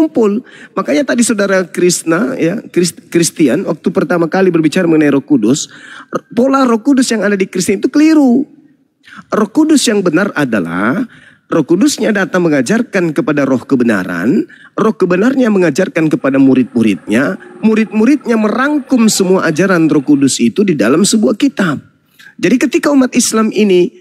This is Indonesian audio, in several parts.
berkumpul. Makanya tadi saudara Krishna, ya, Christian, waktu pertama kali berbicara mengenai Roh Kudus, pola Roh Kudus yang ada di Kristen itu keliru. Roh Kudus yang benar adalah Roh Kudusnya datang mengajarkan kepada roh kebenaran, roh kebenarnya mengajarkan kepada murid-muridnya, murid-muridnya merangkum semua ajaran Roh Kudus itu di dalam sebuah kitab. Jadi ketika umat Islam ini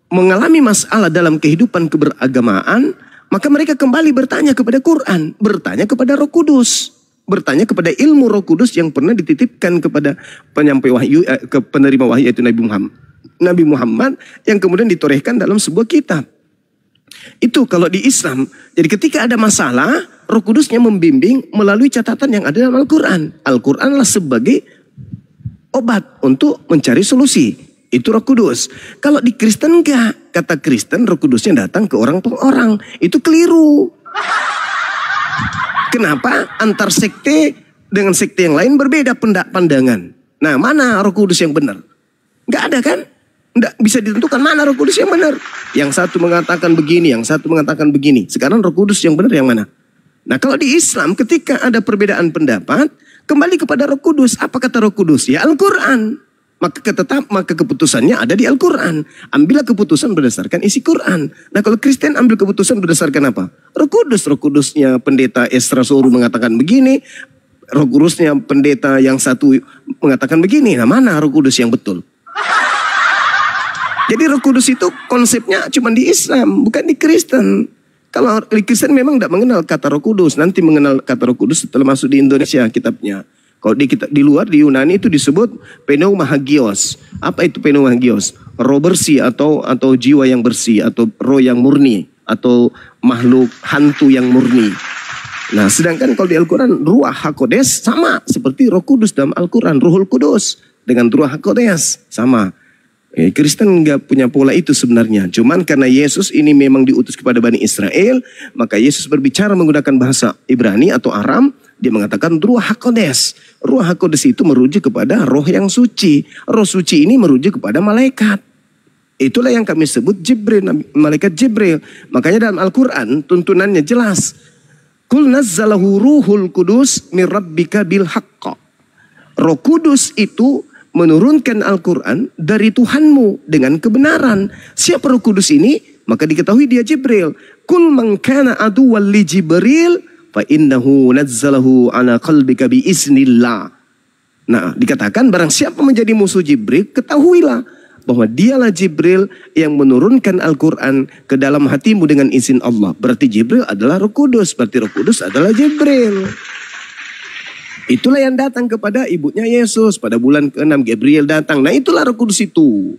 mengalami masalah dalam kehidupan keberagamaan, maka mereka kembali bertanya kepada Quran, bertanya kepada Roh Kudus, bertanya kepada ilmu Roh Kudus yang pernah dititipkan kepada penyampai wahyu, ke penerima wahyu yaitu Nabi Muhammad yang kemudian ditorehkan dalam sebuah kitab. Itu kalau di Islam. Jadi ketika ada masalah, Roh Kudusnya membimbing melalui catatan yang ada dalam Al-Quran. Al-Quranlah sebagai obat untuk mencari solusi. Itu Roh Kudus. Kalau di Kristen enggak. Kata Kristen Roh Kudusnya datang ke orang per orang. Itu keliru. Kenapa? Antar sekte dengan sekte yang lain berbeda pandangan. Nah, mana Roh Kudus yang benar? Enggak ada kan? Enggak bisa ditentukan mana Roh Kudus yang benar. Yang satu mengatakan begini, yang satu mengatakan begini. Sekarang Roh Kudus yang benar yang mana? Nah, kalau di Islam ketika ada perbedaan pendapat, kembali kepada Roh Kudus. Apa kata Roh Kudus? Ya Al-Quran. Maka keputusannya ada di Al-Quran. Ambillah keputusan berdasarkan isi Quran. Nah, kalau Kristen ambil keputusan berdasarkan apa? Roh Kudus. Roh Kudusnya pendeta Esra Soru mengatakan begini. Roh Kudusnya pendeta yang satu mengatakan begini. Nah, mana Roh Kudus yang betul? Jadi Roh Kudus itu konsepnya cuma di Islam, bukan di Kristen. Kalau di Kristen memang tidak mengenal kata Roh Kudus. Nanti mengenal kata Roh Kudus setelah masuk di Indonesia kitabnya. Kalau di luar, di Yunani itu disebut pneumahagios. Apa itu pneumahagios? Roh bersih atau jiwa yang bersih. Atau roh yang murni. Atau makhluk hantu yang murni. Nah, sedangkan kalau di Al-Quran, Ruach HaKodes sama. Seperti Roh Kudus dalam Al-Quran. Ruhul Kudus dengan Ruach HaKodes sama. Kristen nggak punya pola itu sebenarnya. Cuman karena Yesus ini memang diutus kepada Bani Israel, maka Yesus berbicara menggunakan bahasa Ibrani atau Aram. Dia mengatakan Ruach HaKodes. Ruach HaKodes itu merujuk kepada roh yang suci. Roh suci ini merujuk kepada malaikat. Itulah yang kami sebut Jibril, malaikat Jibril. Makanya dalam Al-Quran tuntunannya jelas. Kul nazzalahu ruhul kudus min rabbika bil haqqa. Roh Kudus itu menurunkan Al-Quran dari Tuhanmu dengan kebenaran. Siapa Roh Kudus ini? Maka diketahui dia Jibril. Kul man kana aduwwan li Jibril fa innahu nazzalahu ala qalbika bi iznillah. Nah, dikatakan barang siapa menjadi musuh Jibril, ketahuilah bahwa dialah Jibril yang menurunkan Al-Quran ke dalam hatimu dengan izin Allah. Berarti Jibril adalah Roh Kudus. Berarti Roh Kudus adalah Jibril. Itulah yang datang kepada ibunya Yesus. Pada bulan ke-6 Gabriel datang. Nah, itulah Roh Kudus itu.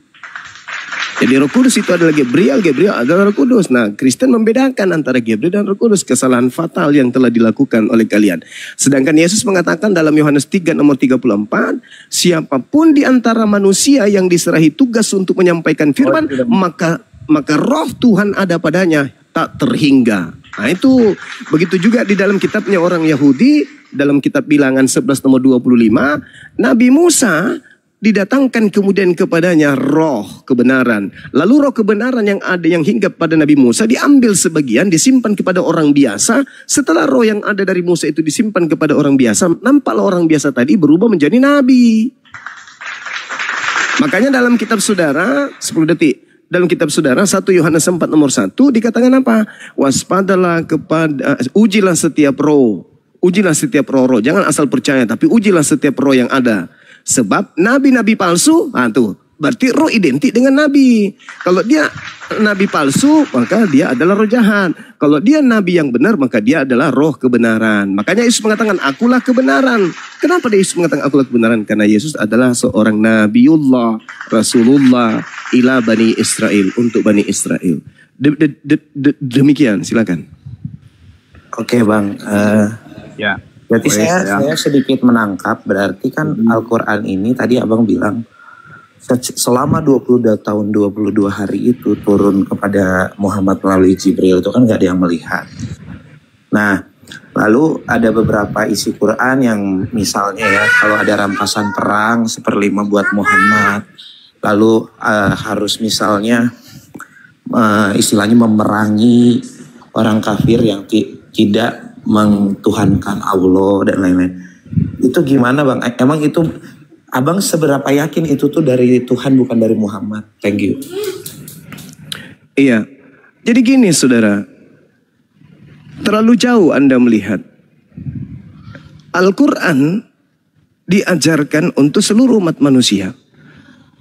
Jadi Roh Kudus itu adalah Gabriel. Gabriel adalah Roh Kudus. Nah, Kristen membedakan antara Gabriel dan Roh Kudus. Kesalahan fatal yang telah dilakukan oleh kalian. Sedangkan Yesus mengatakan dalam Yohanes 3 nomor 34. Siapapun di antara manusia yang diserahi tugas untuk menyampaikan firman. Maka roh Tuhan ada padanya. Tak terhingga. Nah, itu begitu juga di dalam kitabnya orang Yahudi. Dalam kitab Bilangan 11 nomor 25. Nabi Musa didatangkan kemudian kepadanya roh kebenaran. Lalu roh kebenaran yang ada yang hinggap pada Nabi Musa diambil sebagian disimpan kepada orang biasa. Setelah roh yang ada dari Musa itu disimpan kepada orang biasa, nampaklah orang biasa tadi berubah menjadi nabi. Makanya dalam kitab saudara 10 detik. Dalam kitab saudara 1 Yohanes 4 nomor 1 dikatakan apa? Waspadalah kepada ujilah setiap roh. Ujilah setiap roh. Jangan asal percaya, tapi ujilah setiap roh yang ada. Sebab nabi-nabi palsu, berarti roh identik dengan nabi. Kalau dia nabi palsu, maka dia adalah roh jahat. Kalau dia nabi yang benar, maka dia adalah roh kebenaran. Makanya Yesus mengatakan, akulah kebenaran. Kenapa Yesus mengatakan akulah kebenaran? Karena Yesus adalah seorang nabiullah, rasulullah, ila Bani Israel, untuk Bani Israel. Demikian, silakan. Oke Bang, ya. Berarti saya sedikit menangkap, berarti kan Al-Quran ini tadi Abang bilang selama 22 tahun 22 hari itu turun kepada Muhammad melalui Jibril, itu kan gak ada yang melihat. Nah, lalu ada beberapa isi Quran yang misalnya ya, kalau ada rampasan perang 1/5 buat Muhammad, lalu harus misalnya istilahnya memerangi orang kafir yang tidak mengtuhankan Allah dan lain-lain. Itu gimana Bang? Emang itu Abang seberapa yakin itu tuh dari Tuhan bukan dari Muhammad? Thank you. Iya. Jadi gini saudara, terlalu jauh Anda melihat. Al-Quran diajarkan untuk seluruh umat manusia.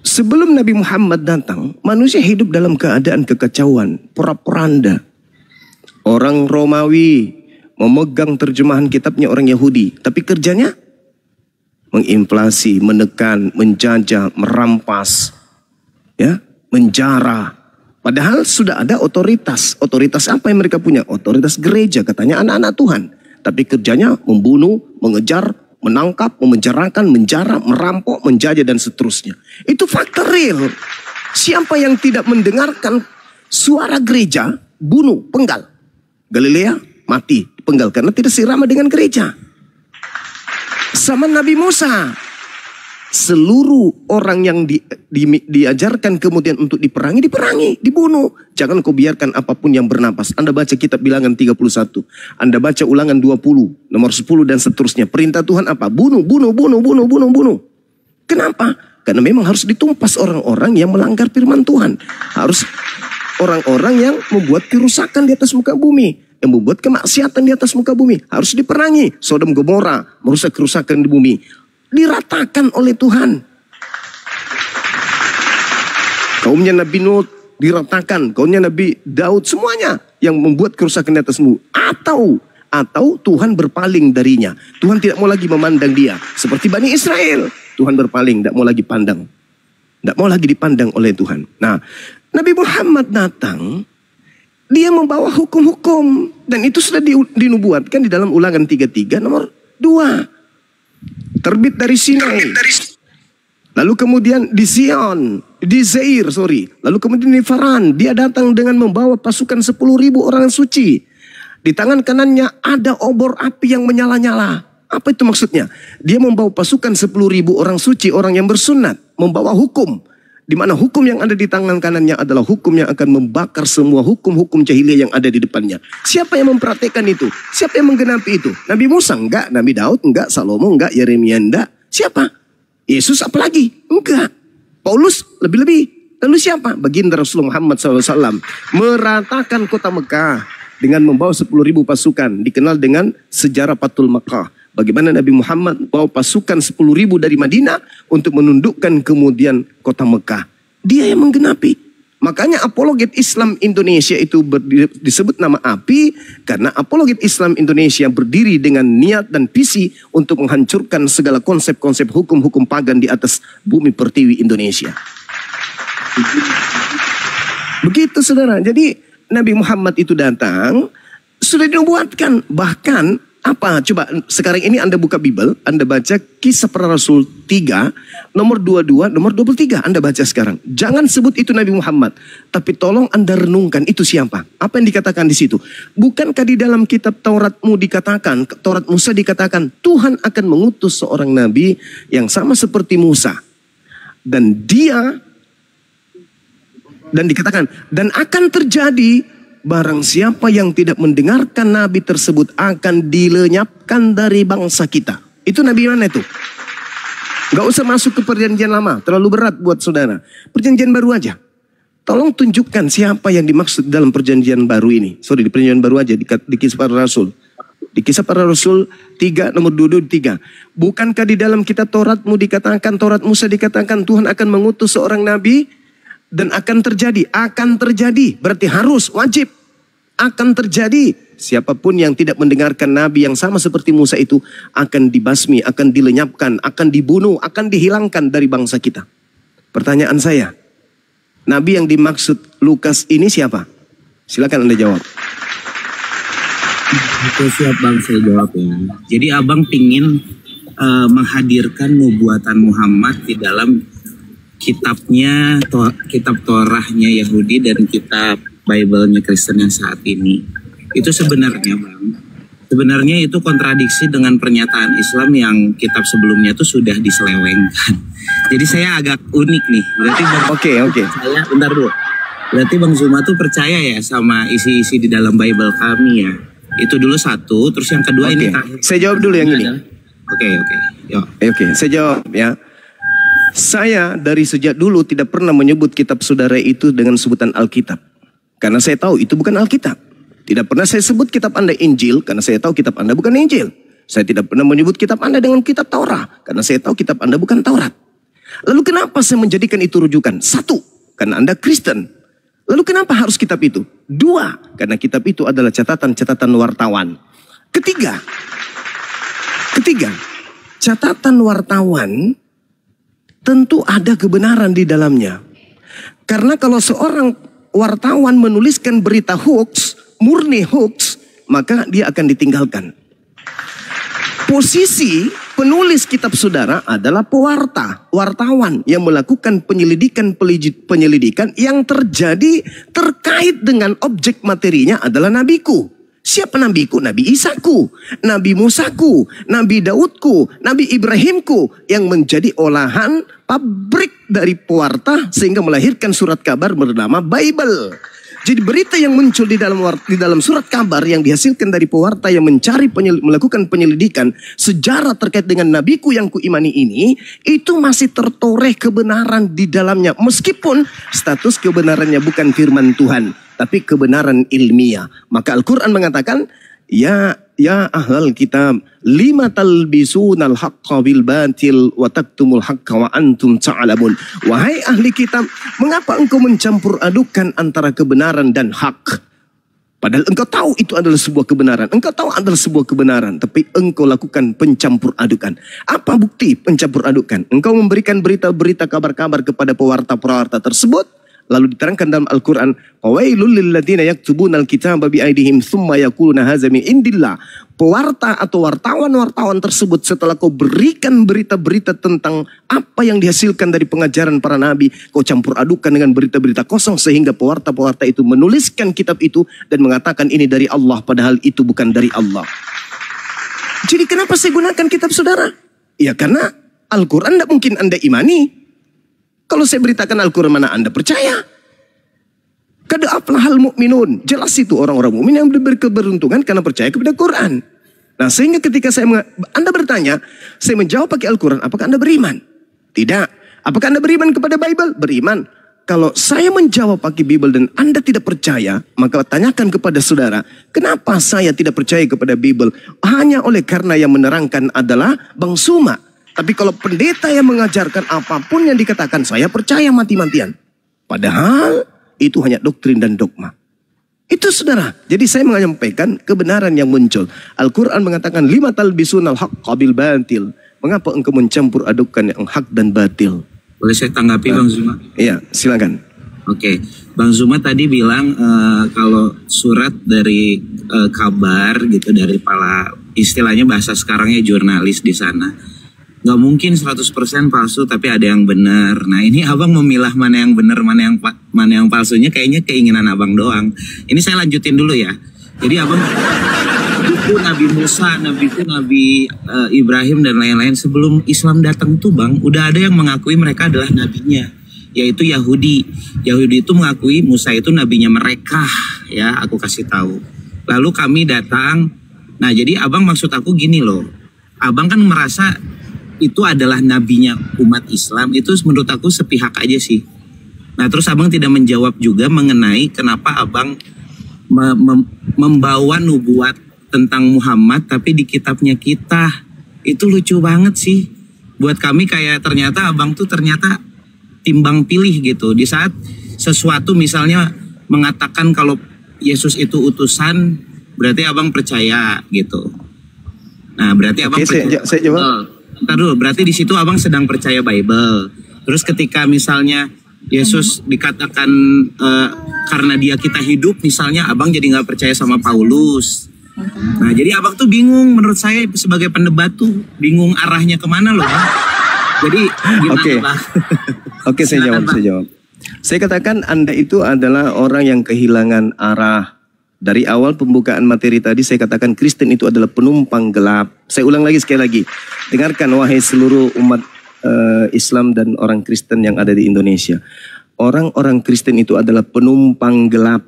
Sebelum Nabi Muhammad datang, manusia hidup dalam keadaan kekacauan, porak-poranda. Orang Romawi memegang terjemahan kitabnya orang Yahudi, tapi kerjanya menginflasi, menekan, menjajah, merampas, ya, menjara. Padahal sudah ada otoritas. Otoritas apa yang mereka punya? Otoritas gereja, katanya anak-anak Tuhan. Tapi kerjanya membunuh, mengejar, menangkap, memenjarakan, menjara, merampok, menjajah dan seterusnya. Itu fakta real. Siapa yang tidak mendengarkan suara gereja, bunuh, penggal. Galilea mati, penggal karena tidak seirama dengan gereja. Sama Nabi Musa. Seluruh orang yang diajarkan kemudian untuk diperangi, dibunuh. Jangan kau biarkan apapun yang bernapas. Anda baca kitab Bilangan 31. Anda baca Ulangan 20, nomor 10 dan seterusnya. Perintah Tuhan apa? Bunuh, bunuh, bunuh, bunuh, bunuh, bunuh. Kenapa? Karena memang harus ditumpas orang-orang yang melanggar firman Tuhan. Harus orang-orang yang membuat kerusakan di atas muka bumi. Yang membuat kemaksiatan di atas muka bumi. Harus diperangi. Sodom Gomora merusak kerusakan di bumi. Diratakan oleh Tuhan. Kaumnya Nabi Nuh diratakan, kaumnya Nabi Daud, semuanya yang membuat kerusakan di atas bumi. Atau Tuhan berpaling darinya. Tuhan tidak mau lagi memandang dia. Seperti Bani Israel. Tuhan berpaling, tidak mau lagi pandang. Tidak mau lagi dipandang oleh Tuhan. Nah, Nabi Muhammad datang, dia membawa hukum-hukum. Dan itu sudah dinubuatkan di dalam Ulangan 33 nomor 2. Terbit dari Sinai. Lalu kemudian di Zion, di Zair, lalu kemudian di Faran, dia datang dengan membawa pasukan 10.000 orang suci. Di tangan kanannya ada obor api yang menyala-nyala. Apa itu maksudnya? Dia membawa pasukan 10.000 orang suci, orang yang bersunat, membawa hukum. Di mana hukum yang ada di tangan kanannya adalah hukum yang akan membakar semua hukum-hukum jahiliyah yang ada di depannya. Siapa yang mempraktekkan itu? Siapa yang menggenapi itu? Nabi Musa enggak, Nabi Daud enggak, Salomo enggak, Yeremia enggak. Siapa? Yesus apalagi? Enggak. Paulus lebih-lebih. Lalu siapa? Baginda Rasulullah Muhammad SAW meratakan kota Mekah dengan membawa 10.000 pasukan. Dikenal dengan sejarah Fathul Makkah. Bagaimana Nabi Muhammad bawa pasukan 10.000 dari Madinah untuk menundukkan kemudian kota Mekah. Dia yang menggenapi. Makanya apologet Islam Indonesia itu disebut nama API. Karena apologet Islam Indonesia berdiri dengan niat dan visi untuk menghancurkan segala konsep-konsep hukum-hukum pagan di atas bumi pertiwi Indonesia. Begitu saudara. Jadi Nabi Muhammad itu datang, sudah dinubuatkan. Bahkan apa? Coba sekarang ini Anda buka Bible, Anda baca Kisah Para Rasul 3, nomor 22, nomor 23. Anda baca sekarang. Jangan sebut itu Nabi Muhammad. Tapi tolong Anda renungkan itu siapa? Apa yang dikatakan di situ? Bukankah di dalam kitab Tauratmu dikatakan, Taurat Musa dikatakan, Tuhan akan mengutus seorang Nabi yang sama seperti Musa. Dan dikatakan, dan akan terjadi barang siapa yang tidak mendengarkan Nabi tersebut akan dilenyapkan dari bangsa kita. Itu Nabi mana itu? Gak usah masuk ke perjanjian lama. Terlalu berat buat saudara. Perjanjian baru aja. Tolong tunjukkan siapa yang dimaksud dalam perjanjian baru ini. Di perjanjian baru aja. Di Kisah Para Rasul. Di Kisah Para Rasul 3 nomor 23. Bukankah di dalam kitab Tauratmu dikatakan, Taurat Musa dikatakan Tuhan akan mengutus seorang Nabi. Dan akan terjadi, berarti harus, wajib, akan terjadi. Siapapun yang tidak mendengarkan Nabi yang sama seperti Musa itu akan dibasmi, akan dilenyapkan, akan dibunuh, akan dihilangkan dari bangsa kita. Pertanyaan saya, Nabi yang dimaksud Lukas ini siapa? Silakan Anda jawab. Oke, siap Bang, saya jawab ya. Jadi Abang pingin menghadirkan nubuatan Muhammad di dalam kitabnya, kitab Torahnya Yahudi dan kitab Bible-nya Kristen yang saat ini. Itu sebenarnya Bang, sebenarnya itu kontradiksi dengan pernyataan Islam yang kitab sebelumnya itu sudah diselewengkan. Jadi saya agak unik nih. Berarti Oke. Saya bentar dulu. Berarti Bang Zuma tuh percaya ya sama isi-isi di dalam Bible kami ya. Itu dulu satu, terus yang kedua ini terakhir. Saya jawab dulu yang ini. Oke. Yuk. Oke, saya jawab ya. Saya dari sejak dulu tidak pernah menyebut kitab saudara itu dengan sebutan Alkitab. Karena saya tahu itu bukan Alkitab. Tidak pernah saya sebut kitab Anda Injil, karena saya tahu kitab Anda bukan Injil. Saya tidak pernah menyebut kitab Anda dengan kitab Taurat, karena saya tahu kitab Anda bukan Taurat. Lalu kenapa saya menjadikan itu rujukan? Satu, karena Anda Kristen. Lalu kenapa harus kitab itu? Dua, karena kitab itu adalah catatan-catatan wartawan. Ketiga, catatan wartawan tentu ada kebenaran di dalamnya. Karena kalau seorang wartawan menuliskan berita hoax, murni hoax, maka dia akan ditinggalkan. Posisi penulis kitab saudara adalah wartawan yang melakukan penyelidikan yang terjadi terkait dengan objek materinya adalah nabiku. Siapa nabiku? Nabi Isaku, Nabi Musaku, Nabi Daudku, Nabi Ibrahimku yang menjadi olahan pabrik dari pewarta sehingga melahirkan surat kabar bernama Bible. Jadi berita yang muncul di dalam surat kabar yang dihasilkan dari pewarta yang melakukan penyelidikan sejarah terkait dengan nabiku yang kuimani ini, itu masih tertoreh kebenaran di dalamnya. Meskipun status kebenarannya bukan firman Tuhan, tapi kebenaran ilmiah. Maka Al-Quran mengatakan, Ya ahlal kitab, lima talbisunal haqqa bil batil wa taktumul haqqa wa antum ta'lamun. Wahai ahli kitab, mengapa engkau mencampur adukan antara kebenaran dan hak? Padahal engkau tahu itu adalah sebuah kebenaran. Engkau tahu adalah sebuah kebenaran, tapi engkau lakukan pencampur adukan. Apa bukti pencampur adukan? Engkau memberikan berita-berita kabar-kabar kepada pewarta-pewarta tersebut. Lalu diterangkan dalam Al-Quran, "Wailul lil ladzina yaktubuna al-kitaba bi aydihim tsumma yaquluna hadza min indillah." Pewarta atau wartawan-wartawan tersebut setelah kau berikan berita-berita tentang apa yang dihasilkan dari pengajaran para nabi, kau campur adukan dengan berita-berita kosong sehingga pewarta-pewarta itu menuliskan kitab itu dan mengatakan ini dari Allah padahal itu bukan dari Allah. Jadi kenapa saya gunakan kitab saudara? Ya karena Al-Quran tidak mungkin Anda imani. Kalau saya beritakan Al-Quran mana Anda percaya? Qad aflahal mu'minun. Jelas itu orang-orang mukmin yang berkeberuntungan karena percaya kepada Quran. Nah sehingga ketika Anda bertanya, saya menjawab pakai Al-Quran, apakah Anda beriman? Tidak. Apakah Anda beriman kepada Bible? Beriman. Kalau saya menjawab pakai Bible dan Anda tidak percaya, maka tanyakan kepada saudara, kenapa saya tidak percaya kepada Bible? Hanya oleh karena yang menerangkan adalah Bang Suma. Tapi kalau pendeta yang mengajarkan apapun yang dikatakan, saya percaya mati-matian. Padahal itu hanya doktrin dan dogma. Itu saudara. Jadi saya menyampaikan kebenaran yang muncul. Al-Quran mengatakan, lima talbisunal haqqa bil batil. Mengapa engkau mencampur adukan yang hak dan batil? Boleh saya tanggapi Bang Zuma? Iya, silakan. Oke, Bang Zuma tadi bilang kalau surat dari kabar gitu dari para istilahnya bahasa sekarangnya jurnalis di sana. Gak mungkin 100% palsu tapi ada yang benar. Nah ini abang memilah mana yang benar mana yang palsunya kayaknya keinginan abang doang. Ini saya lanjutin dulu ya. Jadi abang buku Nabi Musa, Nabi Ibrahim dan lain-lain sebelum Islam datang tuh bang, udah ada yang mengakui mereka adalah nabinya, yaitu Yahudi. Yahudi itu mengakui Musa itu nabinya mereka, ya aku kasih tahu. Lalu kami datang. Nah jadi abang maksud aku gini loh, abang kan merasa itu adalah nabinya umat Islam, itu menurut aku sepihak aja sih. Nah terus abang tidak menjawab juga mengenai kenapa abang membawa nubuat tentang Muhammad tapi di kitabnya kita. Itu lucu banget sih. Buat kami kayak ternyata abang tuh ternyata timbang pilih gitu. Di saat sesuatu misalnya mengatakan kalau Yesus itu utusan, berarti abang percaya gitu. Nah berarti abang percaya. Saya jawab. Ntar dulu, berarti di situ abang sedang percaya Bible. Terus ketika misalnya Yesus dikatakan karena dia kita hidup, misalnya abang jadi nggak percaya sama Paulus. Nah jadi abang tuh bingung, menurut saya sebagai pendebat tuh bingung arahnya kemana loh bang. Jadi gimana bang? Oke, saya jawab. Saya katakan Anda itu adalah orang yang kehilangan arah. Dari awal pembukaan materi tadi saya katakan Kristen itu adalah penumpang gelap. Saya ulang lagi sekali lagi. Dengarkan wahai seluruh umat Islam dan orang Kristen yang ada di Indonesia. Orang-orang Kristen itu adalah penumpang gelap.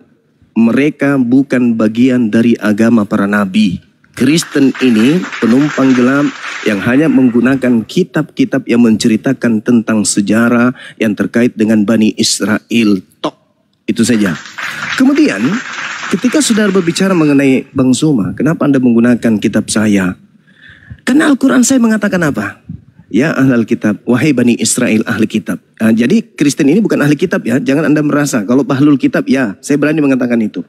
mereka bukan bagian dari agama para nabi. Kristen ini penumpang gelap yang hanya menggunakan kitab-kitab yang menceritakan tentang sejarah yang terkait dengan Bani Israel. Tok. Itu saja. Kemudian ketika saudara berbicara mengenai Bang Zuma, kenapa Anda menggunakan kitab saya? Karena Al-Quran saya mengatakan apa? Ya ahlul kitab, wahai Bani Israel ahli kitab. Jadi Kristen ini bukan ahli kitab ya. Jangan Anda merasa kalau ahlul kitab ya, saya berani mengatakan itu.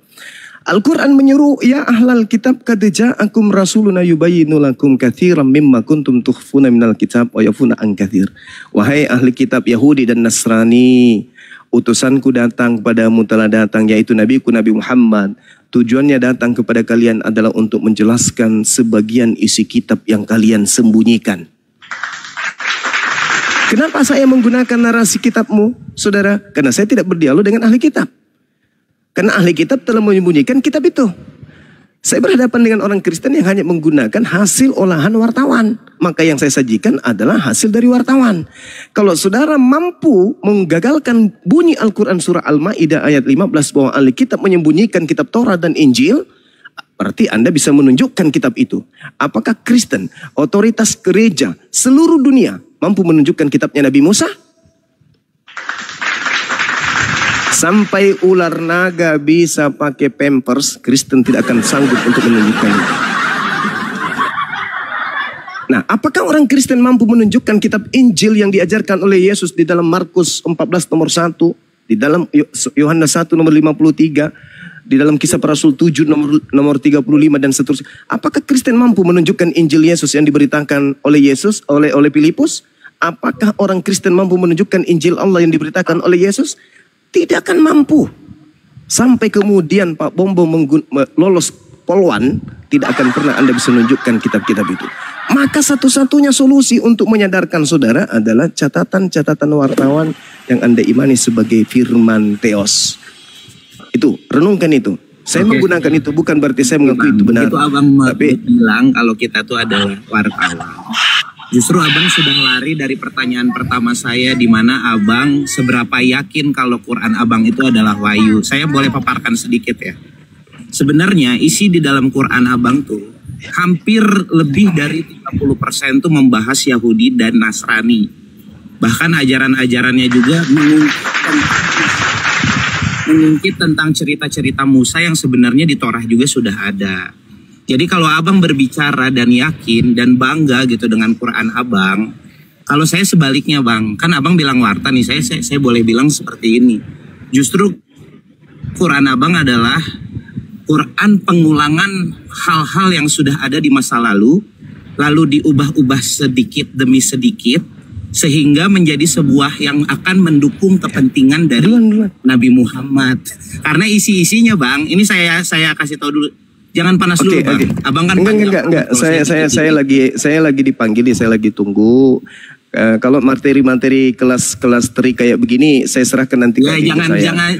Al-Quran menyuruh, ya ahlal kitab qad ja'akum rasuluna yubayyinu lakum katsiran mimma kuntum tukhfuna minal kitab wa yafuna an katsir. Wahai ahli kitab Yahudi dan Nasrani, utusanku datang kepadamu telah datang, yaitu Nabiku Nabi Muhammad. Tujuannya datang kepada kalian adalah untuk menjelaskan sebagian isi kitab yang kalian sembunyikan. Kenapa saya menggunakan narasi kitabmu, saudara? Karena saya tidak berdialog dengan ahli kitab. Karena ahli kitab telah menyembunyikan kitab itu. Saya berhadapan dengan orang Kristen yang hanya menggunakan hasil olahan wartawan. Maka yang saya sajikan adalah hasil dari wartawan. Kalau saudara mampu menggagalkan bunyi Al-Quran surah Al-Ma'idah ayat 15 bahwa ahli kitab menyembunyikan kitab Taurat dan Injil, berarti Anda bisa menunjukkan kitab itu. Apakah Kristen, otoritas gereja seluruh dunia mampu menunjukkan kitabnya Nabi Musa? Sampai ular naga bisa pakai pampers, Kristen tidak akan sanggup untuk menunjukkannya. Nah, apakah orang Kristen mampu menunjukkan kitab Injil yang diajarkan oleh Yesus di dalam Markus 14 nomor 1, di dalam Yohanes 1 nomor 53, di dalam Kisah Para Rasul 7 nomor 35 dan seterusnya? Apakah Kristen mampu menunjukkan Injil Yesus yang diberitakan oleh Yesus oleh Filipus? Apakah orang Kristen mampu menunjukkan Injil Allah yang diberitakan oleh Yesus? Tidak akan mampu. Sampai kemudian Pak Bombo lolos Polwan, tidak akan pernah Anda bisa menunjukkan kitab-kitab itu. Maka satu-satunya solusi untuk menyadarkan saudara adalah catatan-catatan wartawan yang Anda imani sebagai firman Theos. Itu, renungkan itu. Saya menggunakan itu bukan berarti saya mengakui itu benar. Itu abang bilang kalau kita tuh adalah wartawan. Justru abang sudah lari dari pertanyaan pertama saya, di mana abang seberapa yakin kalau Quran abang itu adalah wahyu. Saya boleh paparkan sedikit ya. Sebenarnya isi di dalam Quran abang tuh hampir lebih dari 30% tuh membahas Yahudi dan Nasrani. Bahkan ajaran-ajarannya juga mengungkit tentang cerita-cerita Musa yang sebenarnya di Torah juga sudah ada. Jadi kalau abang berbicara dan yakin dan bangga gitu dengan Quran abang, kalau saya sebaliknya bang, kan abang bilang warta nih, saya boleh bilang seperti ini. Justru Quran abang adalah Quran pengulangan hal-hal yang sudah ada di masa lalu diubah-ubah sedikit demi sedikit, sehingga menjadi sebuah yang akan mendukung kepentingan dari Nabi Muhammad. Karena isi-isinya bang, ini saya kasih tahu dulu. Jangan panas dulu bang. Okay. Abang kan enggak. Saya lagi dipanggil, saya lagi tunggu. Kalau materi-materi kelas teri kayak begini, saya serahkan nanti. Ya,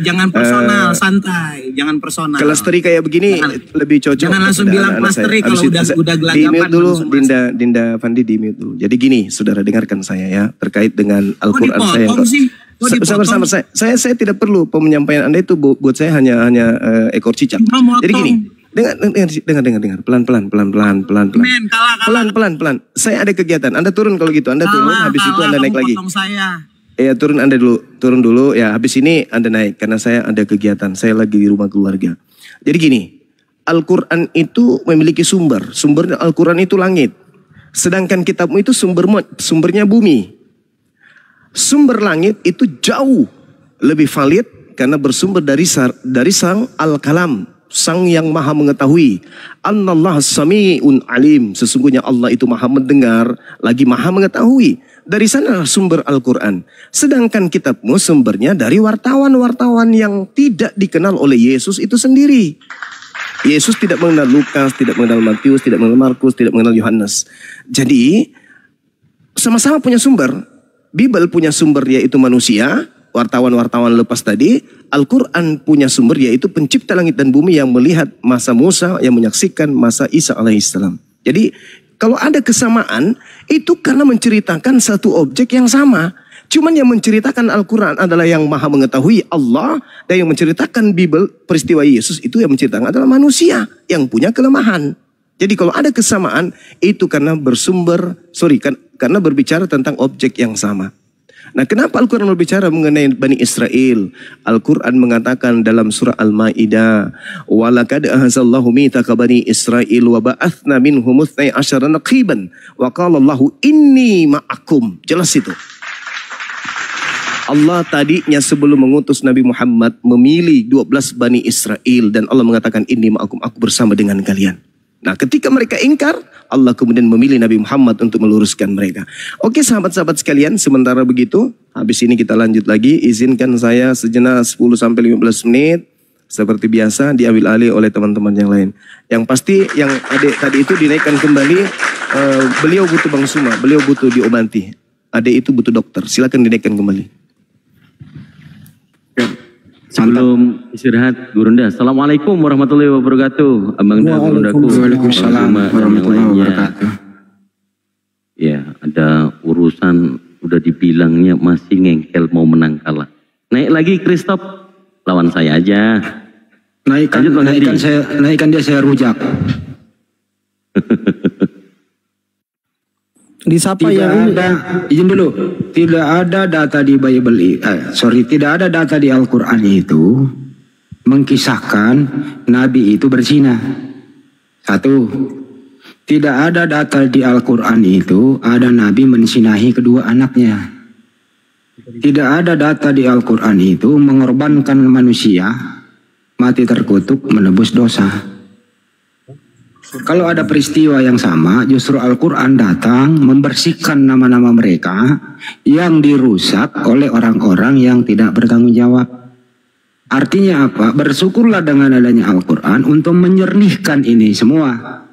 jangan personal, santai, jangan personal. Kelas teri kayak begini lebih cocok. Jangan langsung bilang kelas teri kalau udah gelagapan. Di-mute dulu, Dinda Fandi di-mute dulu. Jadi gini, saudara dengarkan saya ya terkait dengan Al-Quran saya. Sabar. Saya tidak perlu penyampaian Anda itu buat saya hanya ekor cicak. Jadi gini. Dengar, pelan-pelan. Saya ada kegiatan. Anda turun kalau gitu. Anda turun, habis itu Anda naik lagi. Ya turun dulu. Ya habis ini Anda naik karena saya ada kegiatan. Saya lagi di rumah keluarga. Jadi gini, Al-Quran itu memiliki sumber. Sumbernya Al-Quran itu langit. Sedangkan kitabmu itu sumbernya bumi. Sumber langit itu jauh lebih valid karena bersumber dari sang Al-Kalam. Sang yang maha mengetahui. Annallahu sami'un alim. Sesungguhnya Allah itu maha mendengar, lagi maha mengetahui. Dari sana sumber Al-Quran. Sedangkan kitabmu sumbernya dari wartawan-wartawan yang tidak dikenal oleh Yesus itu sendiri. Yesus tidak mengenal Lukas, tidak mengenal Matius, tidak mengenal Markus, tidak mengenal Yohanes. Jadi sama-sama punya sumber. Bible punya sumber yaitu manusia. Wartawan-wartawan lepas tadi, Al-Quran punya sumber yaitu pencipta langit dan bumi yang melihat masa Musa, yang menyaksikan masa Isa alaihissalam. Jadi kalau ada kesamaan, itu karena menceritakan satu objek yang sama. Cuman yang menceritakan Al-Quran adalah yang maha mengetahui Allah. Dan yang menceritakan Bible, peristiwa Yesus itu yang menceritakan adalah manusia yang punya kelemahan. Jadi kalau ada kesamaan itu karena karena berbicara tentang objek yang sama. Nah, kenapa Al-Quran berbicara mengenai Bani Israel? Al-Quran mengatakan dalam surah Al-Ma'idah, "Walaqad ahazallahu mitsaqa Bani Israil wa ba'atsna minhum 12 naqiban wa qala Allahu inni ma'akum." Jelas itu. Allah tadinya sebelum mengutus Nabi Muhammad memilih 12 Bani Israel dan Allah mengatakan inni ma'akum, aku bersama dengan kalian. Nah, ketika mereka ingkar, Allah kemudian memilih Nabi Muhammad untuk meluruskan mereka. Oke sahabat-sahabat sekalian, sementara begitu, habis ini kita lanjut lagi. Izinkan saya sejenak 10-15 menit. Seperti biasa diambil alih oleh teman-teman yang lain. Yang pasti yang adik tadi itu dinaikkan kembali, beliau butuh Bang Suma, beliau butuh diobati. Adik itu butuh dokter, silakan dinaikkan kembali. Sebelum istirahat, Gurunda, Assalamualaikum warahmatullahi wabarakatuh. Abang dan Gurundaku. Waalaikumsalam warahmatullahi wabarakatuh. Ya, ada urusan udah dibilangnya masih ngengkel mau menang kalah. Naik lagi Kristop, lawan saya aja. Naikkan dia saya rujak. Disapa yang izin dulu. Tidak ada data di Bible, tidak ada data di Al-Quran itu mengkisahkan Nabi itu berzina. Satu, tidak ada data di Al-Quran itu ada Nabi mensinahi kedua anaknya. Tidak ada data di Al-Quran itu mengorbankan manusia mati terkutuk menebus dosa. Kalau ada peristiwa yang sama, justru Al-Quran datang membersihkan nama-nama mereka yang dirusak oleh orang-orang yang tidak bertanggung jawab. Artinya apa? Bersyukurlah dengan adanya Al-Quran untuk menyernihkan ini semua.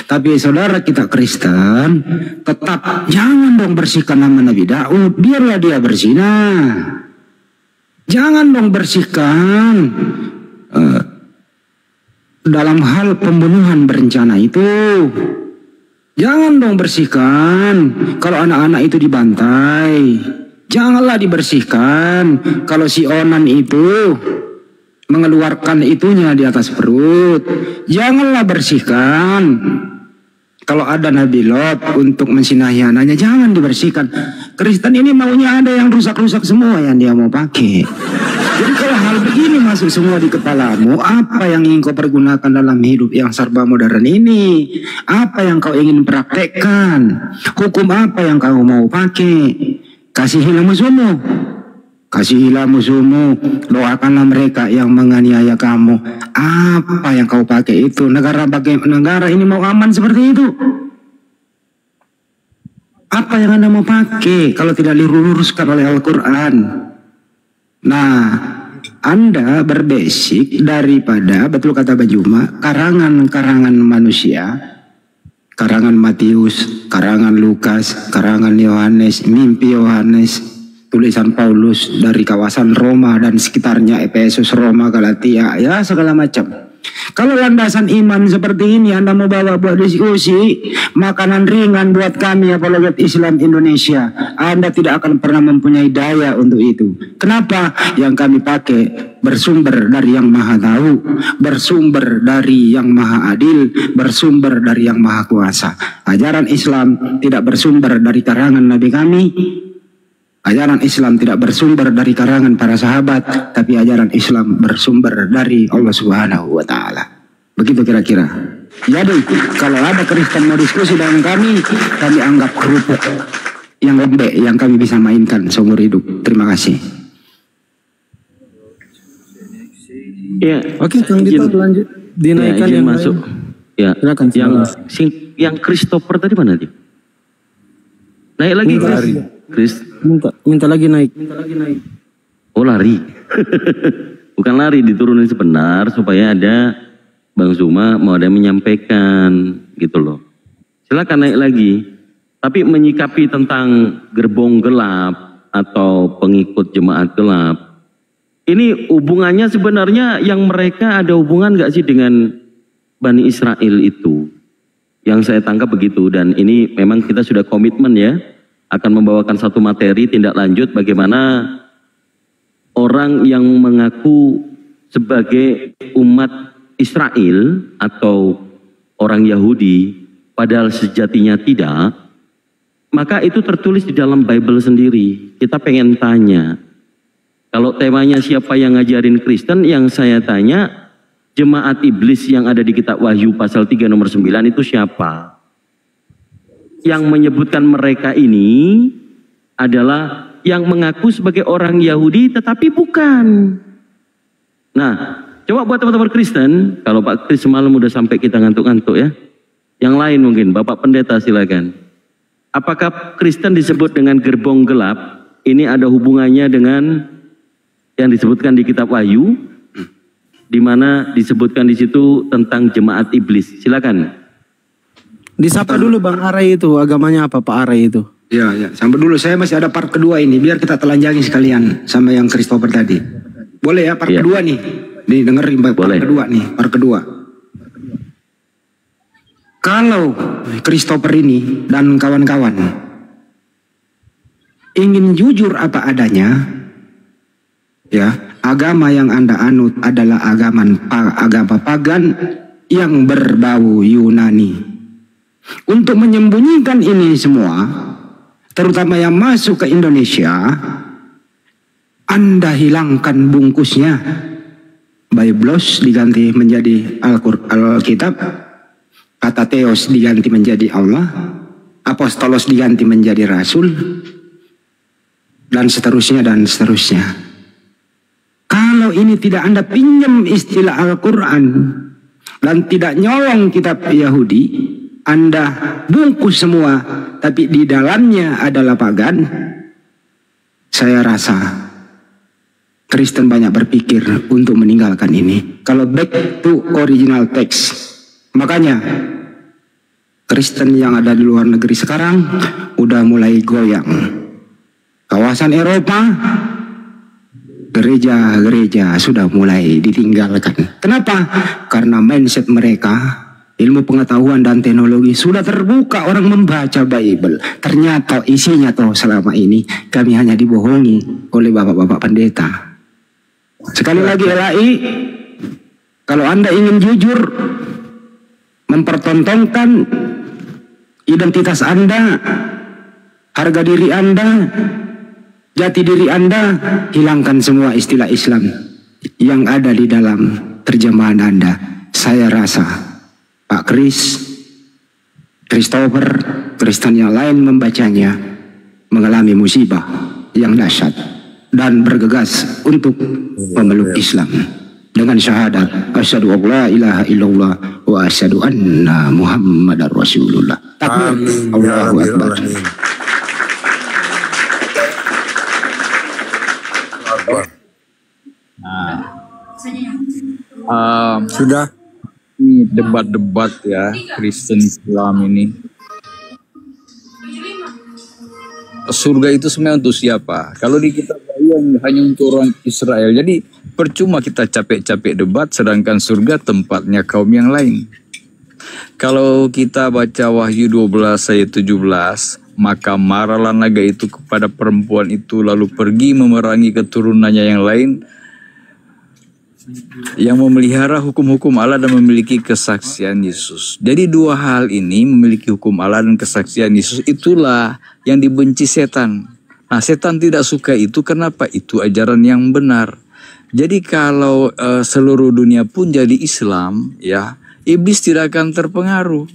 Tapi saudara kita Kristen, tetap jangan dong bersihkan nama Nabi Daud, biarlah dia berzina. Jangan dong bersihkan dalam hal pembunuhan berencana itu. Jangan dong bersihkan kalau anak-anak itu dibantai. Janganlah dibersihkan kalau si Onan itu mengeluarkan itunya di atas perut. Janganlah bersihkan kalau ada Nabi Lot untuk mensinahi anaknya. Jangan dibersihkan. Kristen ini maunya ada yang rusak-rusak semua yang dia mau pakai. Jadi kalau hal begini masuk semua di kepalamu, apa yang ingin kau pergunakan dalam hidup yang serba modern ini? Apa yang kau ingin praktekkan? Hukum apa yang kau mau pakai? Kasihilah musuhmu. Kasihilah musuhmu. Doakanlah mereka yang menganiaya kamu. Apa yang kau pakai itu? Negara ini mau aman seperti itu? Apa yang Anda mau pakai kalau tidak diluruskan oleh Al-Quran? Nah, Anda berbasic daripada, betul kata Bajuma, karangan-karangan manusia, karangan Matius, karangan Lukas, karangan Yohanes, mimpi Yohanes, tulisan Paulus dari kawasan Roma dan sekitarnya, Efesus, Roma, Galatia, ya segala macam. Kalau landasan iman seperti ini Anda mau bawa buat diskusi, makanan ringan buat kami apologet Islam Indonesia, Anda tidak akan pernah mempunyai daya untuk itu. Kenapa? Yang kami pakai bersumber dari yang maha tahu, bersumber dari yang maha adil, bersumber dari yang maha kuasa. Ajaran Islam tidak bersumber dari karangan Nabi kami. Ajaran Islam tidak bersumber dari karangan para sahabat, tapi ajaran Islam bersumber dari Allah Subhanahu wa Ta'ala. Begitu kira-kira. Jadi, kalau ada Kristen mau diskusi dengan kami anggap kerupuk yang lembek yang kami bisa mainkan seumur hidup. Terima kasih. Ya, oke, Kang Dito lanjut. Dinaikkan ya, yang masuk. Lain. Ya, silakan. yang Christopher tadi mana dia? Naik lagi, Chris. Minta lagi naik. Oh, lari. Bukan lari, diturunin sebentar supaya ada Bang Zuma mau ada yang menyampaikan gitu loh. Silakan naik lagi. Tapi menyikapi tentang gerbong gelap atau pengikut jemaat gelap. Ini hubungannya sebenarnya yang mereka ada hubungan gak sih dengan Bani Israel itu? Yang saya tangkap begitu, dan ini memang kita sudah komitmen ya. akan membawakan satu materi tindak lanjut bagaimana orang yang mengaku sebagai umat Israel atau orang Yahudi padahal sejatinya tidak, maka itu tertulis di dalam Bible sendiri. Kita pengen tanya, kalau temanya siapa yang ngajarin Kristen, yang saya tanya jemaat iblis yang ada di kitab Wahyu pasal 3 nomor 9 itu siapa? Yang menyebutkan mereka ini adalah yang mengaku sebagai orang Yahudi tetapi bukan. Nah, coba buat teman-teman Kristen, kalau Pak Kris semalam udah sampai kita ngantuk-ngantuk ya. Yang lain mungkin, Bapak Pendeta silakan. Apakah Kristen disebut dengan gerbong gelap? Ini ada hubungannya dengan yang disebutkan di kitab Wahyu, di mana disebutkan di situ tentang jemaat iblis. Silakan. Disapa dulu Bang Arai itu, agamanya apa Pak Arai itu? Ya, sampai dulu, saya masih ada part kedua ini, biar kita telanjangi sekalian sama yang Christopher tadi. Boleh ya part kedua nih, dengerin part kedua nih, part kedua. Kalau Christopher ini dan kawan-kawan ingin jujur apa adanya, ya, agama yang Anda anut adalah agama pagan yang berbau Yunani. Untuk menyembunyikan ini semua, terutama yang masuk ke Indonesia, Anda hilangkan bungkusnya. Biblos diganti menjadi Alkitab, kata Theos diganti menjadi Allah, Apostolos diganti menjadi Rasul, dan seterusnya dan seterusnya. Kalau ini tidak Anda pinjam istilah Al-Quran dan tidak nyolong kitab Yahudi, Anda bungkus semua, tapi di dalamnya adalah pagan, saya rasa Kristen banyak berpikir untuk meninggalkan ini. Kalau back to original text, makanya Kristen yang ada di luar negeri sekarang udah mulai goyang. Kawasan Eropa, gereja-gereja sudah mulai ditinggalkan. Kenapa? Karena mindset mereka, ilmu pengetahuan dan teknologi sudah terbuka, orang membaca Bible. Ternyata isinya toh selama ini kami hanya dibohongi oleh bapak-bapak pendeta. Sekali lagi LAI, kalau Anda ingin jujur mempertontonkan identitas Anda, harga diri Anda, jati diri Anda, hilangkan semua istilah Islam yang ada di dalam terjemahan Anda. Saya rasa Pak Kris, Christopher, Kristen yang lain membacanya mengalami musibah yang dahsyat dan bergegas untuk memeluk Islam dengan syahadat asyhadu alla ilaha illallah wa asyhadu anna muhammadar rasulullah. Takbir. Allahu akbar. Sudah ini debat-debat ya Kristen Islam ini. Surga itu sebenarnya untuk siapa? Kalau di kitab Wahyu hanya untuk orang Israel. Jadi percuma kita capek-capek debat sedangkan surga tempatnya kaum yang lain. Kalau kita baca Wahyu 12 ayat 17, maka marahlah naga itu kepada perempuan itu lalu pergi memerangi keturunannya yang lain yang memelihara hukum-hukum Allah dan memiliki kesaksian Yesus. Jadi dua hal ini, memiliki hukum Allah dan kesaksian Yesus, itulah yang dibenci setan. Nah, setan tidak suka itu. Kenapa? Itu ajaran yang benar. Jadi kalau seluruh dunia pun jadi Islam, ya, iblis tidak akan terpengaruh.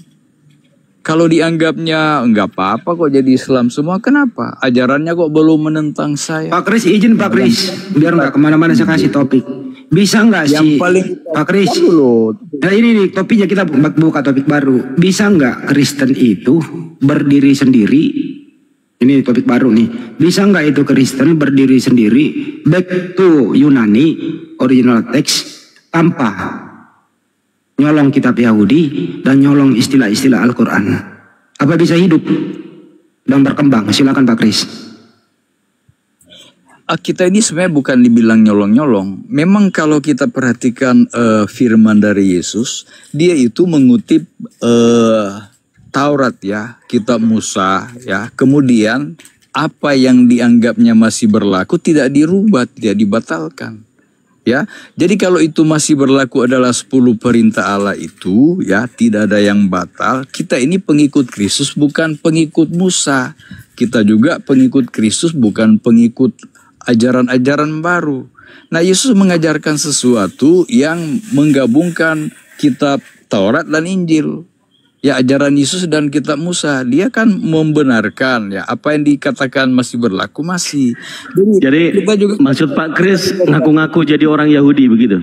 Kalau dianggapnya enggak apa-apa kok jadi Islam semua, kenapa? Ajarannya kok belum menentang saya. Pak Kris, izin Pak Kris, biar nggak kemana-mana saya kasih topik. Bisa nggak sih Pak Kris? Nah ini nih topiknya, kita buka topik baru. Bisa nggak Kristen itu berdiri sendiri? Ini topik baru nih. Bisa nggak itu Kristen berdiri sendiri, back to Yunani, original text, tanpa nyolong kitab Yahudi dan nyolong istilah-istilah Al-Quran? Apa bisa hidup dan berkembang? Silakan Pak Kris. Kita ini sebenarnya bukan dibilang nyolong-nyolong. Memang kalau kita perhatikan firman dari Yesus, dia itu mengutip Taurat ya, kitab Musa ya, kemudian apa yang dianggapnya masih berlaku tidak dirubah, tidak dibatalkan. Ya, jadi kalau itu masih berlaku adalah 10 perintah Allah itu, ya tidak ada yang batal. Kita ini pengikut Kristus, bukan pengikut Musa. Kita juga pengikut Kristus, bukan pengikut ajaran-ajaran baru. Nah, Yesus mengajarkan sesuatu yang menggabungkan kitab Taurat dan Injil. Ya, ajaran Yesus dan kitab Musa, dia kan membenarkan ya apa yang dikatakan masih berlaku masih. Jadi kita juga, maksud Pak Kris ngaku-ngaku jadi orang Yahudi begitu?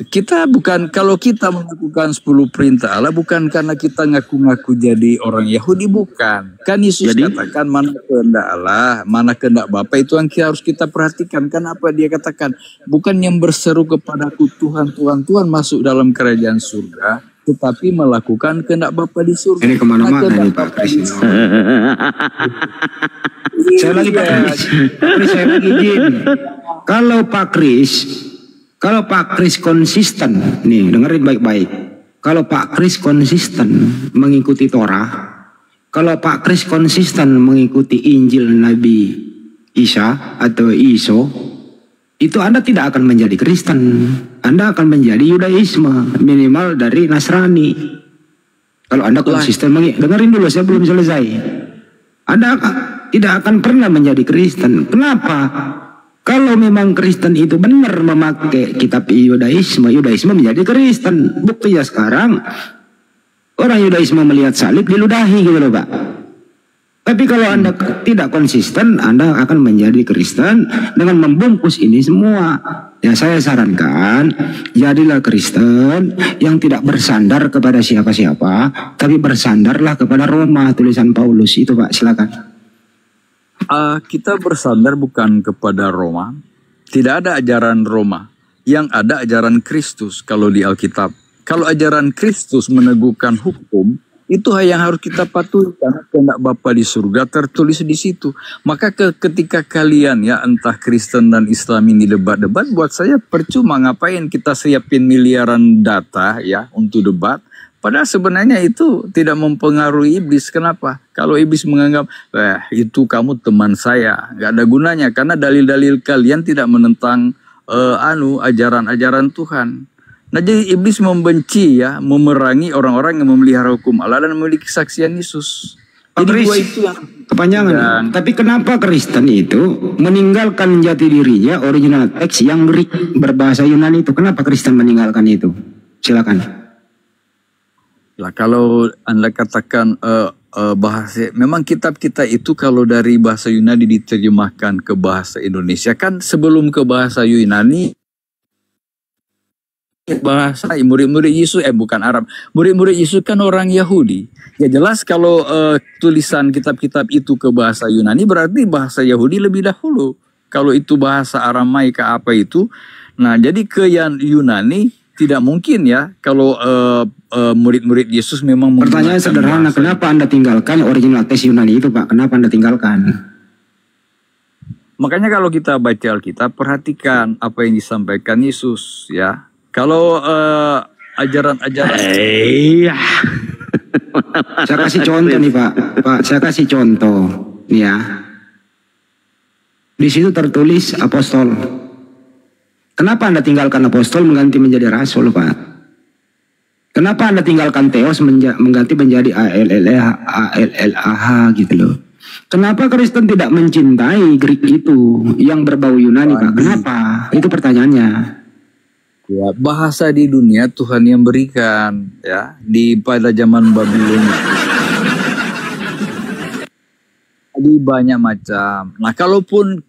Kita bukan, kalau kita melakukan 10 perintah Allah bukan karena kita ngaku-ngaku jadi orang Yahudi, bukan. Kan Yesus katakan mana kehendak Allah, mana kehendak Bapa, itu yang harus kita perhatikan. Kan apa dia katakan? Bukan yang berseru kepadaku Tuhan, Tuhan, Tuhan masuk dalam kerajaan surga, tetapi melakukan kehendak Bapa di surga. Ini kemana-mana nih Pak Kris. Saya lagi Pak Kris. Saya lagi izin. Kalau Pak Kris konsisten, nih dengerin baik-baik. Kalau Pak Kris konsisten mengikuti Torah, kalau Pak Kris konsisten mengikuti Injil Nabi Isa atau Iso, itu Anda tidak akan menjadi Kristen. Anda akan menjadi Yudaisme, minimal dari Nasrani. Kalau Anda konsisten, dengerin dulu, saya belum selesai. Anda tidak akan pernah menjadi Kristen. Kenapa? Kalau memang Kristen itu benar memakai kitab Yudaisme menjadi Kristen. Buktinya sekarang orang Yudaisme melihat salib diludahi gitu loh Pak. Tapi kalau Anda tidak konsisten, Anda akan menjadi Kristen dengan membungkus ini semua. Ya, saya sarankan jadilah Kristen yang tidak bersandar kepada siapa-siapa, tapi bersandarlah kepada Roma, tulisan Paulus itu Pak, silakan. Kita bersandar bukan kepada Roma. Tidak ada ajaran Roma. Yang ada ajaran Kristus kalau di Alkitab. Kalau ajaran Kristus meneguhkan hukum, itu yang harus kita patuhi karena kehendak Bapa di surga tertulis di situ. Maka ketika kalian ya entah Kristen dan Islam ini debat-debat, buat saya percuma, ngapain kita siapin miliaran data ya untuk debat. Padahal sebenarnya itu tidak mempengaruhi iblis. Kenapa? Kalau iblis menganggap, itu kamu teman saya, nggak ada gunanya karena dalil-dalil kalian tidak menentang ajaran-ajaran Tuhan. Nah, jadi iblis membenci ya, memerangi orang-orang yang memelihara hukum Allah dan memiliki kesaksian Yesus. Jadi dua itu yang kepanjangan. Tapi kenapa Kristen itu meninggalkan jati dirinya original teks yang berbahasa Yunani itu? Kenapa Kristen meninggalkan itu? Silakan. Lah kalau Anda katakan bahasa, memang kitab kita itu kalau dari bahasa Yunani diterjemahkan ke bahasa Indonesia, kan sebelum ke bahasa Yunani bahasa murid-murid Yesus bukan Arab, murid-murid Yesus kan orang Yahudi. Ya jelas kalau tulisan kitab-kitab itu ke bahasa Yunani berarti bahasa Yahudi lebih dahulu. Kalau itu bahasa Aramaik apa itu, nah jadi ke yang Yunani tidak mungkin ya kalau murid-murid Yesus memang pertanyaan sederhana, kenapa Anda tinggalkan original teks Yunani itu Pak? Kenapa Anda tinggalkan? Makanya kalau kita baca Alkitab, perhatikan apa yang disampaikan Yesus ya. Kalau ajaran-ajaran saya kasih contoh nih Pak. Pak, saya kasih contoh nih ya. Di situ tertulis apostol. Kenapa Anda tinggalkan apostol mengganti menjadi rasul, Pak? Kenapa Anda tinggalkan theos mengganti menjadi ALLAH gitu loh? Kenapa Kristen tidak mencintai Greek itu yang berbau Yunani, Pak? Kenapa? Itu pertanyaannya. Ya, bahasa di dunia Tuhan yang berikan ya pada zaman Babylon. Jadi banyak macam. Nah, kalaupun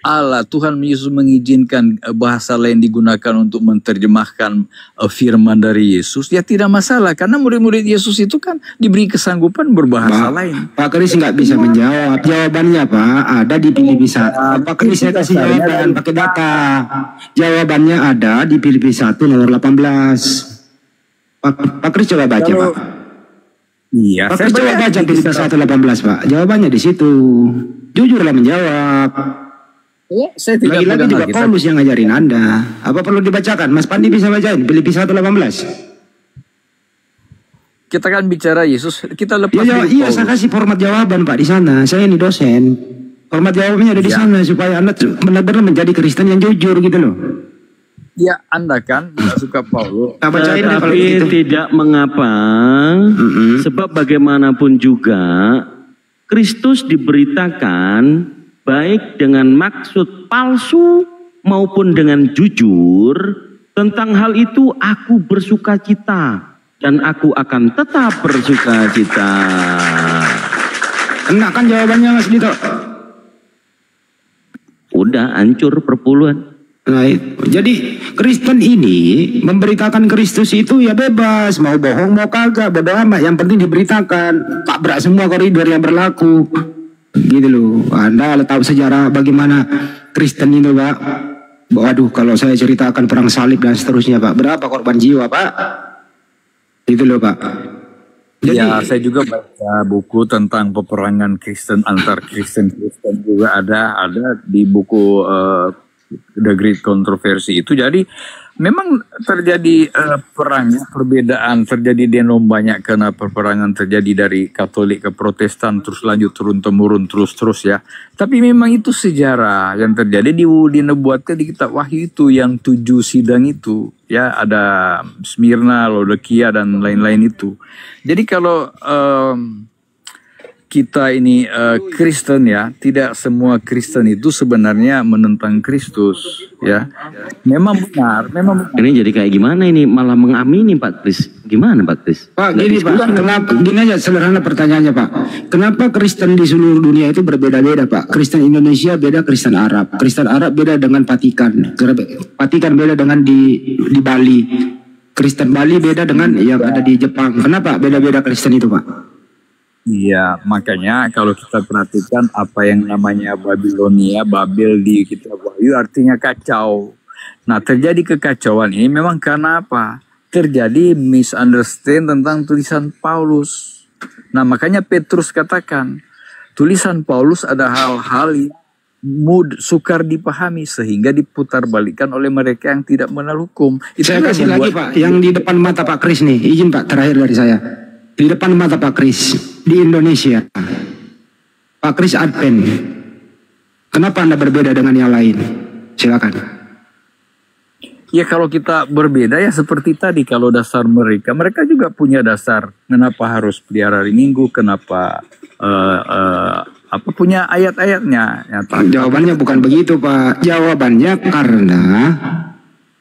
Allah Tuhan Yesus mengizinkan bahasa lain digunakan untuk menerjemahkan firman dari Yesus, ya tidak masalah karena murid-murid Yesus itu kan diberi kesanggupan berbahasa lain. Pak Kris nggak bisa menjawab. Jawabannya Pak ada di Filipi 1. Pak Kris saya kasih jawaban pakai data. Jawabannya ada di Filipi 1 nomor 18. Pak Kris coba baca Pak. Iya, Pak Kris coba baca Filipi 1:18 Pak. Jawabannya di situ. Jujurlah menjawab. Ya, saya tidak lagi-lagi juga Paulus yang ngajarin Anda. Apa perlu dibacakan? Mas Pandi bisa bacain Filipi 1:18. kita kan bicara Yesus, kita lepas Iya, dulu iya, Paulus. saya kasih format jawaban Pak di sana. Saya ini dosen. Format jawabannya ada di Ya. sana supaya Anda benar-benar menjadi Kristen yang jujur gitu loh. Ya, Anda kan nggak suka Paulus. Nah, bacain deh kalau Tetapi gitu. tidak mengapa, sebab bagaimanapun juga Kristus diberitakan baik dengan maksud palsu maupun dengan jujur. Tentang hal itu aku bersukacita dan aku akan tetap bersukacita. Enak kan jawabannya Mas Dito? Udah hancur perpuluhan. Nah, jadi Kristen ini memberitakan Kristus itu ya bebas, mau bohong mau kagak, bodo amat, yang penting diberitakan, tabrak semua koridor yang berlaku, gitu loh. Anda tahu sejarah bagaimana Kristen itu Pak. Waduh, kalau saya ceritakan perang salib dan seterusnya Pak, berapa korban jiwa Pak? Gitu loh Pak. Jadi, Ya, saya juga baca buku tentang peperangan Kristen antar Kristen juga ada di buku The Great Controversy itu. Jadi memang terjadi perangnya, perbedaan terjadi di banyak karena peperangan terjadi dari Katolik ke Protestan terus lanjut turun temurun terus ya. Tapi memang itu sejarah yang terjadi dinubuatkan di kitab Wahyu itu yang 7 sidang itu ya, ada Smyrna, Laodikia dan lain-lain itu. Jadi kalau kita ini Kristen ya, tidak semua Kristen itu sebenarnya menentang Kristus ya. Memang benar. Ini jadi kayak gimana ini, malah mengamini Pak Kris. Gimana Pak Kris? Pak, gini Pak, kenapa, gini aja sederhana pertanyaannya Pak. Kenapa Kristen di seluruh dunia itu berbeda-beda Pak? Kristen Indonesia beda Kristen Arab. Kristen Arab beda dengan Vatikan. Vatikan beda dengan di Bali. Kristen Bali beda dengan yang ada di Jepang. Kenapa beda-beda Kristen itu Pak? Iya, makanya kalau kita perhatikan apa yang namanya Babilonia, Babel di kitab Wahyu artinya kacau. Nah, terjadi kekacauan ini memang karena apa? Terjadi misunderstand tentang tulisan Paulus. Nah, makanya Petrus katakan, tulisan Paulus ada hal-hal yang sukar dipahami sehingga diputarbalikkan oleh mereka yang tidak mengenal hukum. Saya kasih lagi Pak, yang di depan mata Pak Kris nih, izin Pak terakhir dari saya. Di depan mata Pak Kris, di Indonesia, Pak Kris Advent. Kenapa Anda berbeda dengan yang lain? Silakan. Ya kalau kita berbeda ya seperti tadi, kalau dasar mereka juga punya dasar. Kenapa harus pelihara hari Minggu? Kenapa punya ayat-ayatnya? Ya, Jawabannya bukan begitu Pak. Jawabannya karena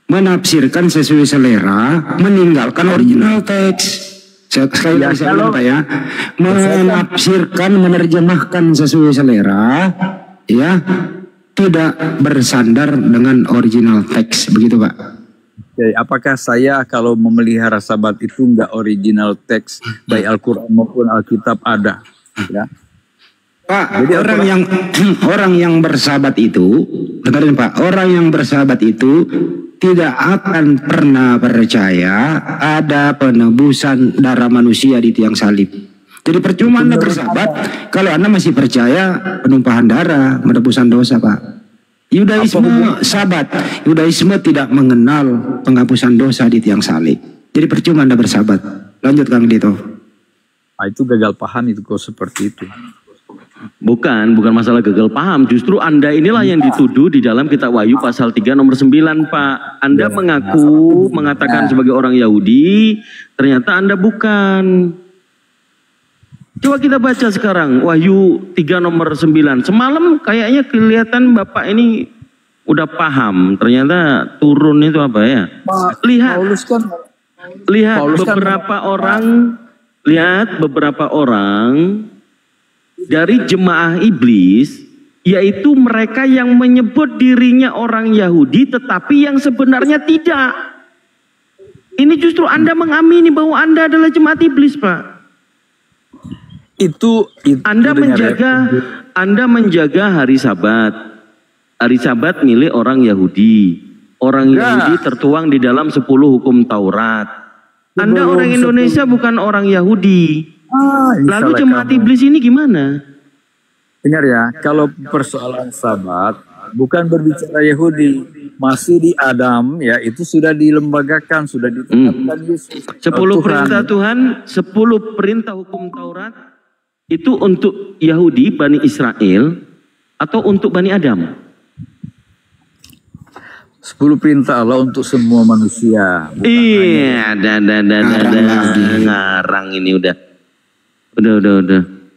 menafsirkan sesuai selera, meninggalkan original teks. Sekali lagi saya ulang Pak ya, menafsirkan, menerjemahkan sesuai selera, ya, tidak bersandar dengan original teks, begitu Pak. Oke, apakah saya kalau memelihara Sabat itu nggak original teks baik Al-Quran maupun Alkitab ada? Ya. Pak, Jadi orang yang bersahabat itu, dengarin Pak, orang yang bersahabat itu tidak akan pernah percaya ada penebusan darah manusia di tiang salib. Jadi percuma Anda bersahabat kalau Anda masih percaya penumpahan darah, penebusan dosa Pak. Yudaisme sahabat, Yudaisme tidak mengenal penghapusan dosa di tiang salib. Jadi percuma Anda bersahabat. Lanjut Kang Dito. Nah, itu gagal paham itu kok seperti itu. Bukan masalah gagal paham. Justru Anda inilah yang dituduh di dalam kitab Wahyu pasal 3 nomor 9 Pak. Anda mengatakan sebagai orang Yahudi, ternyata Anda bukan. Coba kita baca sekarang Wahyu 3 nomor 9. Semalam kayaknya kelihatan Bapak ini udah paham. Ternyata turun itu apa ya? Lihat beberapa orang dari jemaah iblis, yaitu mereka yang menyebut dirinya orang Yahudi tetapi yang sebenarnya tidak. Ini justru Anda mengamini bahwa Anda adalah jemaat iblis Pak. Itu Anda menjaga hari Sabat. Hari Sabat milik orang Yahudi. Orang Yahudi tertuang di dalam 10 hukum Taurat. Anda orang Indonesia bukan orang Yahudi. Lalu jemaat iblis ini gimana? Dengar ya, kalau persoalan Sabat bukan berbicara Yahudi, masih di Adam ya, itu sudah dilembagakan, sudah ditetapkan Yesus. 10 perintah Tuhan, 10 perintah hukum Taurat itu untuk Yahudi, Bani Israel, atau untuk Bani Adam? 10 perintah Allah untuk semua manusia. Iya, ngarang ini udah.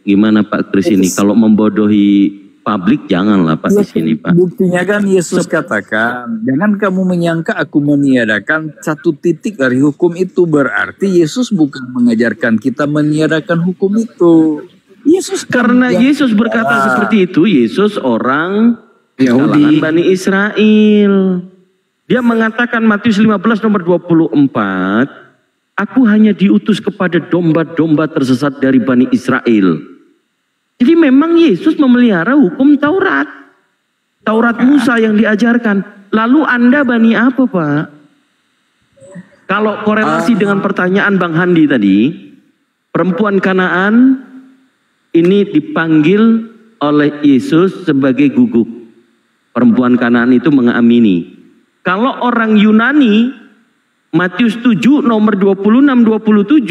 Gimana Pak Kris ini? Kalau membodohi publik janganlah Pak di sini Pak. Buktinya kan Yesus katakan, jangan kamu menyangka aku meniadakan satu titik dari hukum itu. Berarti Yesus bukan mengajarkan kita meniadakan hukum itu. Yesus Karena Yesus berkata seperti itu, Yesus orang kalangan Bani Israel. Dia mengatakan Matius 15 nomor 24, aku hanya diutus kepada domba-domba tersesat dari Bani Israel. Jadi memang Yesus memelihara hukum Taurat. Taurat Musa yang diajarkan. Lalu Anda Bani apa Pak? Kalau korelasi dengan pertanyaan Bang Handi tadi, perempuan Kanaan ini dipanggil oleh Yesus sebagai guguk. Perempuan Kanaan itu mengamini. Kalau orang Yunani, Matius 7 nomor 26-27,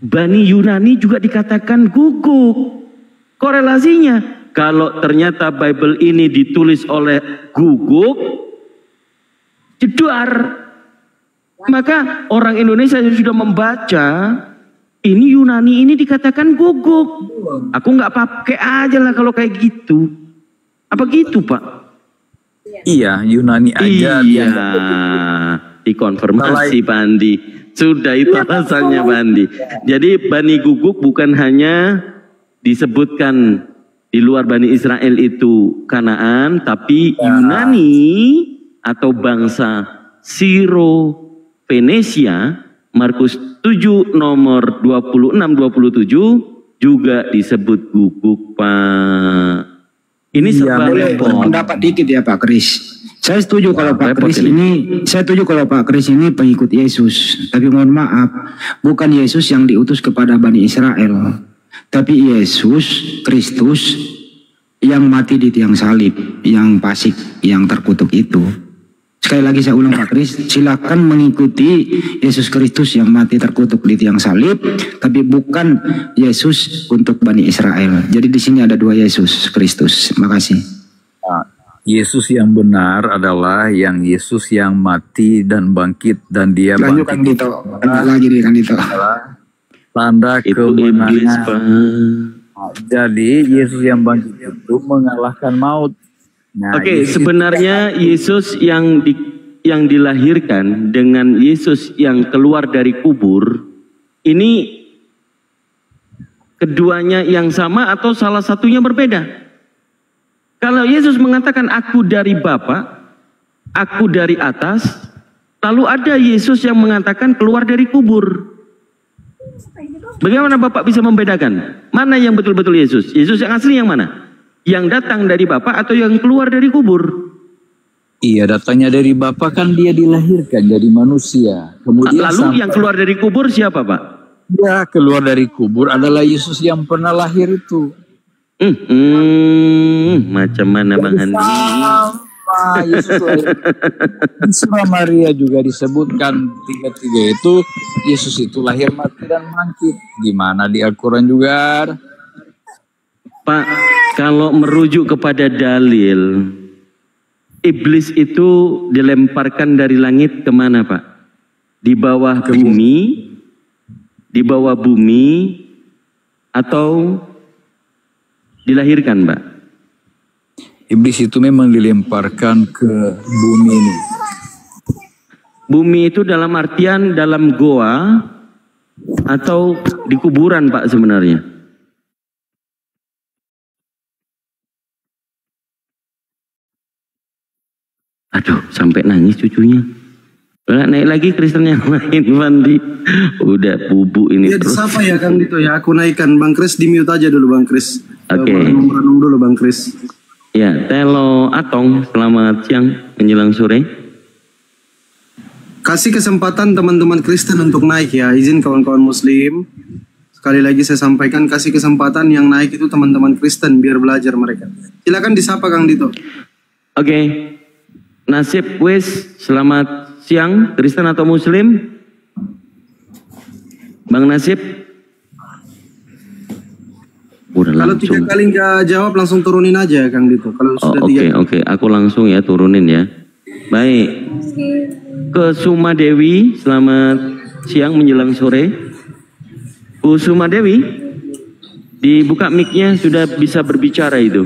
Bani Yunani juga dikatakan guguk. Korelasinya, kalau ternyata Bible ini ditulis oleh guguk, jedar. Maka orang Indonesia yang sudah membaca, ini Yunani ini dikatakan guguk. Aku nggak pakai aja lah kalau kayak gitu. Apa gitu Pak? Iya, Yunani aja. Iya, dikonfirmasi Pak Andi. Sudah itu alasannya Pak Andi. Jadi Bani Guguk bukan hanya disebutkan di luar Bani Israel itu Kanaan, tapi Yunani atau bangsa Siro Venesia, Markus 7 nomor 26-27 juga disebut guguk Pak. Ini serba repot. Pendapat dikit ya Pak Kris. Saya setuju kalau Pak Kris ini pengikut Yesus. Tapi mohon maaf, bukan Yesus yang diutus kepada Bani Israel, tapi Yesus Kristus yang mati di tiang salib, yang fasik, yang terkutuk itu. Sekali lagi saya ulang Pak Kris, silakan mengikuti Yesus Kristus yang mati terkutuk di tiang salib, tapi bukan Yesus untuk Bani Israel. Jadi di sini ada dua Yesus Kristus. Makasih. Yesus yang benar adalah yang Yesus yang mati dan bangkit, dan dia lanjutkan bangkit. Tanda kemenangan. Jadi Yesus yang bangkit itu mengalahkan maut. Nah, Oke, sebenarnya Yesus yang dilahirkan dengan Yesus yang keluar dari kubur, ini keduanya yang sama atau salah satunya berbeda? Kalau Yesus mengatakan aku dari Bapa, aku dari atas, lalu ada Yesus yang mengatakan keluar dari kubur. Bagaimana Bapak bisa membedakan? Mana yang betul-betul Yesus? Yesus yang asli yang mana? Yang datang dari Bapa atau yang keluar dari kubur? Iya, datangnya dari Bapa, kan dia dilahirkan jadi manusia. Kemudian lalu yang keluar dari kubur siapa Pak? Ya, keluar dari kubur adalah Yesus yang pernah lahir itu. Macam mana Bang Handi? Yesus lahir. Di Surah Maria juga disebutkan tiga-tiga itu Yesus itu lahir, mati dan bangkit. Gimana di Al-Quran juga? Pak, kalau merujuk kepada dalil, iblis itu dilemparkan dari langit kemana Pak? Di bawah bumi, atau dilahirkan Pak? Iblis itu memang dilemparkan ke bumi ini. Bumi itu dalam artian dalam goa atau di kuburan Pak sebenarnya? Aduh, sampai nangis cucunya. Naik lagi Kristen yang lain, Bandi. Udah bubuk ini ya, terus. Siapa ya Kang gitu ya? Aku naikkan Bang Kris, di mute aja dulu Bang Kris. Oke. Renung dulu Bang Kris. Ya, Telo Atong, selamat siang menjelang sore. Kasih kesempatan teman-teman Kristen untuk naik ya. Izin kawan-kawan Muslim. Sekali lagi saya sampaikan, kasih kesempatan yang naik itu teman-teman Kristen biar belajar mereka. Silakan disapa Kang Dito. Oke. Nasib wis, selamat siang, Kristen atau Muslim? Bang Nasib? Udah Kalau 3 langsung. kali nggak jawab langsung turunin aja Kang Dito. Kalau sudah 3 Oke, aku langsung ya turunin ya. Baik. Ke Suma Dewi, selamat siang menjelang sore. Bu Suma Dewi, dibuka mic-nya, sudah bisa berbicara itu.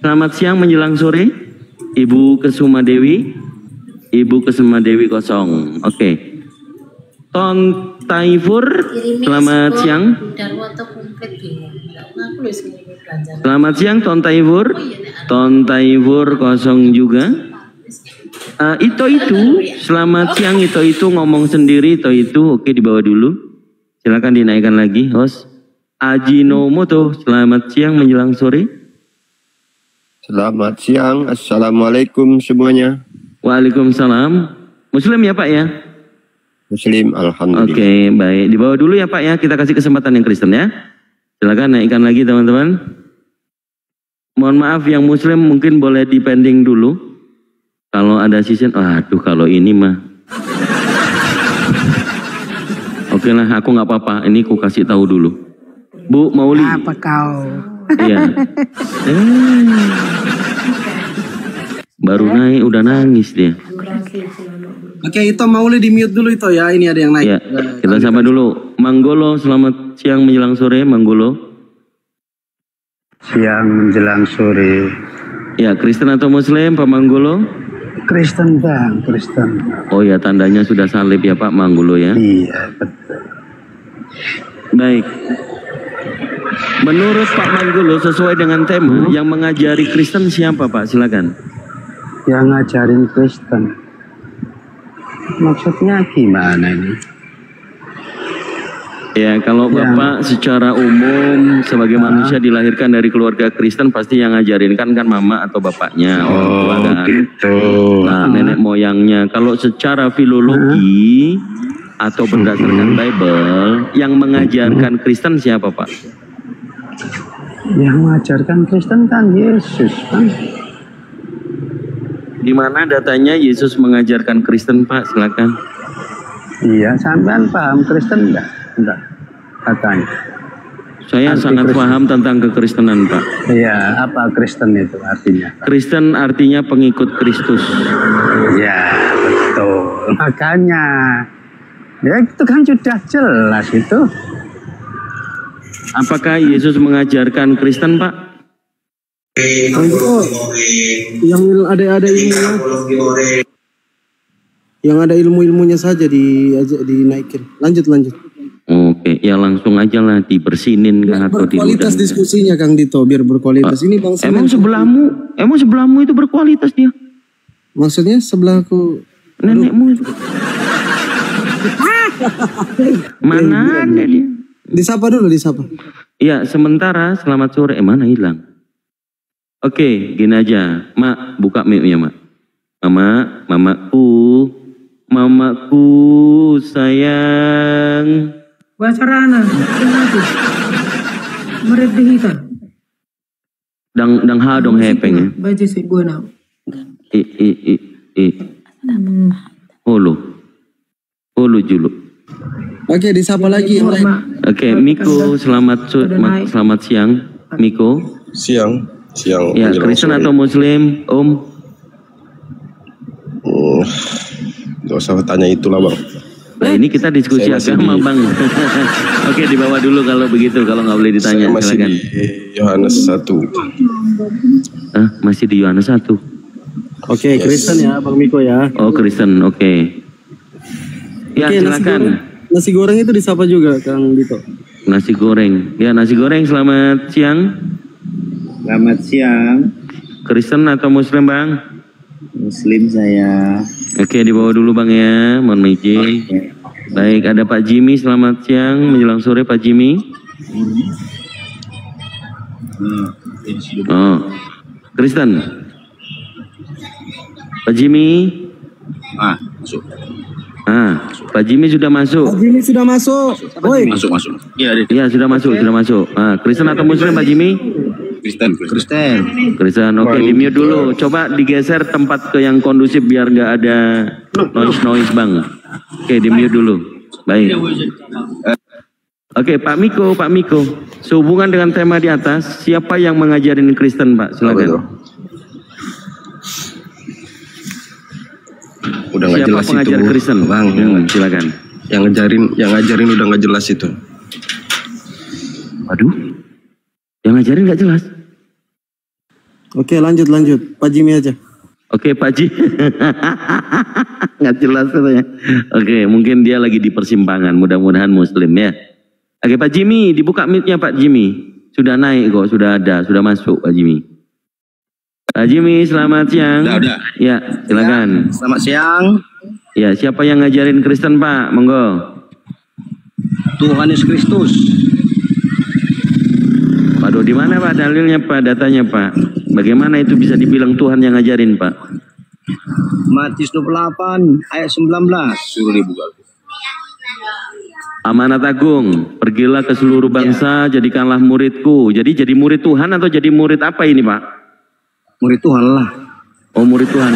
Selamat siang menjelang sore, Ibu Kesuma Dewi. Ibu Kesuma Dewi kosong. Oke. Ton Taifur, selamat siang. Selamat siang Ton Taifur. Ton Taifur kosong juga. Itu selamat siang itu ngomong sendiri itu. Oke, dibawa dulu. Silakan dinaikkan lagi, host. Ajinomoto, selamat siang menjelang sore. Selamat siang, assalamualaikum semuanya. Waalaikumsalam. Muslim ya Pak ya? Muslim, alhamdulillah. Oke, baik. Dibawa dulu ya Pak ya. Kita kasih kesempatan yang Kristen ya. Silakan naikkan lagi teman-teman. Mohon maaf yang Muslim mungkin boleh dipending dulu. Kalau ada season, aduh kalau ini mah. Oke lah, aku nggak apa-apa. Ini ku kasih tahu dulu. Bu Mauli. Apa kau? Iya. Baru naik udah nangis dia. Oke, itu Mauli di mute dulu itu ya. Ini ada yang naik. Ya, kita sapa dulu. Manggolo, selamat siang menjelang sore, Manggolo. Siang menjelang sore. Ya, Kristen atau Muslim, Pak Manggolo? Kristen Bang, Kristen. Oh ya, tandanya sudah salib ya Pak Manggolo ya? Iya, betul. Baik. Menurut Pak Manggolo sesuai dengan tema yang mengajari Kristen siapa Pak? Silakan. Yang ngajarin Kristen. Maksudnya gimana ini? Ya, kalau Bapak secara umum sebagai manusia dilahirkan dari keluarga Kristen pasti yang ngajarin kan mama atau bapaknya, orang tua kan. Gitu. Nah, nenek moyangnya. Kalau secara filologi atau berdasarkan Bible, yang mengajarkan Kristen siapa Pak? Yang mengajarkan Kristen kan Yesus kan. Di mana datanya Yesus mengajarkan Kristen Pak? Silakan. Iya, sampean paham Kristen enggak? Enggak, katanya. Saya sangat paham tentang kekristenan Pak. Iya, apa Kristen itu artinya? Kristen artinya pengikut Kristus. Ya, betul. Makanya, ya itu kan sudah jelas itu. Apakah Yesus mengajarkan Kristen Pak? Yang ada ilmunya. Yang ada ilmu-ilmunya saja dinaikin. Lanjut. Oke, ya langsung aja lah dibersinin kan atau berkualitas diskusinya Kang Dito biar berkualitas. Ini Bang emang sebelahmu itu berkualitas dia. Maksudnya sebelahku nenekmu itu. Mana ada dia? Disapa dulu, disapa. Iya, sementara selamat sore. Mana hilang? Oke, gini aja. Mak, buka mic-nya, Mak. Mamaku sayang. Wacarana, meredihita. Dang ha dong hepeng ya. Baca sih gua now. Holo julu. Oke, disapa lagi yang lain. Oke, Miko, selamat siang, Miko. Siang. Ya, Kristen atau Muslim, Om? Gak usah tanya itulah Bang. Nah, ini kita diskusi agama Bang. Oke, dibawa dulu kalau begitu, kalau nggak boleh ditanya. Saya masih silakan. di Yohanes 1. Masih di Yohanes 1. Oke, Kristen ya Bang Miko ya. Oh, Kristen, oke. Ya, Oke, silakan. Nasi goreng itu disapa juga Kang Dito. Nasi goreng. Ya, nasi goreng, selamat siang. Selamat siang. Kristen atau Muslim Bang? Muslim saya. Oke, dibawa dulu Bang ya, mohon izin. Baik, ada Pak Jimmy, selamat siang, menjelang sore Pak Jimmy. Oh, Kristen. Pak Jimmy. Masuk. Pak Jimmy sudah masuk. Pak Jimmy sudah masuk. Woi. Masuk. Iya, sudah masuk. Nah, Kristen atau Muslim Pak Jimmy? Kristen. Oke, di mute dulu. Coba digeser tempat ke yang kondusif biar nggak ada noise Bang. Oke, di mute dulu. Baik. Oke, Pak Miko. Sehubungan dengan tema di atas, siapa yang mengajarin Kristen, Pak? Silakan. Udah nggak jelas Siapa pengajar itu, Kristen? Bang. Silakan. Yang ngajarin udah nggak jelas itu. Waduh, yang ngajarin nggak jelas. Oke, lanjut. Pak Jimmy aja. Oke, Pak Ji. Nggak jelas katanya. Oke, mungkin dia lagi di persimpangan. Mudah-mudahan Muslim ya. Oke, Pak Jimmy, dibuka mic-nya Pak Jimmy. Sudah naik kok, sudah masuk Pak Jimmy. Pak Jimmy, selamat siang. Udah. Ya, silakan. Selamat siang. Ya, siapa yang ngajarin Kristen Pak? Monggo. Tuhan Yesus Kristus. Waduh, di mana Pak dalilnya Pak, datanya Pak? Bagaimana itu bisa dibilang Tuhan yang ngajarin Pak? Matius 28 ayat 19. Suruh dibuka. Amanat agung, pergilah ke seluruh bangsa, jadikanlah muridku. Jadi murid Tuhan atau jadi murid apa ini Pak? Murid Tuhan lah. Oh, murid Tuhan.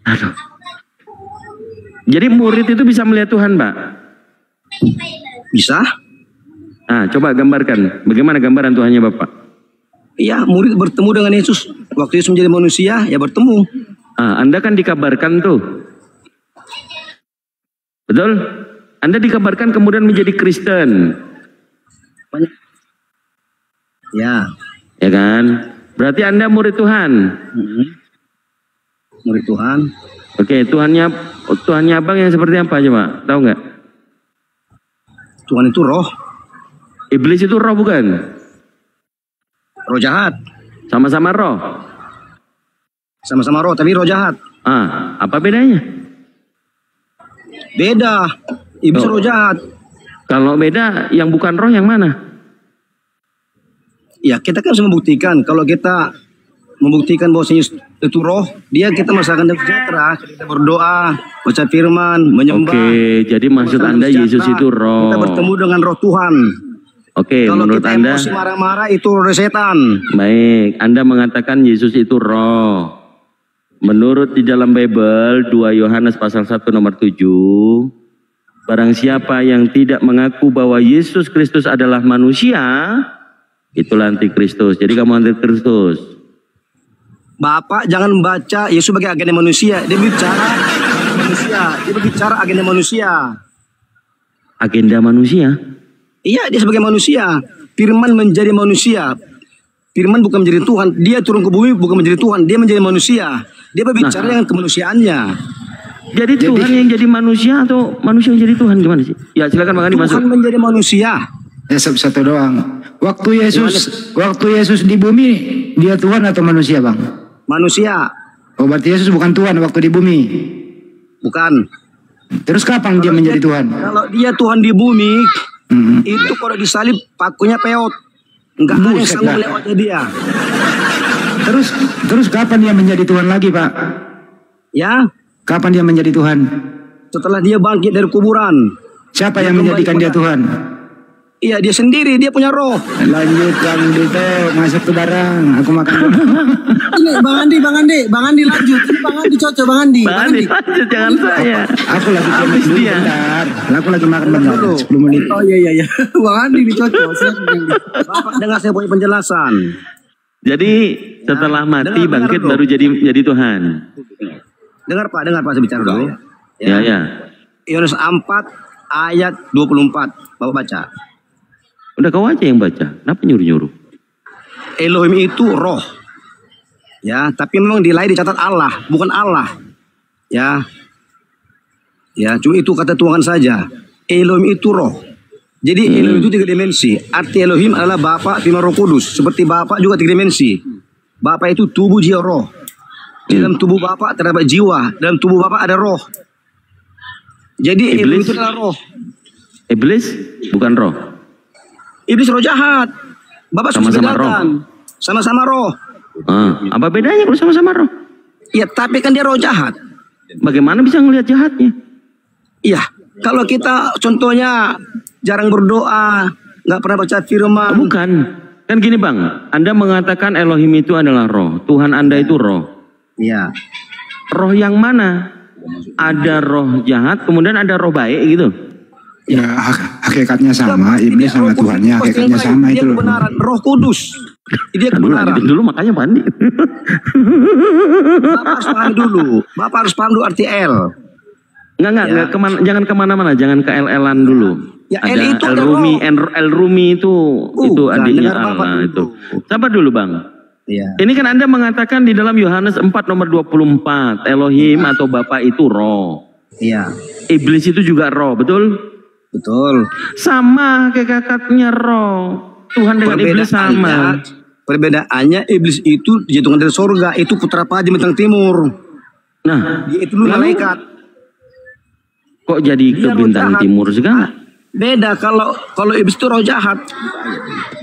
Aduh. Jadi murid itu bisa melihat Tuhan Pak? Bisa? Nah, coba gambarkan. Bagaimana gambaran Tuhannya Bapak? Iya, murid bertemu dengan Yesus. Waktu Yesus menjadi manusia, ya bertemu. Anda kan dikabarkan tuh. Betul? Anda dikabarkan kemudian menjadi Kristen. Ya. Ya kan? Berarti Anda murid Tuhan. Murid Tuhan. Oke, Tuhannya Abang yang seperti apa coba? Tahu nggak? Tuhan itu roh. Iblis itu roh bukan? Roh jahat. Sama-sama roh. Sama-sama roh, tapi roh jahat. Apa bedanya? Beda. Iblis roh jahat. Kalau beda, yang bukan roh yang mana? Ya, kita kan bisa membuktikan. Kalau kita membuktikan bahwa itu roh, kita merasakan damai sejahtera. Kita berdoa, baca firman, menyembah. Oke, jadi maksud Anda Yesus itu roh. Kita bertemu dengan roh Tuhan. Oke, kalau menurut kita Anda, emosi marah-marah itu roh setan. Baik, Anda mengatakan Yesus itu roh. Menurut di dalam Bible 2 Yohanes pasal 1 nomor 7, barang siapa yang tidak mengaku bahwa Yesus Kristus adalah manusia, itulah antikristus. Jadi kamu antikristus. Bapak jangan membaca Yesus sebagai agenda manusia. Dia bicara manusia. Dia berbicara agenda manusia. Agenda manusia? Iya, dia sebagai manusia. Firman menjadi manusia. Firman bukan menjadi Tuhan. Dia turun ke bumi bukan menjadi Tuhan. Dia menjadi manusia. Dia berbicara dengan kemanusiaannya. Jadi Tuhan yang jadi manusia atau manusia yang jadi Tuhan, gimana sih? Ya silakan Bang Andi masuk. Tuhan menjadi manusia. Ya satu doang. Waktu Yesus di bumi, dia Tuhan atau manusia Bang? Manusia. Oh, berarti Yesus bukan Tuhan waktu di bumi? Bukan. Terus kapan dia menjadi Tuhan? Kalau dia Tuhan di bumi, itu kalau disalib pakunya peot. Enggak ada yang sanggup lewatnya dia. Terus kapan dia menjadi Tuhan lagi Pak? Ya. Kapan dia menjadi Tuhan? Setelah dia bangkit dari kuburan. Siapa yang menjadikan dia Tuhan? Iya, dia sendiri, dia punya roh. Lanjut Bang Dito, masuk ke barang. Aku makan. Ini Bang Andi lanjut. Ini Bang Andi cocok Bang Andi. Lanjut, jangan saya. Aku lagi habis dia. Bentar. Aku lagi makan bentar. 10 menit. Oh iya. Bang Andi ini cocok. Bapak dengar saya punya penjelasan. Jadi setelah mati bangkit baru jadi Tuhan. Dengar Pak saya bicara dulu. Ya. Yohanes 4 ayat 24. Bapak baca. Udah kau aja yang baca. Kenapa nyuruh-nyuruh? Elohim itu roh. Ya, tapi memang di lahir dicatat Allah, bukan Allah. Ya, cuma itu kata Tuhan saja. Elohim itu roh. Jadi Elohim itu 3 dimensi. Arti Elohim adalah Bapa, Firman, Roh Kudus. Seperti Bapa juga 3 dimensi. Bapa itu tubuh, jiwa, roh. Di dalam tubuh Bapa terdapat jiwa. Dalam tubuh Bapa ada roh. Jadi Elohim itu adalah roh. Iblis bukan roh. Iblis roh jahat. Bapak sama-sama roh. Sama-sama roh. Apa bedanya kalau sama-sama roh? Ya, tapi kan dia roh jahat. Bagaimana bisa ngelihat jahatnya? Iya, kalau kita contohnya jarang berdoa, nggak pernah baca firman. Bukan. Kan gini Bang, Anda mengatakan Elohim itu adalah roh. Tuhan Anda itu roh. Iya. Roh yang mana? Ada roh jahat, kemudian ada roh baik gitu. Ya hakikatnya sama, iblis sama Tuhannya hakikatnya sama itu loh. Kebenaran, Roh Kudus. Dia kebenaran. Dulu makanya mandi. Bapak harus paham dulu. Bapak harus paham dulu arti L. Enggak, jangan kemana-mana, jangan ke LL-an dulu. Ya, ada L itu El Rumi itu adiknya Allah itu. Sabar dulu Bang. Iya. Ini kan Anda mengatakan di dalam Yohanes 4 nomor 24, Elohim atau Bapa itu roh. Iya. Iblis itu juga roh, betul? Betul. Sama kayak kakaknya roh. Tuhan dengan iblis sama. Perbedaannya iblis itu dijatuhkan dari surga, itu putra paji bintang timur. Nah, dia itu dulu malaikat. Kok jadi ke bintang timur segala? Beda kalau iblis itu roh jahat.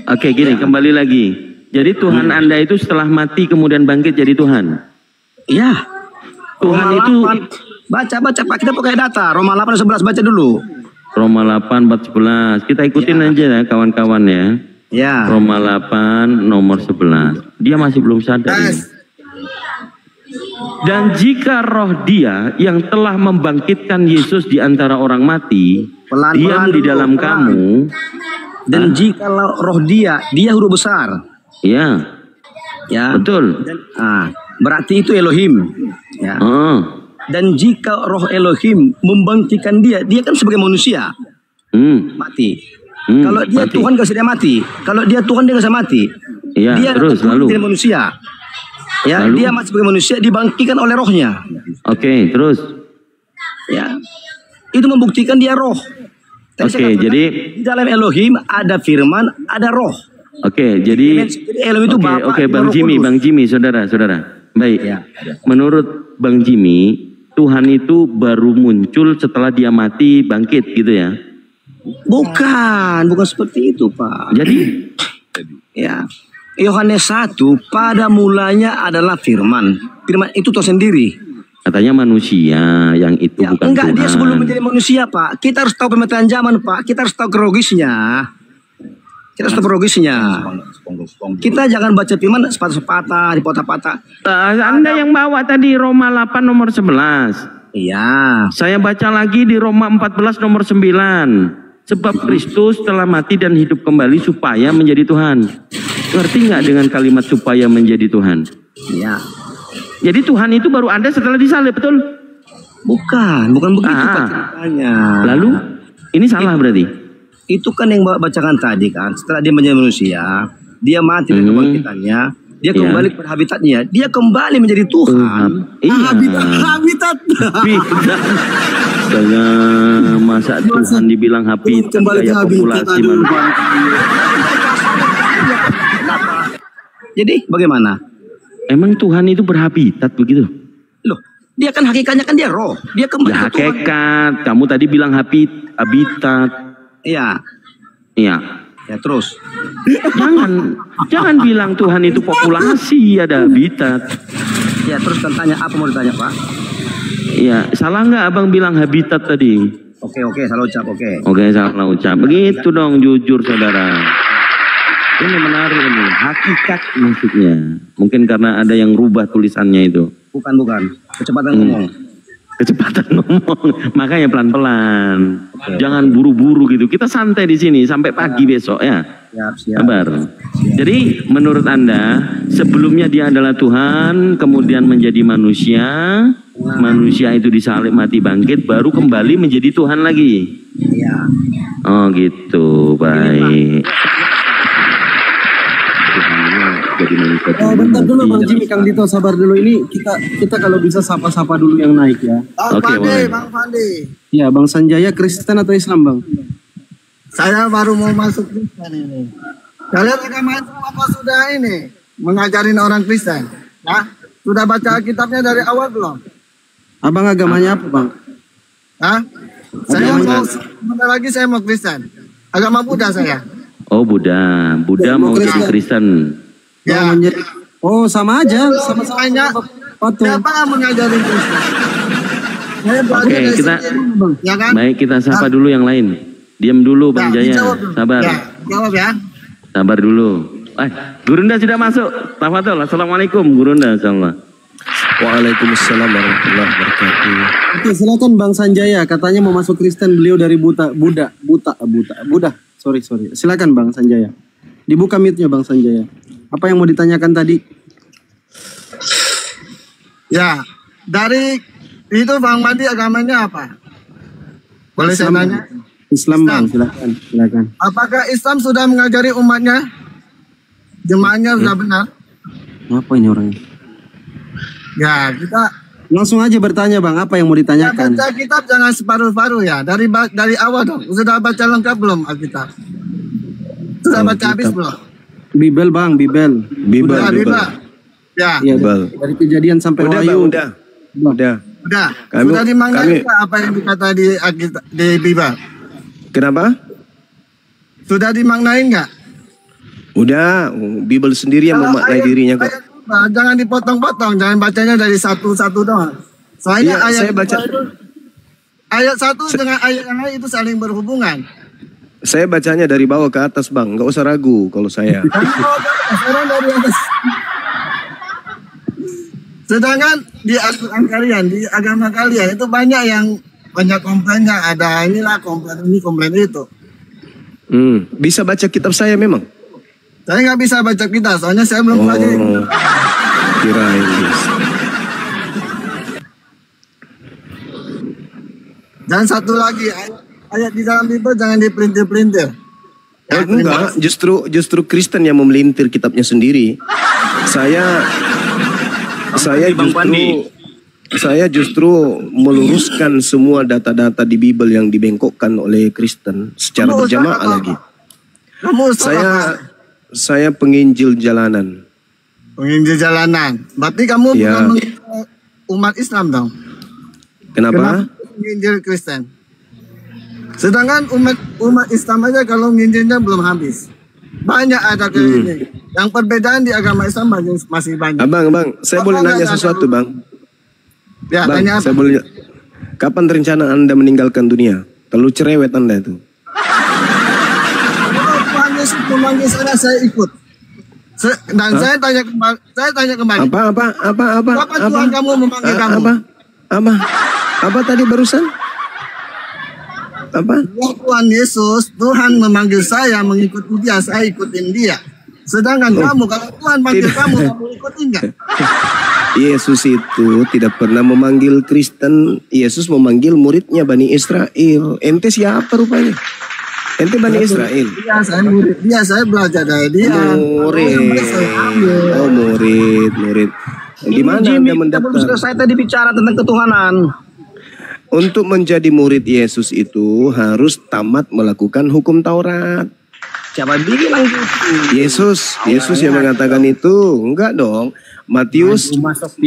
Oke, gini kembali lagi. Jadi Tuhan Anda itu setelah mati kemudian bangkit jadi Tuhan. Iya. Tuhan Roma itu 8. Baca Pak, kita pakai data. Roma 8 11 baca dulu. Roma 8 11. Kita ikutin aja ya kawan-kawan ya. Ya. Roma 8 nomor 11. Dia masih belum sadar ini. Dan jika roh dia yang telah membangkitkan Yesus di antara orang mati diam di dalam kamu, dan jika roh dia huruf besar. Ya. Ya. Betul. Berarti itu Elohim. Ya. Dan jika roh Elohim membangkitkan dia kan sebagai manusia. Mati. Kalau dia mati. Tuhan gak bisa dia mati. Kalau dia Tuhan dia gak bisa mati. Iya, dia terus lalu manusia. Ya, lalu? Dia masih sebagai manusia dibangkitkan oleh rohnya. Oke, terus. Ya. Itu membuktikan dia roh. Oke, jadi di dalam Elohim ada firman, ada roh. Oke, jadi Elohim itu Bapa. Oke, Bang Jimmy, saudara. Baik. Ya. Menurut Bang Jimmy, Tuhan itu baru muncul setelah dia mati bangkit gitu ya? Bukan seperti itu Pak. Jadi? Ya. Yohanes 1 pada mulanya adalah firman. Firman itu tersendiri. Katanya manusia yang itu ya, bukan Tuhan. Dia sebelum menjadi manusia Pak. Kita harus tahu pemetaan zaman Pak. Kita harus tahu kronologisnya. Kita jangan baca firman sepatah-sepatah, dipatah-patah. Anda yang bawa tadi Roma 8 nomor 11. Iya. Saya baca lagi di Roma 14 nomor 9. Sebab Kristus telah mati dan hidup kembali supaya menjadi Tuhan. Ngerti nggak dengan kalimat supaya menjadi Tuhan? Iya. Jadi Tuhan itu baru ada setelah disalib, betul? Bukan begitu ceritanya. Lalu ini salah berarti? Itu kan yang bacakan tadi kan. Setelah dia menjadi manusia, dia mati dan kebangkitannya, dia kembali ke habitatnya. Dia kembali menjadi Tuhan. Habitat. Masa Tuhan dibilang habitat kayak populasi manusia. Jadi bagaimana? Emang Tuhan itu berhabitat begitu? Loh, dia kan hakikatnya kan dia roh. Dia kembali ke Tuhan. Hakikat. Kamu tadi bilang habitat. Iya. Iya. Ya terus. Jangan bilang Tuhan itu populasi ada habitat. Ya terus tanya apa mau ditanya Pak? Iya, salah nggak abang bilang habitat tadi? Oke, salah ucap oke. Oke, salah ucap. Begitu dong jujur saudara. Ini menarik ini, hakikat maksudnya. Mungkin karena ada yang rubah tulisannya itu. Bukan. Kecepatan ngomong. Kecepatan ngomong. Makanya pelan-pelan. Okay. Jangan buru-buru gitu. Kita santai di sini sampai pagi besok ya. Siap. Sabar. Jadi menurut Anda sebelumnya dia adalah Tuhan, kemudian menjadi manusia. Manusia itu disalib mati bangkit, baru kembali menjadi Tuhan lagi. Iya. Oh gitu, baik. Bentar dulu Bang Jimmy, Kang Dito sabar dulu, ini kita kalau bisa sapa-sapa dulu yang naik ya. Bang Fandi. Ya, Bang Sanjaya Kristen atau Islam, Bang? Saya baru mau masuk Kristen ini. Kalian agama Islam apa sudah ini mengajarin orang Kristen? Nah, sudah baca kitabnya dari awal belum? Abang agamanya apa, Bang? Hah? Saya mau sebentar lagi saya mau Kristen. Agama Buddha saya. Oh, Buddha mau jadi Kristen. Ya. Oh, sama aja, sama-sama. Siapa yang mengajarin Kristen? Oke, kita Ya kan? baik, kita sapa dulu yang lain. Diam dulu Bang Jaya, dijawab dulu. sabar. Ya, jawab ya. Sabar dulu. Gurunda sudah masuk. Tafadhol. Assalamualaikum Gurunda, insyaallah. Waalaikumsalam warahmatullahi wabarakatuh. Oke, silakan Bang Sanjaya. Katanya mau masuk Kristen, beliau dari Buddha. Sorry. Silakan Bang Sanjaya. Dibuka mic-nya Bang Sanjaya. Apa yang mau ditanyakan tadi? Ya, dari itu Bang Mandi agamanya apa? Boleh saya tanya? Islam Bang, silakan. Apakah Islam sudah mengajari umatnya? Jemaahnya sudah benar? Apa ini orangnya? Ya, kita langsung aja bertanya Bang, apa yang mau ditanyakan? baca kitab jangan separuh-paruh ya. Dari awal dong. Sudah baca lengkap belum Alkitab? Sudah baca habis belum? Bibel Bang, Bibel. Udah. Ya. Iya, dari Kejadian sampai Wahyu. Udah. Kami- Sudah dimaknai kami- apa yang dikata di Bibel? Kenapa? Sudah dimaknai enggak? Udah, Bible sendiri yang memaknai dirinya kok. Jangan dipotong-potong, jangan bacanya dari satu-satu doang. Soalnya Iya, ayat saya baca. ayat satu dengan ayat yang lain itu saling berhubungan. Saya bacanya dari bawah ke atas Bang, nggak usah ragu kalau saya. Orang dari atas. Sedangkan di Al-Quran kalian, di agama kalian itu banyak komplainnya. Ada inilah komplain ini, komplain itu. Bisa baca kitab saya memang. Saya nggak bisa baca kitab, soalnya saya belum pelajari. Kirain bisa. Dan satu lagi, ayat di dalam Bible jangan dipelintir-pelintir. Enggak, justru Kristen yang memelintir kitabnya sendiri. Saya justru meluruskan semua data-data di Bible yang dibengkokkan oleh Kristen secara berjamaah lagi. Saya penginjil jalanan. Penginjil jalanan. Berarti kamu bukan menginjil umat Islam dong? Kenapa? Menginjil Kristen. Sedangkan umat Islam aja kalau menginjilnya belum habis. Banyak ada kayak ini. Yang perbedaan di agama Islam masih banyak. Abang, saya boleh nanya sesuatu, Bang? Ya, Bang, tanya apa? saya boleh. Kapan rencana Anda meninggalkan dunia? Terlalu cerewet Anda itu. Tuhan Yesus memanggil saya ikut. Dan saya tanya kembali. Apa? Kapan Tuhan kamu memanggil kamu? Apa tadi barusan? Apa? Tuhan Yesus, Tuhan memanggil saya mengikuti dia, saya ikutin dia. Sedangkan kamu, kalau Tuhan manggil kamu ikutin enggak? Yesus itu tidak pernah memanggil Kristen. Yesus memanggil muridnya Bani Israel. Ente siapa rupanya? Ente Bani Israel. Iya, saya murid dia, saya belajar dari dia. Murid. Gimana Anda mendaftar? Saya tadi bicara tentang ketuhanan. Untuk menjadi murid Yesus itu harus tamat melakukan hukum Taurat. Siapa bilang gitu? Yesus yang mengatakan itu. Enggak dong. Matius 19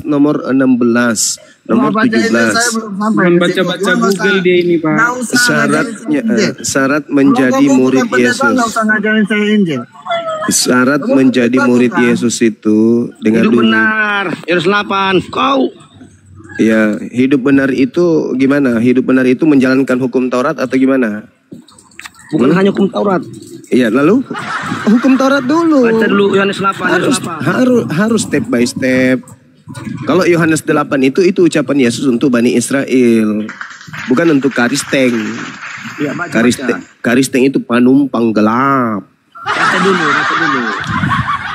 nomor 16 nomor 17. Baca Google dia ini, Pak. Syarat menjadi murid Yesus. Syarat menjadi murid Yesus itu dengan hidup benar. Harus 8. Kau ya, hidup benar itu gimana? Hidup benar itu menjalankan hukum Taurat atau gimana? Bukan hanya hukum Taurat. Iya, lalu hukum Taurat dulu. Baca dulu Yohanes 8. Harus step by step. Kalau Yohanes 8 itu ucapan Yesus untuk Bani Israel, bukan untuk Karisteng. Ya, Karisteng itu panumpang gelap. Baca dulu.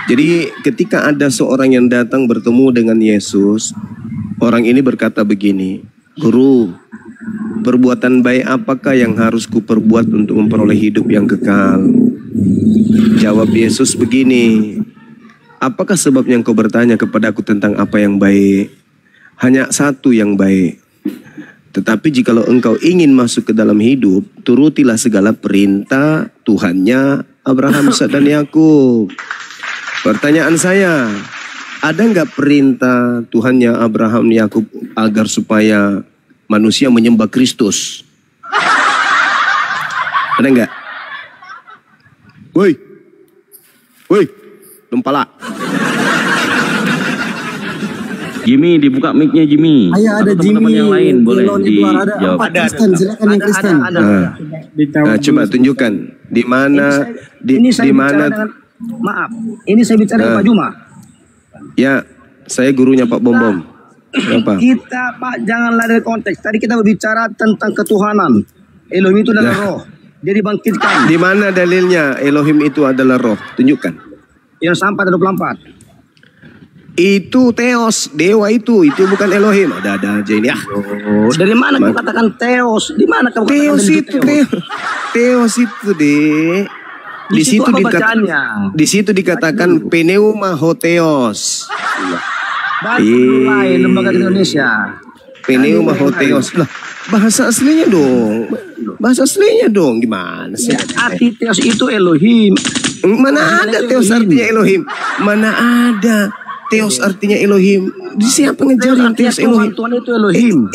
Jadi ketika ada seorang yang datang bertemu dengan Yesus, orang ini berkata begini, "Guru, perbuatan baik apakah yang harus kuperbuat untuk memperoleh hidup yang kekal?" Jawab Yesus begini, "Apakah sebabnya engkau bertanya kepadaku tentang apa yang baik? Hanya satu yang baik. Tetapi jikalau engkau ingin masuk ke dalam hidup, turutilah segala perintah Tuhannya Abraham, Ishak dan Yakub." Pertanyaan saya, ada nggak perintah Tuhannya Abraham, Yakub agar supaya manusia menyembah Kristus? Ada nggak? Woi, lumpala. Jimmy, dibuka mic-nya Jimmy. Ayo ada atau teman-teman Jimmy, yang lain boleh Elon, Edward, ada dijawab. 4 Kristen, silakan yang Kristen. Nah, coba tunjukkan di mana Ini saya di bicara mana dengan, maaf, ini saya bicara dengan Pak Juma. ya saya gurunya Pak Bom Bom. Apa? Kita Pak jangan lari dari konteks. Tadi kita berbicara tentang ketuhanan. Elohim itu adalah roh. Dia dibangkitkan. Di mana dalilnya Elohim itu adalah roh? Tunjukkan. Yang sampai 24. Itu Theos, dewa itu bukan Elohim. Ada aja ini. Dari mana kamu katakan Theos? Di mana kamu Theos katakan itu Theos itu deh. Di situ apa bacaannya? Di situ dikatakan pneuma hotheos. Baik, lembaga di Indonesia. Pneuma hotheos. Lah, bahasa aslinya dong. Bahasa aslinya dong gimana sih? Arti Theos itu Elohim. Mana ada Theos artinya Elohim? Mana ada Theos artinya Elohim? Di siapa ngejarin Theos Elohim? Tuhan itu Elohim.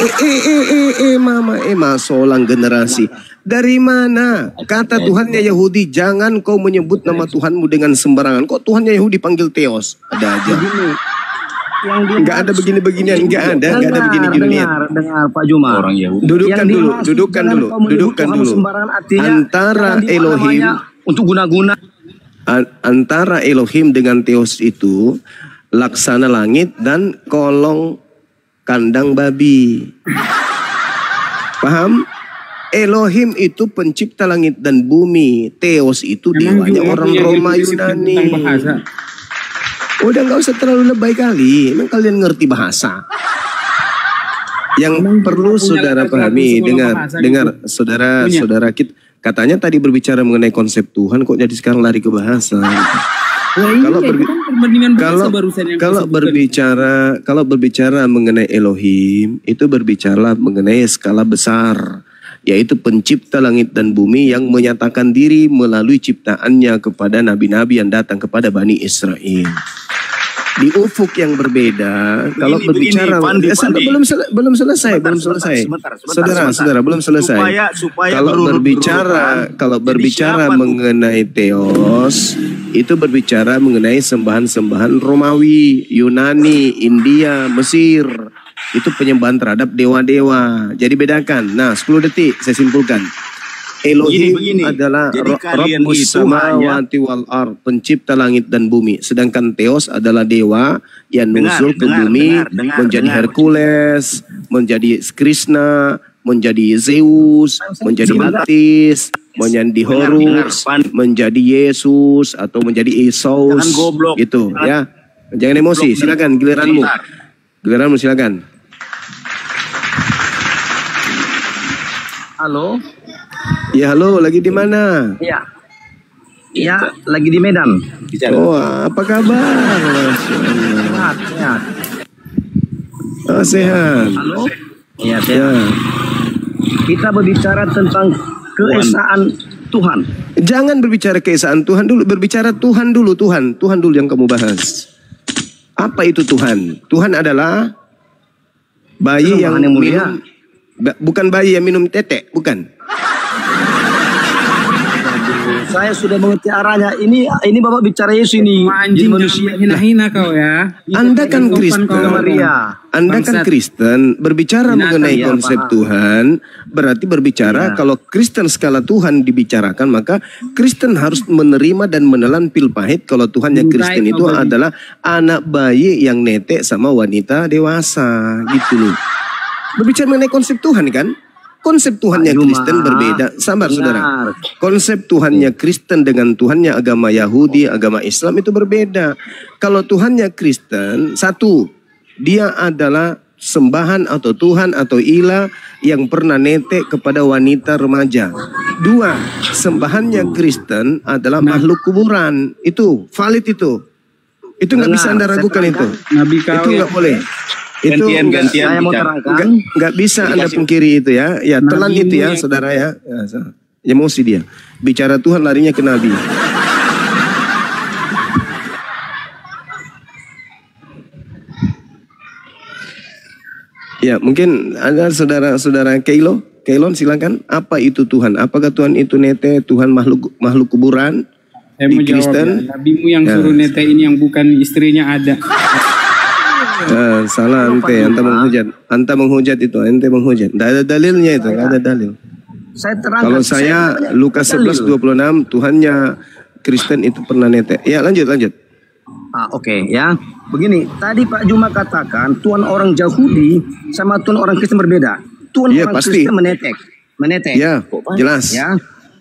Mama, solang generasi. Dari mana? Kata Tuhannya Yahudi, jangan kau menyebut nama Tuhanmu dengan sembarangan. Kok Tuhannya Yahudi panggil Theos? Ada aja. Enggak ada begini-beginian, enggak ada begini-beginian. Dengar Pak Juma. Orang Yahudi. Dudukkan dulu. Antara Elohim untuk guna-guna. Antara Elohim dengan Theos itu laksana langit dan kolong kandang babi. Paham? Elohim itu pencipta langit dan bumi. Theos itu dewanya orang Roma Yunani. Udah nggak usah terlalu lebay kali. Emang kalian ngerti bahasa? Yang perlu saudara pahami, dengar saudara kita. Katanya tadi berbicara mengenai konsep Tuhan, kok jadi sekarang lari ke bahasa? Kalau berbicara mengenai Elohim, itu berbicara mengenai skala besar, yaitu pencipta langit dan bumi yang menyatakan diri melalui ciptaannya kepada nabi-nabi yang datang kepada Bani Israel. Di ufuk yang berbeda, kalau berbicara belum selesai. Saudara belum selesai. Kalau berbicara mengenai Theos, itu berbicara mengenai sembahan-sembahan Romawi, Yunani, India, Mesir. Itu penyembahan terhadap dewa-dewa. Jadi bedakan. Nah, 10 detik saya simpulkan. Elohim adalah Rabbus samawati wal ard, pencipta langit dan bumi. Sedangkan Theos adalah dewa yang nuzul ke bumi, menjadi Hercules, menjadi Krishna, menjadi Zeus, menjadi Attis, menjadi Horus, menjadi Yesus atau menjadi Isus. Gitu ya. Jangan emosi, silakan giliranmu. Silakan. Halo. Ya halo, lagi di mana? Iya, lagi di Medan. Oh, apa kabar? Sehat. Oh, sehat. Halo. Iya, sehat. Kita berbicara tentang keesaan Tuhan. Jangan berbicara keesaan Tuhan dulu, berbicara Tuhan dulu, Tuhan dulu yang kamu bahas. Apa itu Tuhan? Tuhan adalah bayi yang minum, bukan bayi yang minum tetek, bukan. Saya sudah mengerti arahnya. Ini Bapak bicara Yesus ini. Anjing, manusia. Hina-hina kau ya. Anda kan Kristen. Berbicara mengenai konsep Tuhan, berarti berbicara kalau Kristen skala Tuhan dibicarakan, maka Kristen harus menerima dan menelan pil pahit kalau Tuhannya Kristen itu adalah anak bayi yang netek sama wanita dewasa, gitu loh. Berbicara mengenai konsep Tuhan kan? Konsep Tuhannya Kristen berbeda. Sabar saudara. Konsep Tuhannya Kristen dengan Tuhannya agama Yahudi, agama Islam itu berbeda. Kalau Tuhannya Kristen, satu, dia adalah sembahan atau Tuhan atau ilah yang pernah netek kepada wanita remaja. Dua, sembahannya Kristen adalah makhluk kuburan. Itu valid itu. Itu nggak bisa Anda ragukan itu. Itu nggak boleh. Itu gantian saya mau terangkan. Nggak bisa Anda pungkiri itu ya. Ya telan itu ya saudara ya. Emosi dia. Bicara Tuhan larinya ke Nabi. Ya mungkin ada saudara Keilon silakan. Apa itu Tuhan? Apakah Tuhan itu nete? Tuhan makhluk kuburan? Saya mau jawab ya. Nabimu yang suruh nete ini yang bukan istrinya ada. Salah ente menghujat. Anta menghujat itu, ente menghujat. Tidak ada dalilnya itu, tidak ada dalil. Saya terangkan. Kalau saya Lukas 11:26 Tuhannya Kristen itu pernah netek. Ya lanjut. Oke, ya. Begini, tadi Pak Juma katakan Tuhan orang Yahudi sama Tuhan orang Kristen berbeda. Tuhan orang pasti. Kristen menetek. Ya, jelas. Ya.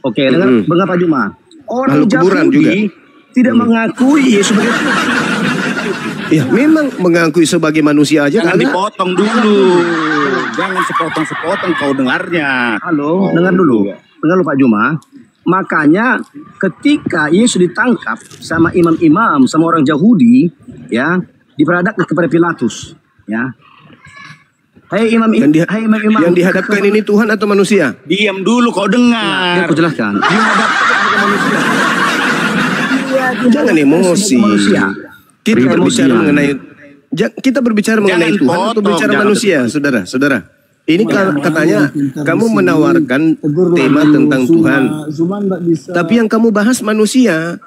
Oke, dengar Pak Juma. Orang Makhluk kuburan Yahudi juga tidak mengakui Yesus sebagai Tuhan. Ya memang mengakui sebagai manusia aja. Jangan dipotong dulu. Jangan sepotong-sepotong kau dengarnya. Halo, dengar dulu Pak Juma. Makanya ketika Yesus ditangkap sama imam-imam, sama orang Yahudi, ya, diperhadapkan kepada Pilatus, ya. Hai imam-imam, yang dihadapkan ini Tuhan atau manusia? Diam dulu kau dengar. Ya, aku jelaskan. Dihadapkan kepada manusia. Jangan emosi. Kita berbicara mengenai Tuhan atau bicara manusia, saudara. Ini katanya kamu menawarkan tema tentang Tuhan, tapi yang kamu bahas manusia.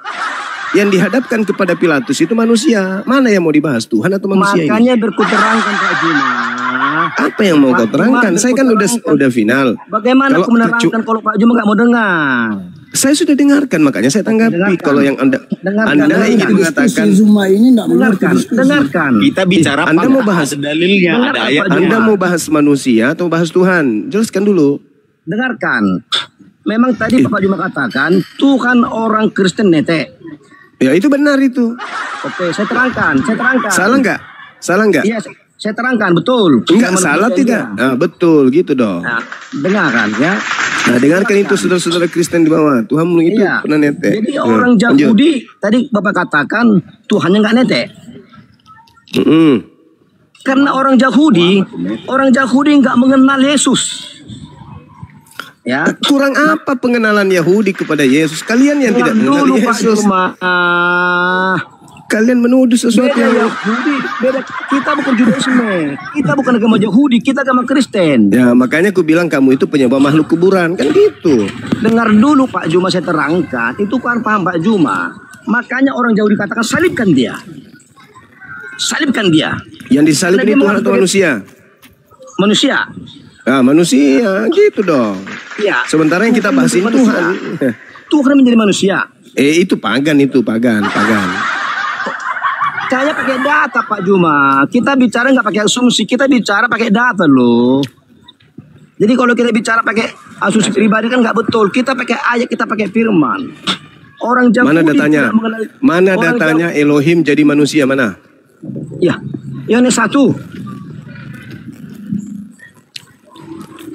Yang dihadapkan kepada Pilatus itu manusia. Mana yang mau dibahas, Tuhan atau manusia? Makanya berkuterangkan Pak Juma. Apa yang mau kau terangkan? Saya kan udah final. Bagaimana aku menerangkan kalau Pak Juma nggak mau dengar? Saya sudah dengarkan, makanya saya tanggapi. Kalau yang Anda ingin mengatakan Zuma ini enggak dengarkan. Kita bicara Anda mau bahas dalilnya, ada ayat. Anda mau bahas manusia atau bahas Tuhan? Jelaskan dulu. Dengarkan. Memang tadi Pak Juma katakan Tuhan orang Kristen netek. Ya itu benar itu. Oke, saya terangkan. Salah nggak? Iya, saya terangkan, betul. Enggak, salah tidak? Nah, betul, gitu dong. Nah, dengarkan ya. Nah, dengarkan itu saudara-saudara Kristen di bawah. Tuhanmu itu pernah netek. Jadi orang Yahudi, tadi Bapak katakan Tuhannya nggak netek. Karena orang Yahudi nggak mengenal Yesus. Ya, kurang apa pengenalan Yahudi kepada Yesus? Kalian yang tidak mengenal Yesus. Kalian menuduh sesuatu yang Yahudi. Beda. Kita bukan Judaisme. Kita bukan agama Yahudi. Kita agama Kristen. Ya, makanya aku bilang kamu itu penyembah makhluk kuburan. Kan gitu. Dengar dulu Pak Juma, saya terangkan. Itu kan paham Pak Juma. Makanya orang Yahudi katakan salibkan dia. Salibkan dia. Yang disalib ini Tuhan atau manusia? Manusia. Ah, manusia, gitu dong. Ya. Sementara yang kita bahas ini Tuhan. Tuhan menjadi manusia. Itu pagan. Saya pakai data Pak Juma. Kita bicara nggak pakai asumsi, kita bicara pakai data loh. Jadi kalau kita bicara pakai asumsi pribadi kan nggak betul. Kita pakai ayat, kita pakai firman. Orang Yahudi Mana datanya Elohim jadi manusia mana? Ya, yang satu.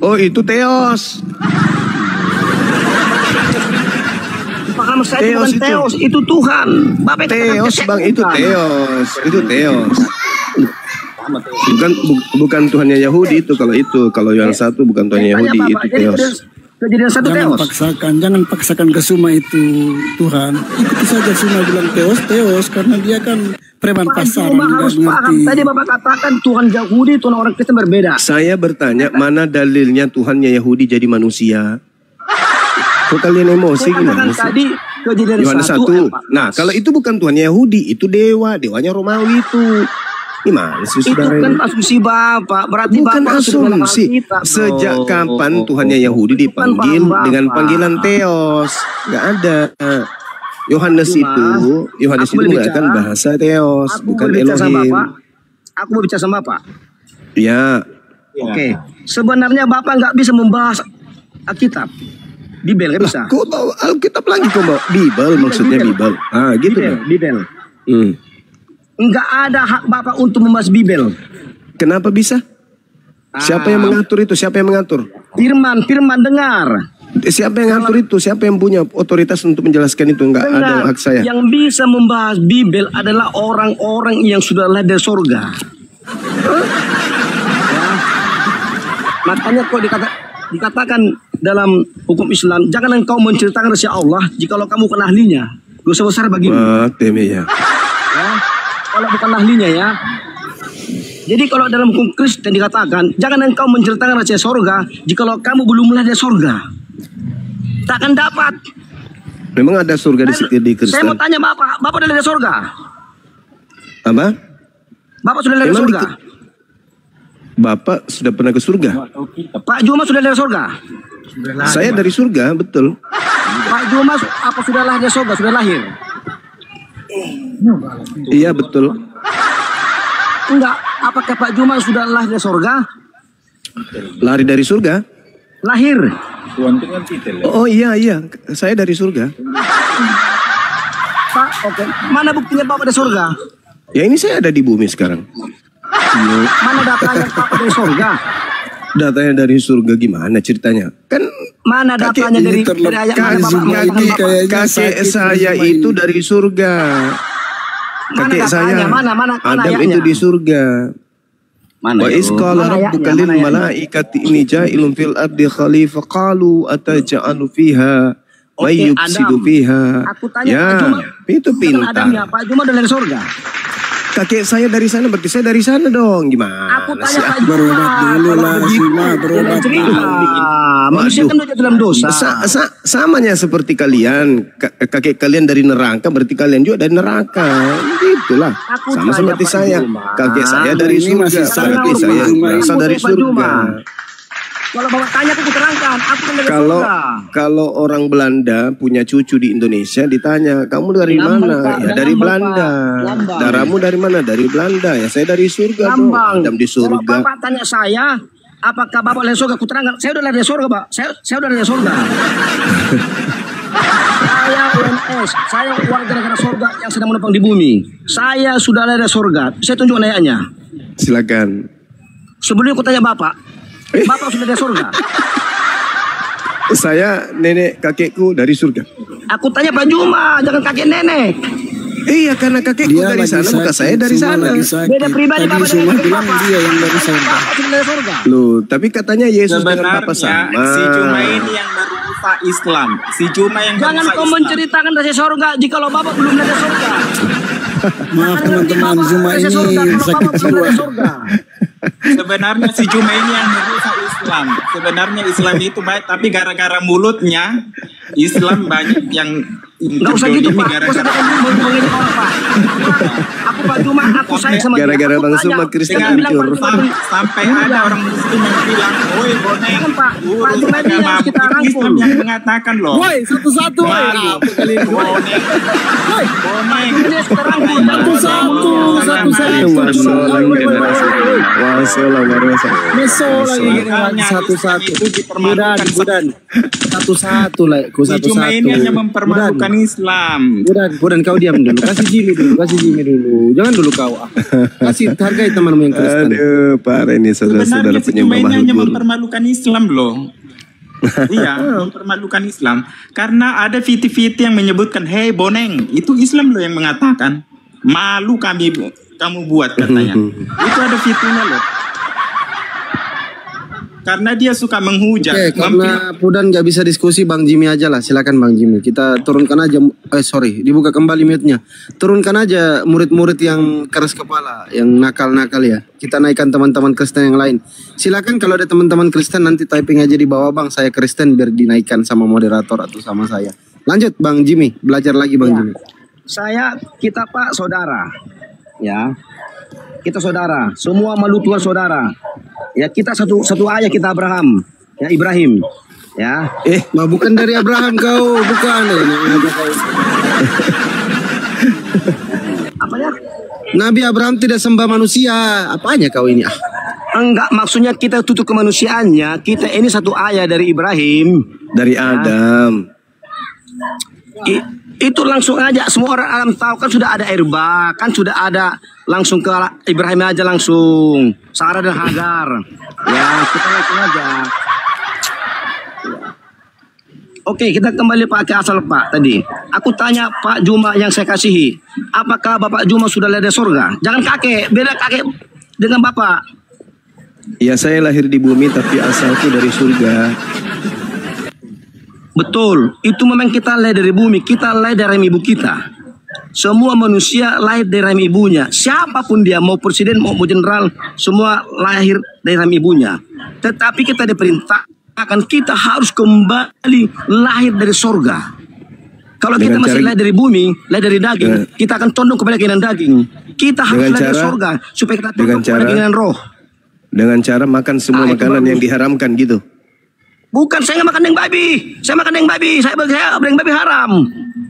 Oh itu Theos. Paham saya itu bukan Theos, itu Tuhan. Bapak Theos bang, itu Theos. Bukan Tuhannya Yahudi itu. Kalau yang satu bukan Tuhannya Yahudi, itu Theos. Kejadian satu Theos. Jangan paksakan ke Suma itu Tuhan. Ikuti saja Suma bilang Theos karena dia kan preman pasar. Harus paham. Tadi Bapak katakan Tuhan Yahudi, Tuhan orang Kristen berbeda. Saya bertanya mana dalilnya Tuhannya Yahudi jadi manusia? Kok kalian emosi gimana? Tadi Kejadian Yohanes 1. Nah, kalau itu bukan Tuhannya Yahudi, itu dewanya Romawi itu. Gimana sih saudara? Itu kan asumsi Bapak, berarti bukan Bapak asumsi. Sejak kapan Tuhannya Yahudi dipanggil dengan panggilan Theos? Gak ada. Yohanes itu menggunakan bahasa Theos, bukan Elohim. Aku mau bicara sama Bapak. Ya. Oke. Sebenarnya Bapak nggak bisa membahas Alkitab. Bibel nggak bisa. Kok bawa Alkitab lagi kok bawa Bibel maksudnya Bibel. Ah, gitu kan. Bibel. Nggak ada hak Bapak untuk membahas Bibel. Kenapa bisa? Siapa yang mengatur itu? Siapa yang mengatur? Firman dengar. Siapa yang ngatur itu? Siapa yang punya otoritas untuk menjelaskan itu? Enggak ada hak saya. Yang bisa membahas Bibel adalah orang-orang yang sudah lahir dari surga. Ya. Makanya kok dikatakan dalam hukum Islam, jangan engkau menceritakan rahasia Allah jikalau kamu bukan ahlinya. Dosa besar bagimu. Ya. Kalau bukan ahlinya ya. Jadi kalau dalam hukum Kristen dikatakan, jangan engkau menceritakan rahasia surga jikalau kamu belum lahir dari surga. Takkan dapat. Memang ada surga di Kristen. Saya mau tanya Bapak udah lahir dari surga? Apa? Bapak sudah lahir dari surga? Bapak sudah pernah ke surga? Pak Juma sudah dari surga? Saya dari surga, betul. Pak Juma apa sudah lahir dari surga? Sudah lahir? Iya, betul. Enggak, apakah Pak Juma sudah lahir dari surga? Lari dari surga? Lahir. Oh iya, saya dari surga. Pak, oke. Mana buktinya Bapak dari surga? Ya ini saya ada di bumi sekarang. Mana datanya Bapak dari surga? Datanya dari surga gimana ceritanya? Kan mana datanya dari ayat mana Bapak? Kakek saya itu dari surga. Kakek saya Adam itu di surga. Wa isqala rabbuka lil malaikati inni ja'ilun fil ardi khalifah qalu ataj'alu fiha may yufsidu fiha. Ya, itu pintar. Pak Juma dari surga. Kakek saya dari sana, berarti saya dari sana dong. Gimana? Aku tanya Pak Juma. Berobat dulu lah, Sima, berobat dulu. Manusia kan udah dalam dosa. Samanya seperti kalian. Kakek kalian dari neraka, berarti kalian juga dari neraka. Itulah. Sama seperti saya. Kakek saya dari surga, berarti saya berasal dari surga. Kalau Bapak tanya aku terangkan, aku dari surga. Kalau orang Belanda punya cucu di Indonesia ditanya, kamu dari mana? Ya dari Belanda. Darahmu dari mana? Dari Belanda. Ya saya dari surga dong. Adam di surga. Kalau Bapak tanya saya, apakah Bapak dari surga? Aku terangkan, saya udah dari surga, Pak. Saya udah dari surga. Saya UNS, saya warga negara surga yang sedang menumpang di bumi. Saya sudah dari surga. Saya tunjuk ayatnya. Silakan. Sebelum aku tanya Bapak, Bapak sudah dari surga? Saya nenek kakekku dari surga. Aku tanya Pak Juma, jangan kakek nenek. Iya, karena kakekku dari sana, maka saya dari sana. Beda pribadi Bapak dengan Bapak. Dia yang dari sana. Loh, tapi katanya Yesus dengan Bapak sama. Si Juma ini yang merusak Islam. Si Juma yang jangan kau menceritakan dari surga jikalau Bapak belum dari surga. Maaf teman-teman, Juma ini sakit jiwa. Sebenarnya si Juma ini yang merusak Islam. Sebenarnya Islam itu baik, tapi gara-gara mulutnya Islam banyak yang nggak usah gitu Pak. Gara-gara aku Pak Juma, aku sayang sama gara-gara Bang Suma Kristen hancur. Sampai ada orang Muslim yang bilang, "Woi, bonek, Pak Juma ini harus kita rangkul." Islam yang mengatakan loh. Woi, satu-satu. Bonek. Satu-satu. Budan. Satu-satu lah. Cuma ini hanya mempermalukan Islam. Budan kau diam dulu. Kasih Jimmy dulu. Jangan dulu kau. Kasih hargai temanmu yang Kristen. Aduh, parah ini saudara-saudara penyembah makhluk. Hanya makhluk. mempermalukan Islam loh. Iya, mempermalukan Islam. Karena ada fiti-fiti yang menyebutkan, "Hei boneng, itu Islam loh yang mengatakan. Malu kamu buat," katanya. Itu ada fitinya loh. Karena dia suka menghujat. Oke, karena Pudan nggak bisa diskusi, Bang Jimmy aja lah. Silakan Bang Jimmy. Kita turunkan aja. Dibuka kembali mute-nya. Turunkan aja murid-murid yang keras kepala, yang nakal-nakal ya. Kita naikkan teman-teman Kristen yang lain. Silakan kalau ada teman-teman Kristen nanti typing aja di bawah, Bang. Saya Kristen, biar dinaikkan sama moderator atau sama saya. Lanjut Bang Jimmy, belajar lagi Bang Jimmy. Kita Pak saudara, ya. Kita saudara, semua malu Tuhan saudara. Ya kita satu ayah kita Abraham, ya Ibrahim, ya. Bukan dari Abraham kau, bukan. Apanya? Nabi Abraham tidak sembah manusia. Apanya kau ini? Enggak, maksudnya kita tutup kemanusiaannya. Kita ini satu ayah dari Ibrahim, dari Adam. Itu langsung aja semua orang alam tahu kan sudah ada air bah, kan sudah ada langsung ke Ibrahim aja langsung Sarah dan Hagar. Ya kita langsung aja. Oke, kita kembali Pak ke asal Pak tadi. Aku tanya Pak Juma yang saya kasihi, apakah Bapak Juma sudah lahir dari surga? Jangan kakek, beda kakek dengan Bapak. Ya saya lahir di bumi tapi asalku dari surga. Betul, itu memang kita lahir dari bumi, kita lahir dari ibu kita. Semua manusia lahir dari rahim ibunya. Siapapun dia, mau presiden, mau jenderal, semua lahir dari rahim ibunya. Tetapi kita diperintahkan, kita harus kembali lahir dari surga. Kalau kita masih lahir dari bumi, lahir dari daging, kita akan condong kepada keinginan daging. Kita harus dari surga supaya kita tunduk kepada keinginan roh. Dengan cara makan semua makanan yang diharamkan gitu. Bukan, saya nggak makan daging babi. Saya makan daging babi. Saya daging babi haram.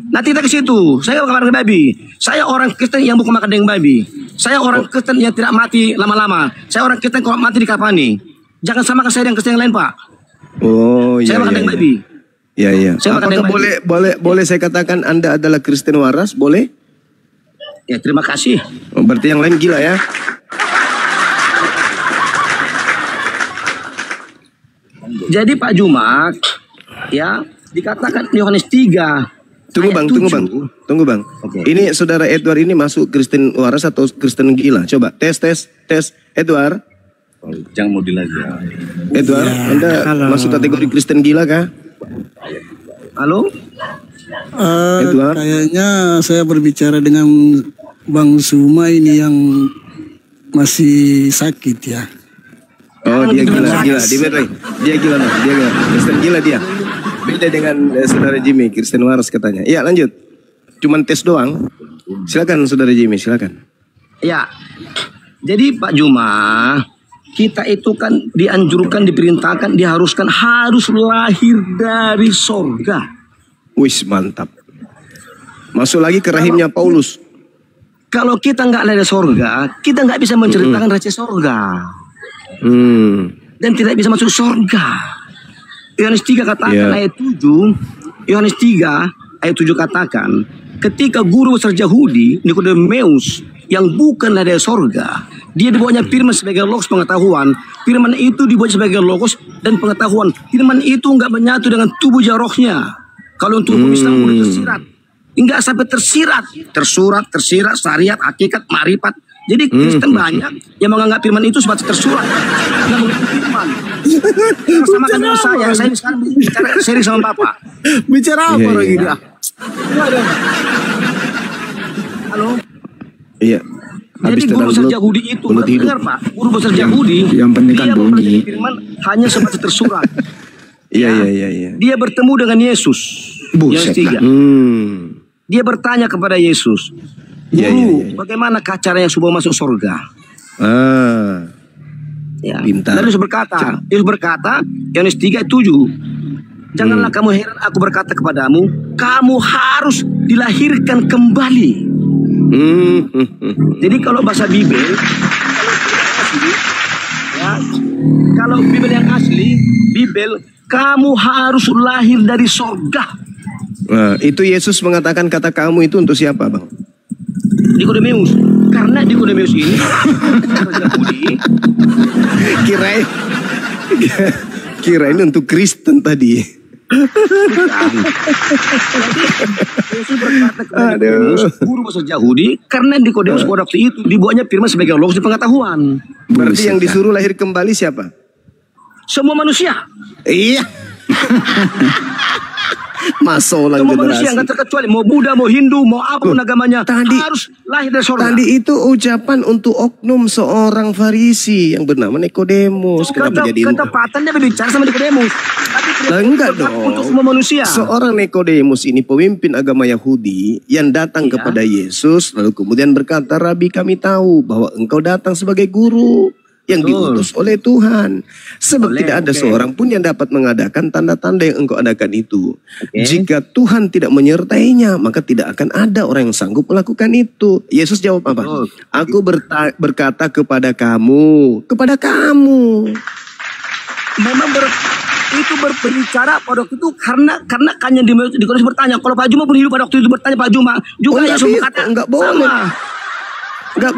Nanti kita ke situ. Saya makan daging babi. Saya orang Kristen yang bukan makan daging babi. Saya orang Kristen yang tidak mati lama-lama. Saya orang Kristen kalau mati dikafani. Jangan samakan saya dengan Kristen yang lain, Pak. Oh, iya. Saya makan daging babi. Iya, iya. Saya makan Apakah boleh saya katakan Anda adalah Kristen waras? Boleh? Ya, terima kasih. Oh, berarti yang lain gila ya? Jadi Pak Jumat, ya, dikatakan Yohanes 3. Tunggu bang. Okay. Ini saudara Edward ini masuk Kristen waras atau Kristen gila? Coba tes. Edward. Jangan model aja. Edward, ya, Anda masuk kategori Kristen gila kah? Halo? Edward? Kayaknya saya berbicara dengan Bang Suma ini yang masih sakit ya. Oh, dia gila. Dia gila. Kristen gila dia. Beda dengan saudara Jimmy, Kristen waras katanya. Iya, lanjut. Cuman tes doang. Silakan saudara Jimmy, silakan. Ya. Jadi Pak Juma, kita itu kan dianjurkan, diperintahkan, diharuskan harus lahir dari sorga. Wis, mantap. Masuk lagi ke rahimnya Paulus. Kalau kita nggak lahir dari sorga, kita nggak bisa menceritakan rahasia sorga. Dan tidak bisa masuk sorga. Yohanes 3 katakan ayat 7. Yohanes 3 ayat 7 katakan, ketika guru besar Yahudi Nikodemus yang bukanlah dari sorga, dia dibawanya firman sebagai logos pengetahuan. Firman itu dibuat sebagai logos dan pengetahuan. Firman itu nggak menyatu dengan tubuh rohnya. Kalau untuk hukum Islam udah tersirat, nggak sampai tersirat, syariat, hakikat, marifat. Jadi Kristen banyak yang menganggap firman itu sebagai tersurat. Nggak mengerti firman. Sama dengan saya sekarang bicara serius sama Bapak. Bicara apa lagi dia? Halo? Iya. Jadi guru besar Yahudi itu, dengar Pak, guru besar Yahudi, yang penting kan bunyi. Firman hanya sebagai tersurat. Iya. Dia bertemu dengan Yesus. Yohanes 3. Dia bertanya kepada Yesus, Guru, bagaimana caranya supaya masuk surga? Ya. Pintar. Lalu Yesus berkata, Yohanes 3:7, janganlah kamu heran aku berkata kepadamu, kamu harus dilahirkan kembali. Jadi kalau bahasa Bibel, kalau Bibel yang asli, kamu harus lahir dari surga. Nah, itu Yesus mengatakan kata kamu itu untuk siapa, Bang? Nikodemus. Karena Nikodemus ini kirain untuk Kristen tadi. Yesus berkata kepada Nikodemus, guru besar Yahudi, karena Nikodemus pada waktu itu dibuatnya firman sebagai logos pengetahuan. Berarti yang disuruh lahir kembali siapa? Semua manusia. Iya. Masalah semua manusia nggak terkecuali, mau Buddha, mau Hindu, mau apapun agamanya, harus lahir dari surga. Tadi itu ucapan untuk oknum seorang Farisi yang bernama Nikodemus. Kenapa jadi ketepatan dia berbicara sama Nikodemus? Tapi enggak dong. Untuk semua manusia. Seorang Nikodemus ini pemimpin agama Yahudi yang datang kepada Yesus lalu kemudian berkata, Rabi, kami tahu bahwa engkau datang sebagai guru yang diutus oleh Tuhan. Sebab tidak ada seorang pun yang dapat mengadakan tanda-tanda yang engkau adakan itu. Jika Tuhan tidak menyertainya, maka tidak akan ada orang yang sanggup melakukan itu. Yesus jawab apa? Aku berkata kepada kamu. Memang itu berbicara pada waktu itu karena kan yang Nikodemus bertanya. Kalau Pak Juma pun hidup pada waktu itu bertanya Pak Juma juga Yesus berkata enggak boleh. Enggak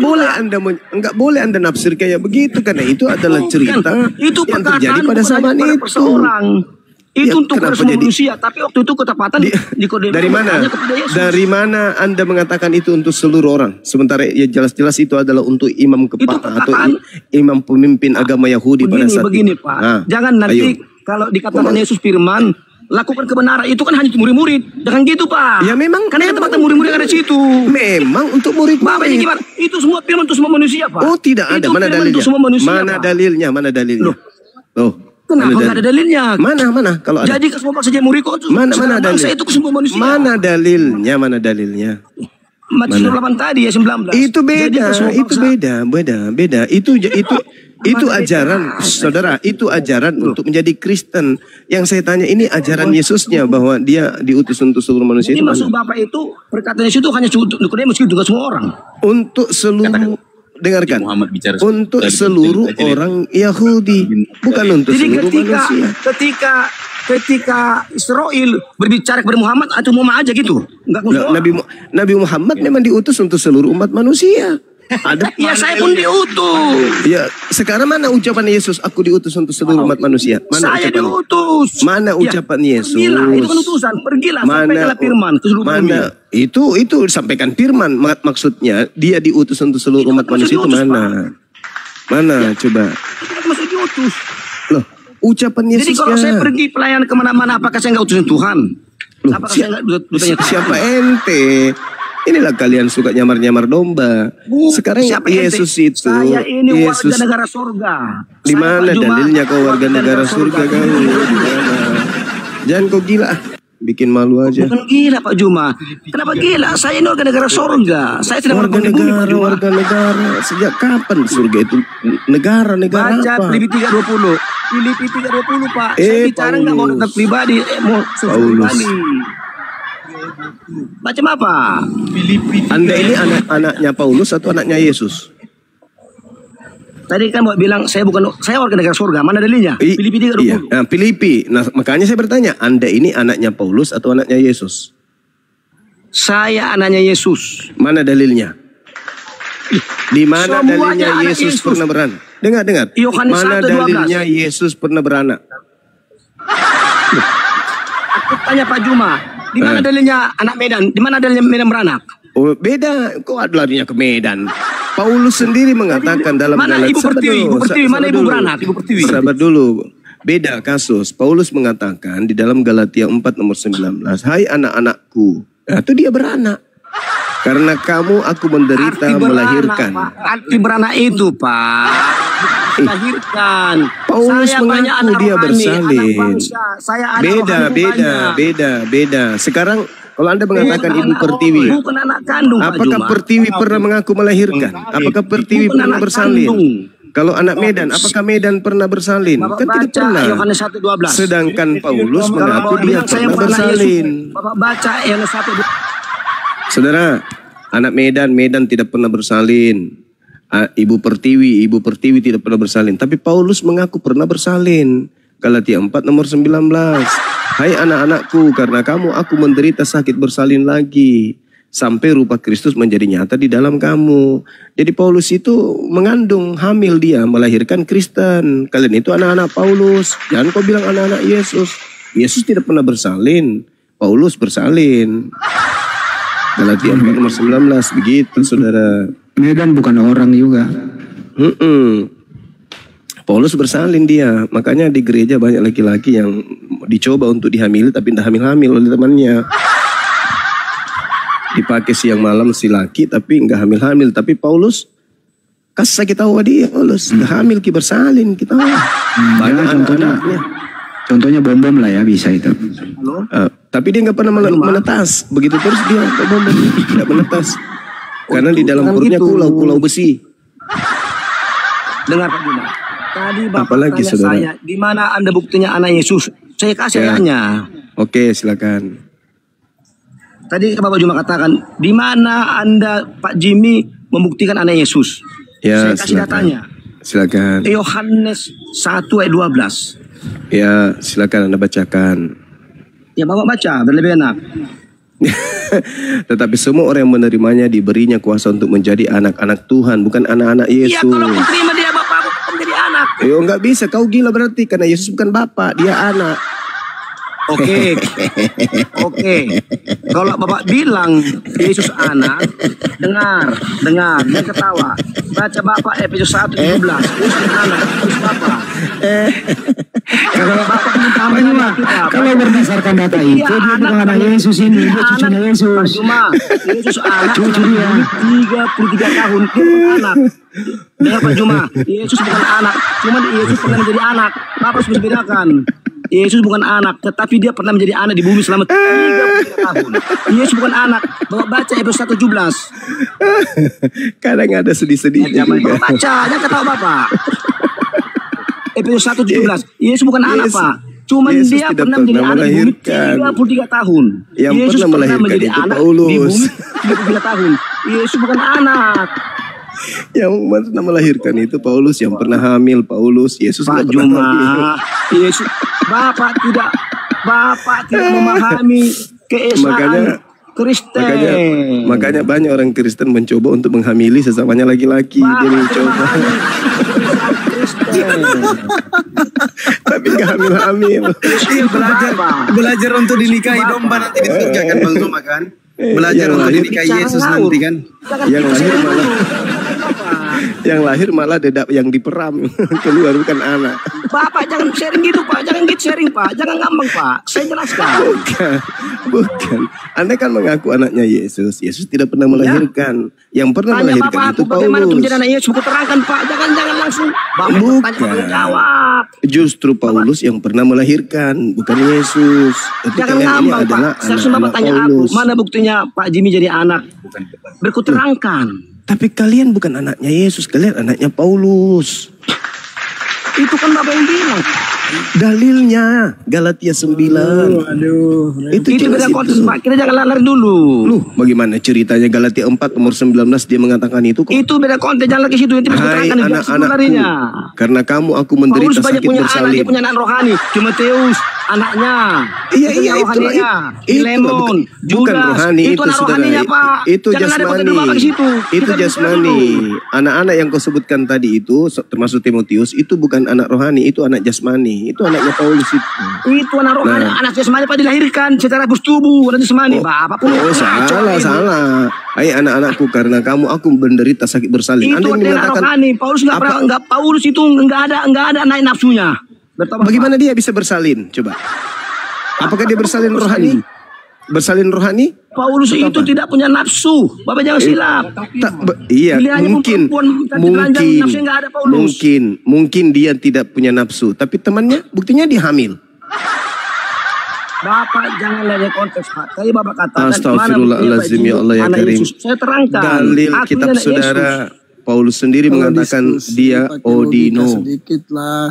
boleh Anda nafsir kayak begitu karena itu adalah cerita itu yang terjadi pada zaman itu. Itu untuk semua manusia, tapi waktu itu ketepatan Nikodemus. Dari mana Anda mengatakan itu untuk seluruh orang? Sementara ya jelas-jelas itu adalah untuk imam kepala atau imam pemimpin agama Yahudi pada saat begini, Pak. Nah, jangan nanti kalau dikatakan Yesus firman lakukan kebenaran itu kan hanya untuk murid-murid. Jangan gitu, Pak. Ya memang karena tempat murid-murid ada di situ. Memang untuk murid-murid. Bapak ini gimana? Itu semua firman untuk semua manusia, Pak. Oh, tidak ada. Mana dalilnya? Mana dalilnya? Loh. Kenapa nggak ada dalilnya? Mana? Kalau ada. Jadi ke semua saja murid kok. Mana dalilnya? Itu ke semua manusia. Mana dalilnya? Matius 28 tadi ya 19. Itu beda, Jadi, itu beda. Itu ajaran, saudara. Itu ajaran untuk menjadi Kristen. Yang saya tanya ini ajaran Yesusnya bahwa dia diutus untuk seluruh manusia. Jadi maksud Bapak itu perkataan Yesus itu hanya untuk Nikodemus, juga semua orang. Untuk seluruh, dengarkan. Untuk seluruh orang Yahudi, bukan untuk Jadi seluruh manusia. ketika Israel berbicara kepada Muhammad atau Muhammad aja gitu, enggak Nabi Muhammad memang diutus untuk seluruh umat manusia. Ada ya saya pun diutus. Ya, sekarang mana ucapan Yesus aku diutus untuk seluruh umat manusia? Mana Saya ucapan? diutus. Mana ucapan Yesus? Pergilah, itu kan utusan. Pergilah, sampaikanlah firman ke seluruh bumi. Itu disampaikan firman, maksudnya dia diutus untuk seluruh umat manusia itu mana? Mana coba? Itu kan masih diutus. Loh, ucapan Yesus. Jadi kalau saya pergi pelayanan kemana-mana, apakah saya nggak utusin Tuhan? Loh, siapa ente? Inilah kalian suka nyamar-nyamar domba. Sekarang Yesus ente? itu, saya ini Yesus, warga negara surga. di mana dalilnya kau warga negara surga kau? Jangan kau gila, bikin malu aja. Bukan gila Pak Juma. Kenapa gila? Saya ini warga negara surga. Saya tidak warga negara. Sejak kapan surga itu negara Baca apa? Filipi 3:20. Filipi 3:20 Pak. Saya bicara nggak mau tentang pribadi, mau pribadi. Macam apa? Anda ini anak-anaknya Paulus atau anaknya Yesus? Tadi kan mau bilang saya warga negara surga. Mana dalilnya? Filipi 3:20. Iya, nah, Filipi. Nah, makanya saya bertanya, Anda ini anaknya Paulus atau anaknya Yesus? Saya anaknya Yesus. Mana dalilnya? Di mana Semuanya dalilnya Yesus pernah beranak? Dengar. Yohanes Mana 1:12. dalilnya Yesus pernah beranak? Aku tanya Pak Juma, di mana dalilnya anak Medan? Di mana dalilnya Medan beranak? Oh, beda. Kok ada larinya ke Medan? Paulus sendiri mengatakan dalam mana Ibu Pertiwi? Mana Ibu beranak? Ibu Pertiwi. Sabar dulu. Beda kasus. Paulus mengatakan di dalam Galatia 4 nomor 19, "Hai anak-anakku." Nah, itu dia beranak. Karena kamu aku menderita melahirkan. Arti beranak itu, Pak. Melahirkan. Paulus mengaku dia bersalin. Saya ada Beda. Sekarang kalau Anda mengatakan Ibu Pertiwi, bukan anak kandung, apakah Pertiwi pernah mengaku melahirkan? Apakah Pertiwi pernah bersalin? Kalau anak Medan, apakah Medan pernah bersalin? Kan tidak pernah. Yohanes 1:12. Sedangkan Paulus mengaku dia pernah bersalin. Bapak baca Yohanes 1:12. Saudara, anak Medan tidak pernah bersalin. Ibu Pertiwi tidak pernah bersalin. Tapi Paulus mengaku pernah bersalin. Galatia 4 nomor 19. Hai anak-anakku, karena kamu aku menderita sakit bersalin lagi. Sampai rupa Kristus menjadi nyata di dalam kamu. Jadi Paulus itu mengandung, hamil dia, melahirkan Kristen. Kalian itu anak-anak Paulus. Jangan kau bilang anak-anak Yesus. Yesus tidak pernah bersalin. Paulus bersalin. Galatia 4 nomor 19. Begitu saudara. Medan bukan orang juga. Paulus bersalin dia. Makanya di gereja banyak laki-laki yang dicoba untuk dihamili tapi tidak hamil-hamil oleh temannya. Dipakai siang malam si laki tapi nggak hamil-hamil. Tapi Paulus kasih kita tahu dia Paulus nggak hamil ki bersalin kita. Banyak anak-anaknya. Contohnya bom-bom lah ya bisa itu. Tapi dia nggak pernah menetas. Begitu terus dia bom nggak menetas. Karena di dalam perutnya pulau besi. Dengar Pak Juma. Tadi Bapak Apalagi, tanya saudara? saya, di mana Anda buktinya anak Yesus? Saya kasih ayahnya. Oke, silakan. Tadi Bapak Juma katakan, di mana Anda Pak Jimmy membuktikan anak Yesus? Ya, saya kasih datanya. Silakan. Yohanes 1 ayat 12. Ya, silakan Anda bacakan. Ya Bapak baca, biar lebih enak. Tetapi semua orang yang menerimanya diberinya kuasa untuk menjadi anak-anak Tuhan, bukan anak-anak Yesus. Ya kalau terima dia Bapak menjadi anak. Nggak bisa, kau gila berarti karena Yesus bukan bapak, dia anak. Oke. Kalau Bapak bilang Yesus anak, dengar, jangan ketawa. Baca Bapak Efesus 1:17. Yesus anak, Yesus Bapak. Kalau berdasarkan data itu dia bukan anak Yesus ini, dia cucunya Yesus. Cuma Yesus anak, cucu dia 33 tahun dia bukan anak. Dengar Pak Juma, Yesus bukan anak, cuma Yesus pernah menjadi anak. Bapak harus bedakan. Yesus bukan anak, tetapi dia pernah menjadi anak di bumi selama 33 tahun. Yesus bukan anak. Baca Efesus 1:17. Kadang ada sedih-sedihnya juga. Baca, jangan ketawa Bapak. Efesus 1:17. Yesus bukan anak, Pak. Cuman Yesus dia tidak pernah menjadi pernah anak di bumi melahirkan. 33 tahun. Yang Yesus pernah melahirkan menjadi itu anak Paulus. di bumi 33 tahun. Yesus bukan anak. Yang pernah melahirkan itu Paulus, yang pernah hamil Paulus. Yesus Pak nggak pernah hamil. Juma, Yesus, Bapak tidak memahami keesaan Kristen. Makanya banyak orang Kristen mencoba untuk menghamili sesamanya laki-laki. Dia mencoba. Tapi nggak hamil-hamil. Belajar untuk dinikahi domba nanti di surga kan Bang Zuma kan? Belajar untuk dinikahi Yesus nanti kan? Yang lahir malah dedak yang diperam keluar bukan anak. Bapak jangan sharing gitu Pak, jangan gitu sharing Pak, jangan ngambang Pak. Saya jelaskan. Bukan. Anda kan mengaku anaknya Yesus. Yesus tidak pernah melahirkan. Yang pernah Tanya melahirkan Bapak itu aku bagaimana untuk Paulus. menjadi anak Yesus? Aku terangkan Pak, jangan langsung. Bapak tanya Bapak jawab. Justru Paulus yang pernah melahirkan, bukan Yesus. Jangan ngambang Pak. Seharusnya Bapak tanya aku, mana buktinya Pak Jimmy jadi anak? Berku terangkan. Tapi kalian bukan anaknya Yesus, kalian anaknya Paulus. Itu kan Bapak yang bilang. Dalilnya Galatia 9. Itu beda konteks Pak, kita jangan lari dulu. Loh, bagaimana ceritanya Galatia 4 nomor 19 dia mengatakan itu kok? Itu beda konteks, jangan lagi situ. Nanti Hai anak-anakku, karena kamu aku Paulus menderita banyak sakit punya anak, bersalin. dia punya anak rohani. Timoteus, anaknya. Iya itulah. Lemon, bukan rohani itu anak saudara. rohaninya Pak. Itu Jangan ada jasmani. Bapak ke situ. Itu jasmani. Anak-anak yang kau sebutkan tadi itu termasuk Timotius itu bukan anak rohani, itu anak jasmani. Itu anaknya Paulus itu. Itu anak rohani, anak jasmani Pak dilahirkan secara bus tubuh, anak jasmani. Bapak pun salah. Hai anak-anakku, karena kamu aku menderita sakit bersalin. Itu Anda anak mengatakan rohani. Paulus enggak Paulus itu enggak ada naik nafsunya. Bagaimana dia bisa bersalin? Coba. Apakah dia bersalin rohani? Bersalin rohani? Paulus itu tidak punya nafsu. Bapak jangan silap. Iya, mungkin dia tidak punya nafsu. Tapi temannya, buktinya dia hamil. Bapak jangan lihat konteks Pak. Tadi Bapak katakan Astagfirullahaladzim ya Allah ya Karim. Saya terangkan. Dalil kitab saudara. Paulus sendiri mengatakan dia Odino.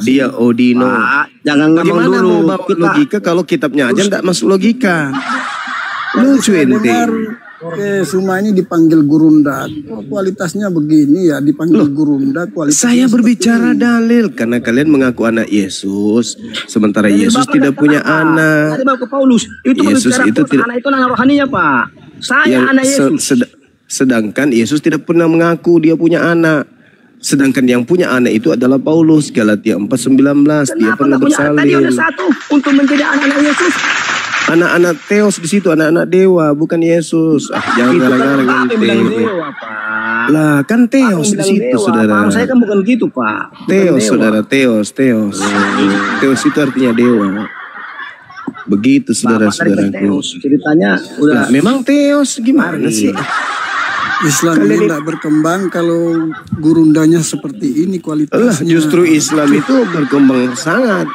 Dia Odino. Jangan ngomong dulu. Mau bawa logika kalau kitabnya aja enggak masuk logika. Lucu ente. Semua ini dipanggil gurunda. Kualitasnya begini ya, dipanggil gurunda. Saya berbicara dalil karena kalian mengaku anak Yesus, sementara Yesus tidak punya anak. Tadi bawa ke Paulus. Itu Yesus itu tidak. Anak itu anak rohaninya Pak. Saya anak Yesus. Sedangkan Yesus tidak pernah mengaku dia punya anak. Sedangkan yang punya anak itu adalah Paulus. Galatia 4:19. Dia pernah bersalin. Tadi ada satu untuk menjadi anak-anak Yesus. Anak-anak Theos di situ, anak-anak dewa, bukan Yesus. Jangan ngarang-ngarang ente. Lah, kan Theos di situ, saudara. Saya kan bukan gitu, Pak. Theos, saudara, Theos. Theos itu artinya dewa. Begitu, saudara-saudaraku. Ceritanya udah. Memang Theos gimana sih? Islam ini tidak berkembang kalau gurundanya seperti ini kualitasnya. Justru Islam itu berkembang sangat.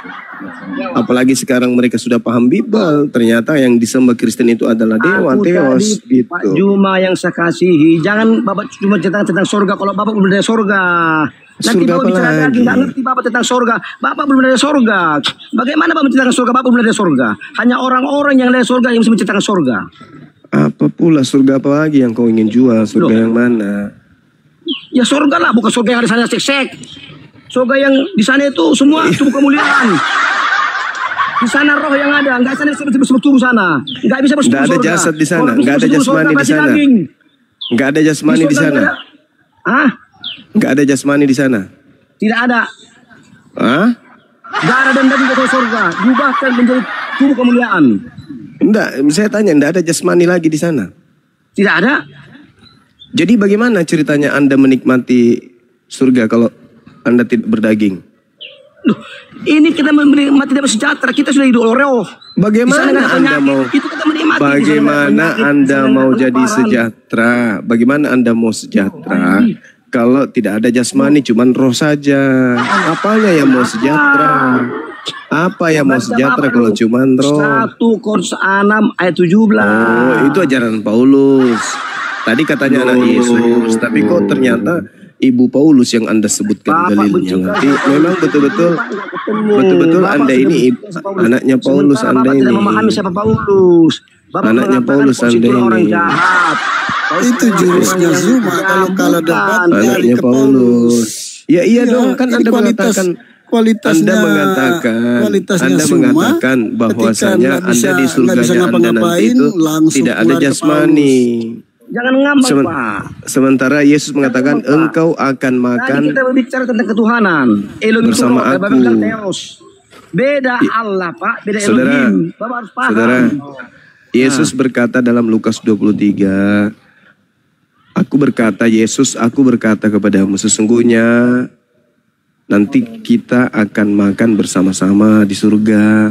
Apalagi sekarang mereka sudah paham Bible. Ternyata yang disembah Kristen itu adalah dewa, Theos gitu. Pak Juma yang saya kasihi, jangan Bapak cuma cerita tentang surga kalau Bapak belum ada surga. Nanti Bapak bicara lagi, nggak ngerti Bapak tentang surga. Bapak belum ada surga. Bagaimana Bapak menceritakan surga? Bapak belum ada surga. Hanya orang-orang yang ada surga yang bisa menceritakan surga. Apa pula surga apa lagi yang kau ingin jual? Surga yang mana? Ya surga lah, bukan surga yang ada di sana sek-sek. Surga yang di sana itu semua tubuh kemuliaan. Di sana roh yang ada, nggak sana tubuh sana, nggak bisa masuk surga. Nggak ada jasad di sana, nggak ada jasmani di sana. Nggak ada jasmani di sana. Hah? Nggak ada jasmani di sana. Tidak ada. Hah? Darah dan daging ke surga, diubahkan menjadi tubuh kemuliaan. Enggak, saya tanya, enggak ada jasmani lagi di sana? Tidak ada. Jadi bagaimana ceritanya Anda menikmati surga kalau Anda tidak berdaging? Loh, ini kita menikmati tidak sejahtera, kita sudah hidup roh. Bagaimana Anda mau? Bagaimana Anda mau jadi sejahtera? Bagaimana Anda mau sejahtera kalau tidak ada jasmani, cuman roh saja? Apanya yang mau sejahtera? Apa yang mau sejahtera kalau cuma roh? 1 Korintus 6 ayat 17. Oh, itu ajaran Paulus. Tadi katanya anak Yesus, tapi kok ternyata ibu Paulus yang Anda sebutkan dalilnya. Nanti memang betul-betul Anda ini anaknya Paulus, Anda ini. Tidak memahami siapa Paulus. Anaknya Paulus, Anda ini. Itu jurusnya Zuma kalau debat anaknya Paulus. Ya iya dong, kan Anda mengatakan kualitasnya Anda mengatakan bahwasanya Anda di surganya Anda nanti itu tidak ada jasmani. Jangan ngambang, Pak. Sementara Yesus mengatakan engkau akan makan. Tadi kita berbicara tentang ketuhanan. Elohim bersama itu aku. Beda Allah, Pak. Beda Saudara, Elohim. Bapak harus paham. Saudara, Yesus berkata dalam Lukas 23, aku berkata kepadamu, sesungguhnya nanti kita akan makan bersama-sama di surga.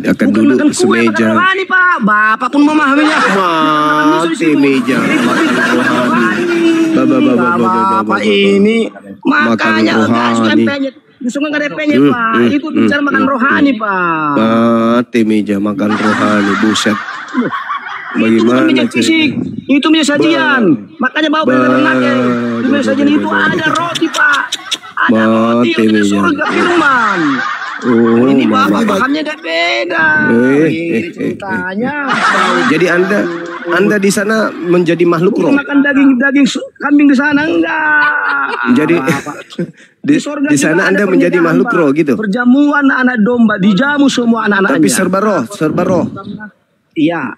Akan bukan duduk semeja. Makan rohani, Pak. Bapak pun memahaminya. Mati meja. Bapak ini makanya rohani. Justru nggak ada penyet, Pak. Itu bicara makan rohani, Pak. Mati meja makan rohani, buset. Bagaimana itu meja sajian. Makanya bawa benar-benar di meja sajian itu ada roti, Pak. Ada roti, ada surga minuman. Oh, ini Bapak pahamnya beda. Ceritanya. Jadi Anda di sana menjadi makhluk roh. Makan daging kambing di sana enggak. Jadi di sana Anda menjadi makhluk roh gitu. Perjamuan anak domba dijamu semua anak-anaknya. Tapi serba roh. Iya.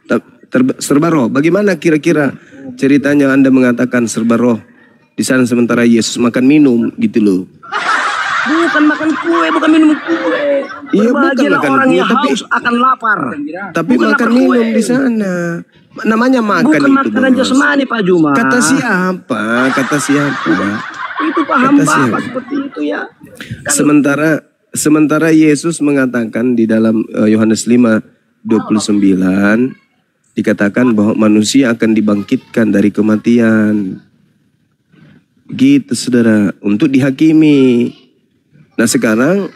Serba roh. Bagaimana kira-kira ceritanya Anda mengatakan serba roh di sana sementara Yesus makan minum gitu loh. Bukan makan kue, bukan minum kue. Iya, bukan makan orang kue, yang haus akan lapar. Tapi bukan makan minum di sana. Namanya makan bukan itu. Bukan makanan jasmani, Pak Juma. Kata siapa? Itu paham Bapak seperti itu ya. Sementara Yesus mengatakan di dalam Yohanes 5:29 dikatakan bahwa manusia akan dibangkitkan dari kematian. Gitu saudara, untuk dihakimi. Nah sekarang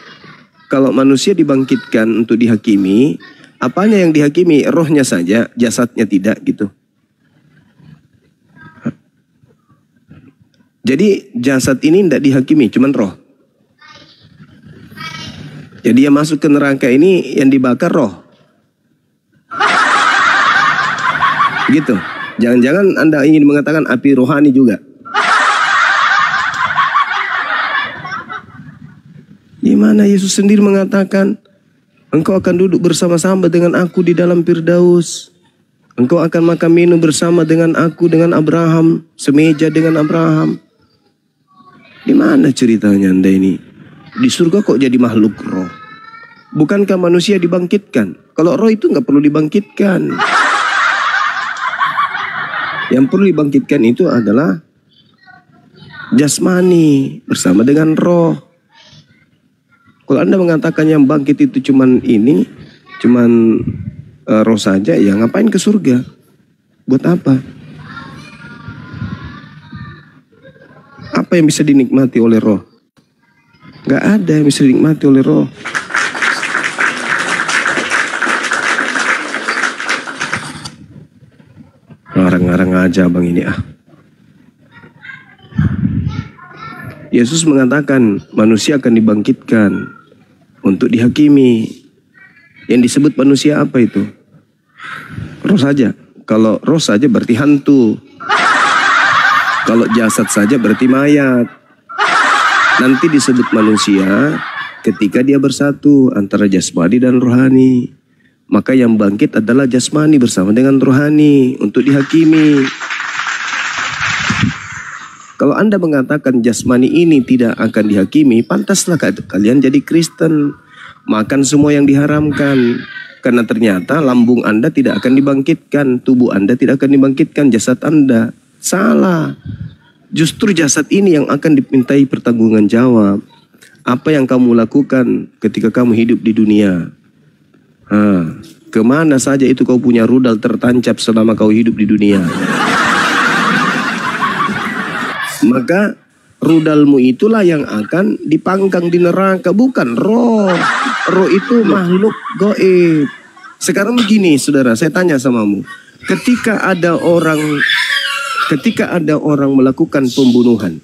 kalau manusia dibangkitkan untuk dihakimi, apanya yang dihakimi? Rohnya saja, jasadnya tidak gitu. Jadi jasad ini tidak dihakimi, cuman roh. Jadi yang masuk ke neraka ini yang dibakar roh. Gitu. Jangan-jangan Anda ingin mengatakan api rohani juga. Gimana Yesus sendiri mengatakan, engkau akan duduk bersama-sama dengan aku di dalam Firdaus. Engkau akan makan minum bersama dengan aku, dengan Abraham, semeja dengan Abraham. Gimana ceritanya Anda ini? Di surga kok jadi makhluk roh? Bukankah manusia dibangkitkan? Kalau roh itu nggak perlu dibangkitkan. Yang perlu dibangkitkan itu adalah jasmani bersama dengan roh. Kalau Anda mengatakan yang bangkit itu cuman roh saja, ya ngapain ke surga? Buat apa? Apa yang bisa dinikmati oleh roh? Gak ada yang bisa dinikmati oleh roh. Ngarang-ngarang aja bang ini ah. Yesus mengatakan manusia akan dibangkitkan untuk dihakimi. Yang disebut manusia apa itu? Roh saja. Kalau roh saja berarti hantu. Kalau jasad saja berarti mayat. Nanti disebut manusia ketika dia bersatu antara jasmani dan rohani. Maka yang bangkit adalah jasmani bersama dengan rohani untuk dihakimi. Kalau Anda mengatakan jasmani ini tidak akan dihakimi, pantaslah kalian jadi Kristen. Makan semua yang diharamkan. Karena ternyata lambung Anda tidak akan dibangkitkan. Tubuh Anda tidak akan dibangkitkan, jasad Anda. Salah. Justru jasad ini yang akan dimintai pertanggungan jawab. Apa yang kamu lakukan ketika kamu hidup di dunia? Kemana saja itu kau punya rudal tertancap selama kau hidup di dunia? Maka Rudalmu itulah yang akan dipanggang di neraka, bukan roh. Roh itu makhluk gaib. Sekarang begini saudara, saya tanya samamu. Ketika ada orang melakukan pembunuhan,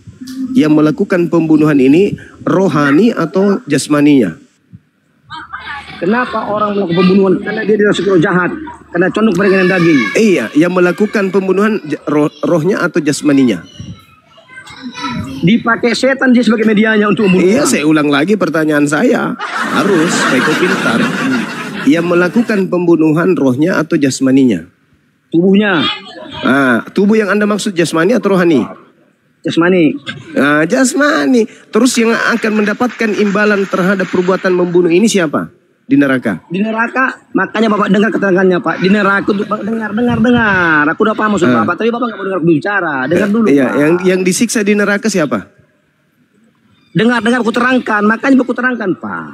yang melakukan pembunuhan ini rohani atau jasmaninya? Kenapa orang melakukan pembunuhan? Karena dia dirasuki roh jahat, karena condong pada dengan daging. Iya, yang melakukan pembunuhan rohnya atau jasmaninya? Dipakai setan dia sebagai medianya untuk membunuh. Iya, saya ulang lagi pertanyaan saya. Harus baik pintar. Yang melakukan pembunuhan rohnya atau jasmaninya? Tubuhnya. Tubuh yang Anda maksud jasmani atau rohani? Jasmani. Jasmani. Terus yang akan mendapatkan imbalan terhadap perbuatan membunuh ini siapa? Di neraka. Di neraka, makanya Bapak dengar keterangannya Pak. Di neraka untuk dengar. Aku udah paham maksud Bapak, tapi Bapak nggak mau dengar bicara. Dengar dulu. Iya, Pak. yang disiksa di neraka siapa? Dengar aku terangkan, makanya aku terangkan Pak.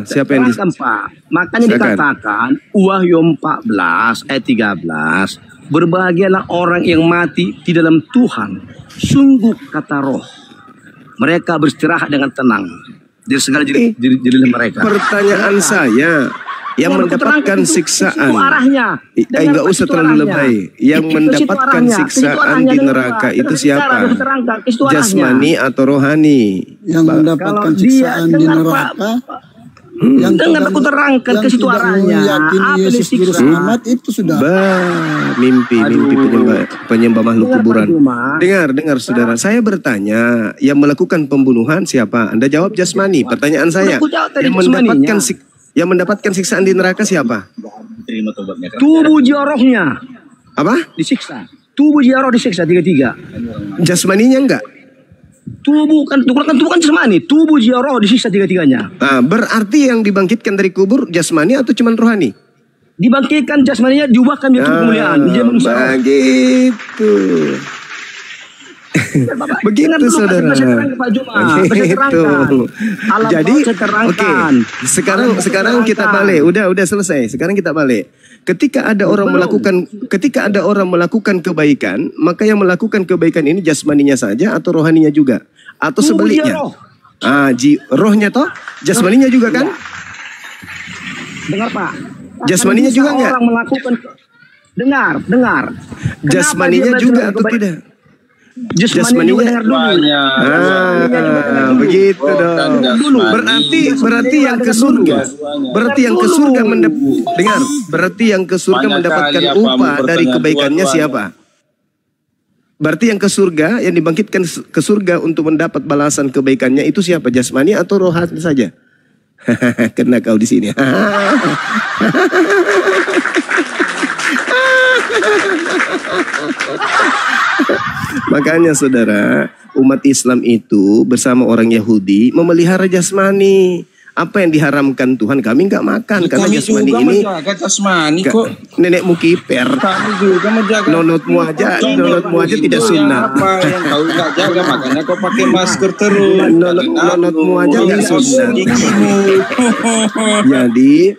Siapa yang disiksa Pak? Makanya dikatakan Wahyu 14 ayat 13, berbahagialah orang yang mati di dalam Tuhan. Sungguh kata roh, mereka beristirahat dengan tenang dari segala jeri mereka. Pertanyaan saya, yang mendapatkan siksaan, itu arahnya. Enggak usah terlalu lebay. Yang mendapatkan siksaan di neraka itu siapa? Jasmani atau rohani? Yang mendapatkan siksaan di neraka, yang dengar aku terangkan ke situ arahnya. Yakini Yesus Juru Selamat itu sudah. Mimpi penyembah makhluk kuburan. Dengar saudara, saya bertanya, yang melakukan pembunuhan siapa? Anda jawab jasmani. Pertanyaan saya, yang mendapatkan siksaan di neraka siapa? Tubuh jiwa rohnya. Apa? Disiksa. Tubuh jiwa roh disiksa 3-3. Jasmaninya enggak? Tubuh kan jasmani, tubuh jiwa roh disiksa 3-3-nya. Berarti yang dibangkitkan dari kubur jasmani atau cuma rohani? Dibangkitkan jasmaninya, diubahkan menjadi kemuliaan. Dia manusia. Begitu. Begitu saudara. Begitu. Jadi, oke. Sekarang kita balik. Udah selesai. Sekarang kita balik. Ketika ada orang melakukan kebaikan, maka yang melakukan kebaikan ini jasmaninya saja atau rohaninya juga? Atau sebaliknya? Rohnya toh, jasmaninya juga kan? Dengar Pak. Jasmaninya juga enggak? Orang melakukan dengar. Jasmaninya juga atau tidak? Jasmaninya juga dengar dulu. Begitu dong. Berarti yang ke surga. Berarti yang ke surga mendapatkan upah dari kebaikannya siapa? Berarti yang ke surga, yang dibangkitkan ke surga untuk mendapat balasan kebaikannya itu siapa? Jasmani atau rohani saja? Kena kau di sini. Makanya saudara, umat Islam itu bersama orang Yahudi memelihara jasmani. Apa yang diharamkan Tuhan kami nggak makan, karena jasmani ini kok nenekmu kiper, kami juga menjaga nonotmu aja tidak sunnah. Apa yang kau nggak jaga, makanya kau pakai masker terus. Nonotmu aja nggak sunnah. Jadi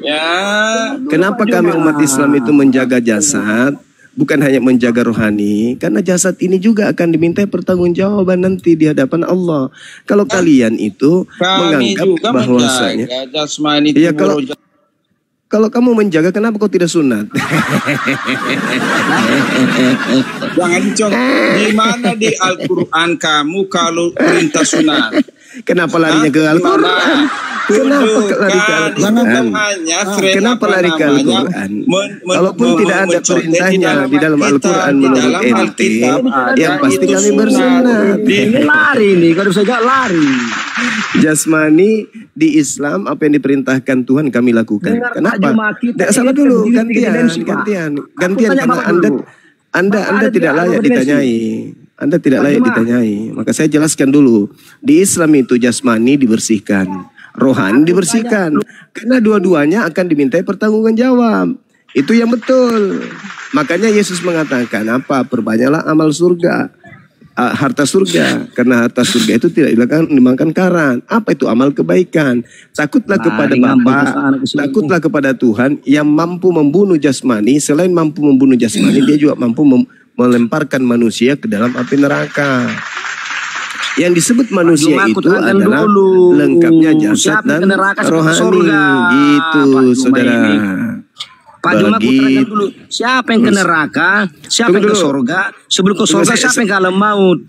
kenapa kami umat Islam itu menjaga jasad? Bukan hanya menjaga rohani, karena jasad ini juga akan diminta pertanggungjawaban nanti di hadapan Allah. Kalau kalian itu menganggap bahwasanya, ya kalau kamu menjaga, kenapa kau tidak sunat? Jangan dicong. Di mana di Al-Quran kamu kalau perintah sunat? Kenapa larinya ke Al-Quran? Kenapa lari ke Al-Quran? Walaupun tidak ada perintahnya di dalam Al-Quran menurut ente, yang pasti kami bersunat. Lari nih, kalau saja lari. Jasmani di Islam apa yang diperintahkan Tuhan kami lakukan. Kenapa? Salah dulu, gantian karena Anda tidak layak ditanyai. Anda tidak layak ditanyai. Maka saya jelaskan dulu. Di Islam itu jasmani dibersihkan, rohani dibersihkan. Karena dua-duanya akan dimintai pertanggungjawab. Itu yang betul. Makanya Yesus mengatakan apa? Perbanyaklah amal surga, harta surga. Karena harta surga itu tidak dimakan karan. Apa itu amal kebaikan? Takutlah kepada Bapa, takutlah kepada Tuhan yang mampu membunuh jasmani. Selain mampu membunuh jasmani, dia juga mampu melemparkan manusia ke dalam api neraka. Yang disebut manusia Juma, itu adalah lengkapnya jasad siapa dan neraka, siapa rohani. surga? Gitu, Pak saudara. Pak Juma, aku terangkan dulu. Siapa yang ke neraka? Siapa yang ke surga? Sebelum ke surga, siapa yang ke alam maut?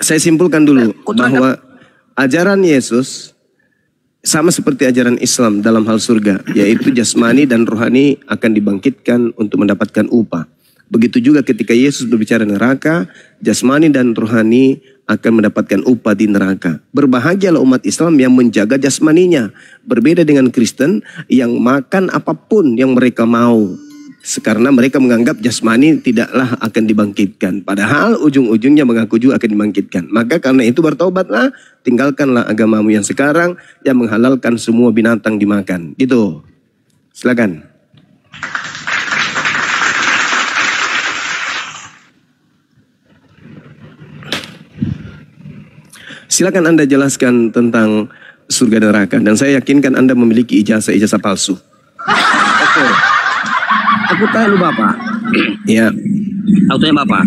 Saya simpulkan dulu bahwa ajaran Yesus sama seperti ajaran Islam dalam hal surga, yaitu jasmani dan rohani akan dibangkitkan untuk mendapatkan upah. Begitu juga ketika Yesus berbicara neraka, jasmani dan rohani akan mendapatkan upah di neraka. Berbahagialah umat Islam yang menjaga jasmaninya. Berbeda dengan Kristen yang makan apapun yang mereka mau. Karena mereka menganggap jasmani tidaklah akan dibangkitkan. Padahal ujung-ujungnya mengaku juga akan dibangkitkan. Maka karena itu bertaubatlah, tinggalkanlah agamamu yang sekarang yang menghalalkan semua binatang dimakan. Gitu. Silakan. Silakan Anda jelaskan tentang surga neraka. Dan saya yakinkan Anda memiliki ijazah palsu. Oke. Aku tanya lu Bapak. Ya. Aku tanya Bapak.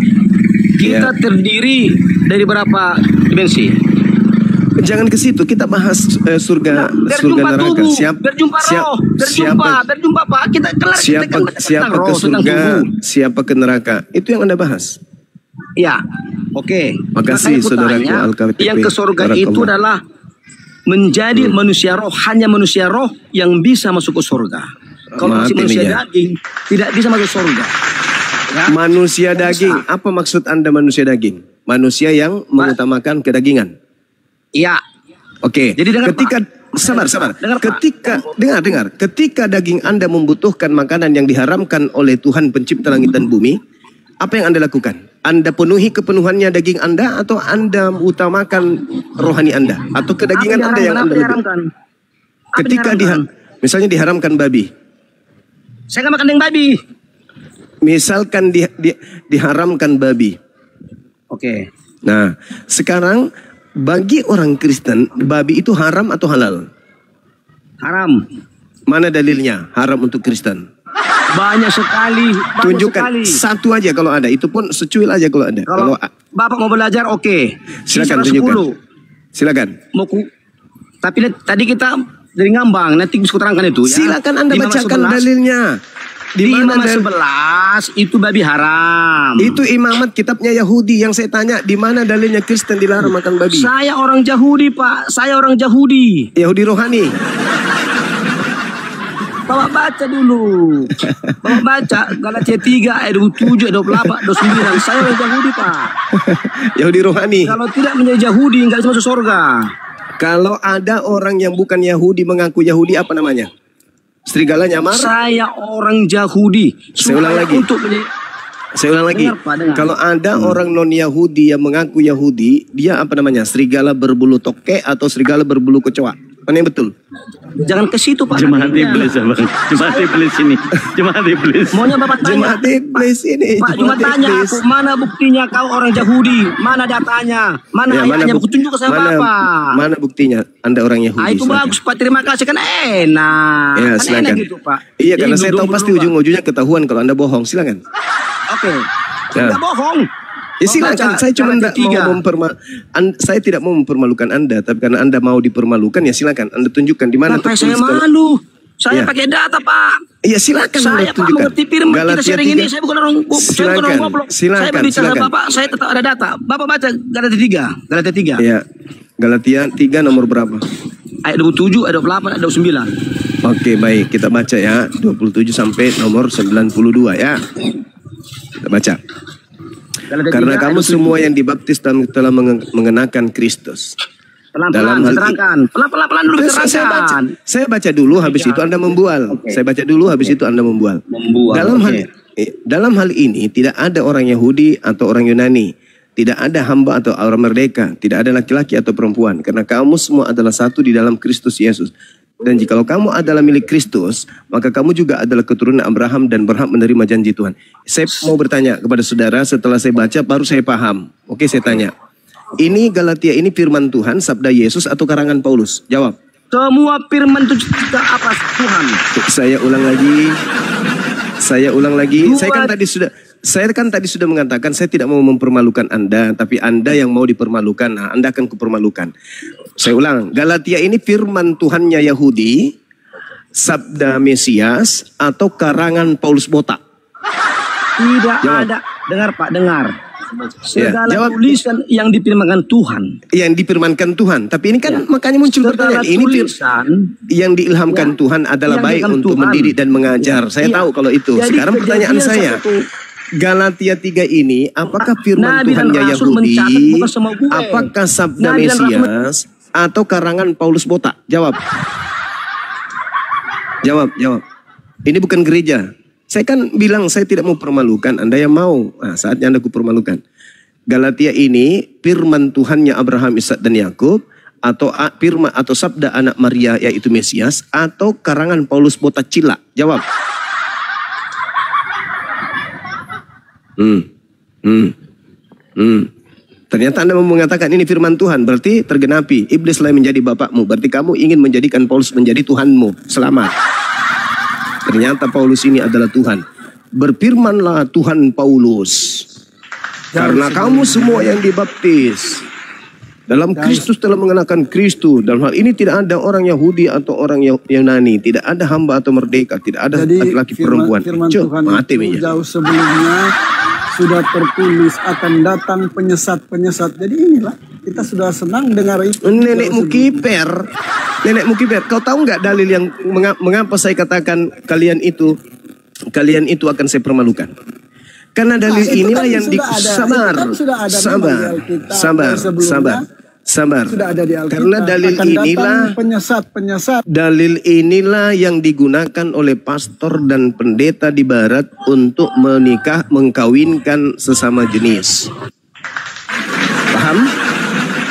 Kita terdiri dari berapa dimensi? Jangan ke situ, kita bahas surga neraka. Berjumpa Pak. Kita kelar siapa ke surga, siapa ke neraka. Itu yang Anda bahas. Ya. Oke. Makasih saudaraku Al-KTP. Yang ke surga itu adalah menjadi manusia roh, hanya manusia roh yang bisa masuk ke surga. Kalau masih manusia daging tidak bisa masuk surga. Ya? Manusia daging, apa maksud Anda manusia daging? Manusia yang mengutamakan kedagingan. Iya. Oke. Jadi ketika sabar. Dengar. Ketika daging Anda membutuhkan makanan yang diharamkan oleh Tuhan pencipta langit dan bumi, apa yang Anda lakukan? Anda penuhi kepenuhannya daging Anda atau Anda utamakan rohani Anda atau kedagingan Anda yang Anda lebih? Ketika misalnya diharamkan babi. Saya nggak makan yang babi. Misalkan diharamkan babi. Oke. Nah, sekarang bagi orang Kristen, babi itu haram atau halal? Haram. Mana dalilnya haram untuk Kristen? Banyak sekali. Tunjukkan satu aja kalau ada. Itu pun secuil aja kalau ada. Kalau Bapak mau belajar, oke. Silakan tunjukkan. Silakan. Tapi tadi kita dari ngambang, nanti bisa terangkan itu ya. Silakan Anda bacakan dalilnya. Di Imamat 11 itu babi haram. Itu imamat kitabnya Yahudi. Yang saya tanya, di mana dalilnya Kristen dilarang makan babi? Saya orang Yahudi, Pak. Saya orang Yahudi. Yahudi rohani. Bapak baca dulu. Bapak baca Galatia 3 ayat 27, 28, 29. Saya orang Yahudi, Pak. Yahudi rohani. Kalau tidak menjadi Yahudi nggak bisa masuk surga. Kalau ada orang yang bukan Yahudi mengaku Yahudi, apa namanya? Serigala nyamar? Saya orang Yahudi. Saya ulang lagi. Kalau ada orang non Yahudi yang mengaku Yahudi, dia apa namanya? Serigala berbulu toke atau serigala berbulu kecoa? Mana yang betul? Jangan ke situ Pak. Jemaat iblis ya Bang. Jemaat iblis ini. Jemaat iblis. Maunya Bapak tanya. Jemaat iblis ini. Pak cuma tanya aku, mana buktinya kau orang Yahudi? Mana datanya? Mana ayatnya? Tunjuk ke saya Bapak. Mana buktinya Anda orang Yahudi? Itu bagus Pak, terima kasih kan enak. Ya, kan silakan. enak gitu Pak. Iya, karena saya tahu pasti ujung-ujungnya ketahuan kalau Anda bohong. Silakan. Oke. Tidak bohong. Ya silakan, saya cuma saya tidak mau mempermalukan Anda, tapi karena Anda mau dipermalukan ya silakan Anda tunjukkan di mana. Saya malu. Saya pakai data Pak. Iya silakan. Saya Pak mengerti firman kita sharing ini. Saya bukan orang goblok. Saya berbicara Bapak, saya tetap ada data. Bapak baca Galatia 3. Galatia 3. Iya. Galatia 3 nomor berapa? Ayat 27, ayat 28, ayat 29. Oke baik, kita baca ya 27 sampai nomor 92 ya. Kita baca. Karena kamu semua yang dibaptis telah mengenakan Kristus. Pelan-pelan diterangkan. Pelan-pelan dulu diterangkan. Saya baca dulu, habis itu Anda membual. Saya baca dulu, habis itu Anda membual. Dalam hal ini tidak ada orang Yahudi atau orang Yunani. Tidak ada hamba atau orang merdeka. Tidak ada laki-laki atau perempuan. Karena kamu semua adalah satu di dalam Kristus Yesus. Dan jikalau kamu adalah milik Kristus, maka kamu juga adalah keturunan Abraham dan berhak menerima janji Tuhan. Saya mau bertanya kepada saudara, setelah saya baca baru saya paham. Oke, saya tanya. Ini Galatia ini firman Tuhan, sabda Yesus atau karangan Paulus? Jawab. Semua firman itu apa Tuhan? Saya ulang lagi. Saya ulang lagi, saya kan tadi sudah mengatakan saya tidak mau mempermalukan Anda, tapi Anda yang mau dipermalukan, nah Anda akan kupermalukan. Saya ulang, Galatia ini firman Tuhannya Yahudi, sabda Mesias, atau karangan Paulus botak? Tidak ada. Dengar Pak, dengar. Segala tulisan yang difirmankan Tuhan. Yang difirmankan Tuhan. Tapi ini kan makanya muncul pertanyaan. Ini yang diilhamkan Tuhan adalah baik untuk mendidik dan mengajar. Saya tahu kalau itu. Jadi, sekarang pertanyaan saya. Galatia 3 ini apakah firman Tuhannya Yahudi? Apakah sabda Mesias? Atau karangan Paulus botak? Jawab. Jawab. Ini bukan gereja. Saya kan bilang saya tidak mau permalukan, Anda yang mau. Nah, saatnya Anda kupermalukan. Galatia ini firman Tuhannya Abraham, Ishak dan Yakub, atau firman atau sabda anak Maria yaitu Mesias, atau karangan Paulus botak cila? Jawab. Ternyata Anda mau mengatakan ini firman Tuhan, berarti tergenapi. Iblislah yang menjadi bapakmu, berarti kamu ingin menjadikan Paulus menjadi Tuhanmu. Selamat. Ternyata Paulus ini adalah Tuhan. Berfirmanlah Tuhan Paulus. Karena kamu semua yang dibaptis dalam Kristus telah mengenakan Kristus. Dalam hal ini tidak ada orang Yahudi atau orang Yunani. Tidak ada hamba atau merdeka. Tidak ada laki-laki perempuan. Firman Tuhan itu jauh sebelumnya sudah tertulis akan datang penyesat-penyesat. Jadi inilah kita sudah senang dengar itu. Nenekmu kiper. Kau tahu nggak dalil yang mengapa saya katakan kalian itu akan saya permalukan? Karena dalil inilah yang sabar. Karena dalil inilah dalil inilah yang digunakan oleh pastor dan pendeta di barat untuk mengkawinkan sesama jenis. Paham?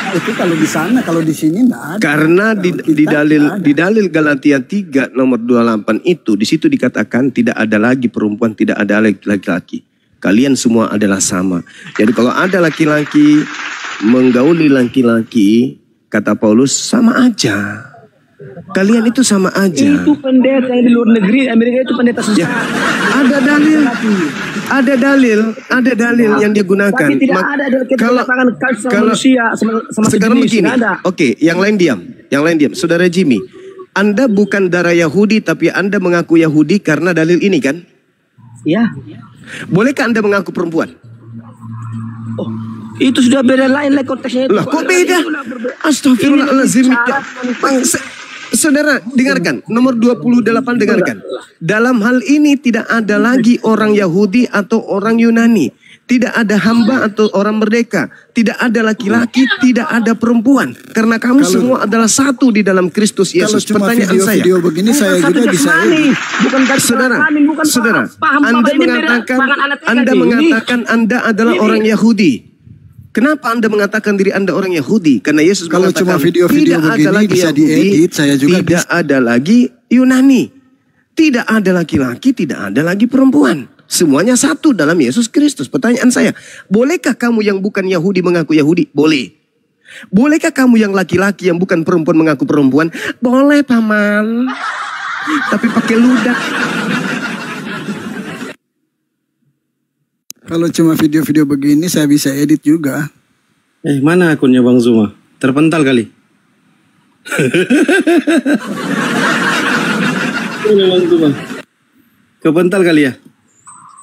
Itu kalau di sana, kalau di sini enggak ada. Karena di dalil Galatia 3 nomor 28 itu di situ dikatakan tidak ada lagi perempuan, tidak ada laki-laki. Kalian semua adalah sama. Jadi kalau ada laki-laki menggauli laki-laki, kata Paulus, sama aja. Kalian itu sama aja. Itu pendeta yang di luar negeri, Amerika itu pendeta sesat. Ya, ada dalil yang dia gunakan. Tapi tidak ada kalau manusia sama sekarang sejenis, begini, oke, yang lain diam. Saudara Jimmy, Anda bukan darah Yahudi, tapi Anda mengaku Yahudi karena dalil ini kan? Ya. Bolehkah Anda mengaku perempuan? Oh, itu sudah beda lain konteksnya. Lah kok beda? Astagfirullahaladzim. Saudara, dengarkan. Nomor 28 dengarkan. Dalam hal ini tidak ada lagi orang Yahudi atau orang Yunani. Tidak ada hamba atau orang merdeka. Tidak ada laki-laki, tidak ada perempuan. Karena kamu semua adalah satu di dalam Kristus Yesus. Pertanyaan saya. Video begini saya juga bisa. Saudara, Anda mengatakan Anda adalah orang Yahudi. Kenapa Anda mengatakan diri Anda orang Yahudi? Karena Yesus kalau mengatakan cuma video-video begini bisa diedit, saya juga tidak ada lagi Yunani. Tidak ada laki-laki, tidak ada lagi perempuan. Semuanya satu dalam Yesus Kristus. Pertanyaan saya, bolehkah kamu yang bukan Yahudi mengaku Yahudi? Boleh. Bolehkah kamu yang laki-laki yang bukan perempuan mengaku perempuan? Boleh, paman. Tapi pakai ludah. Kalau cuma video-video begini saya bisa edit juga. Mana akunnya Bang Zuma? Terpental kali. Ini Bang Zuma. Kepental kali ya?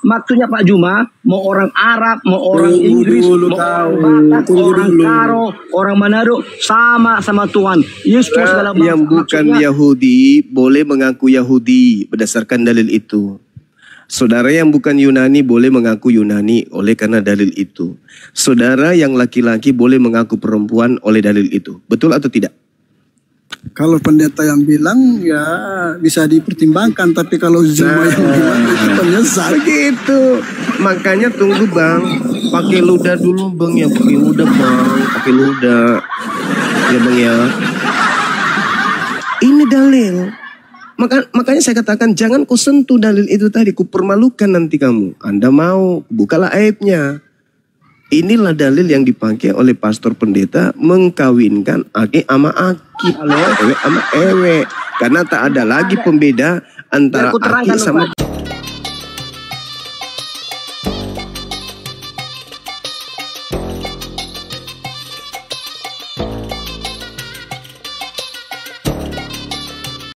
Maksudnya Pak Juma, mau orang Arab, mau orang Inggris, mau orang Batak, orang Karo, orang Manado, sama Tuhan. Yesus dalam yang bukan Yahudi boleh mengaku Yahudi berdasarkan dalil itu. Saudara yang bukan Yunani boleh mengaku Yunani oleh karena dalil itu. Saudara yang laki-laki boleh mengaku perempuan oleh dalil itu. Betul atau tidak? Kalau pendeta yang bilang ya bisa dipertimbangkan, tapi kalau Zuma yang bilang itu penyesat. Begitu. Makanya tunggu Bang, pakai ludah dulu Bang ya, pakai ludah Bang, pakai ludah. Ya Bang ya. Ini dalil. Makanya saya katakan jangan kau sentuh dalil itu tadi, ku permalukan nanti kamu. Anda mau, bukalah aibnya. Inilah dalil yang dipakai oleh pastor pendeta mengkawinkan aki sama aki, ewe sama ewe. Karena tak ada lagi pembeda antara aki sama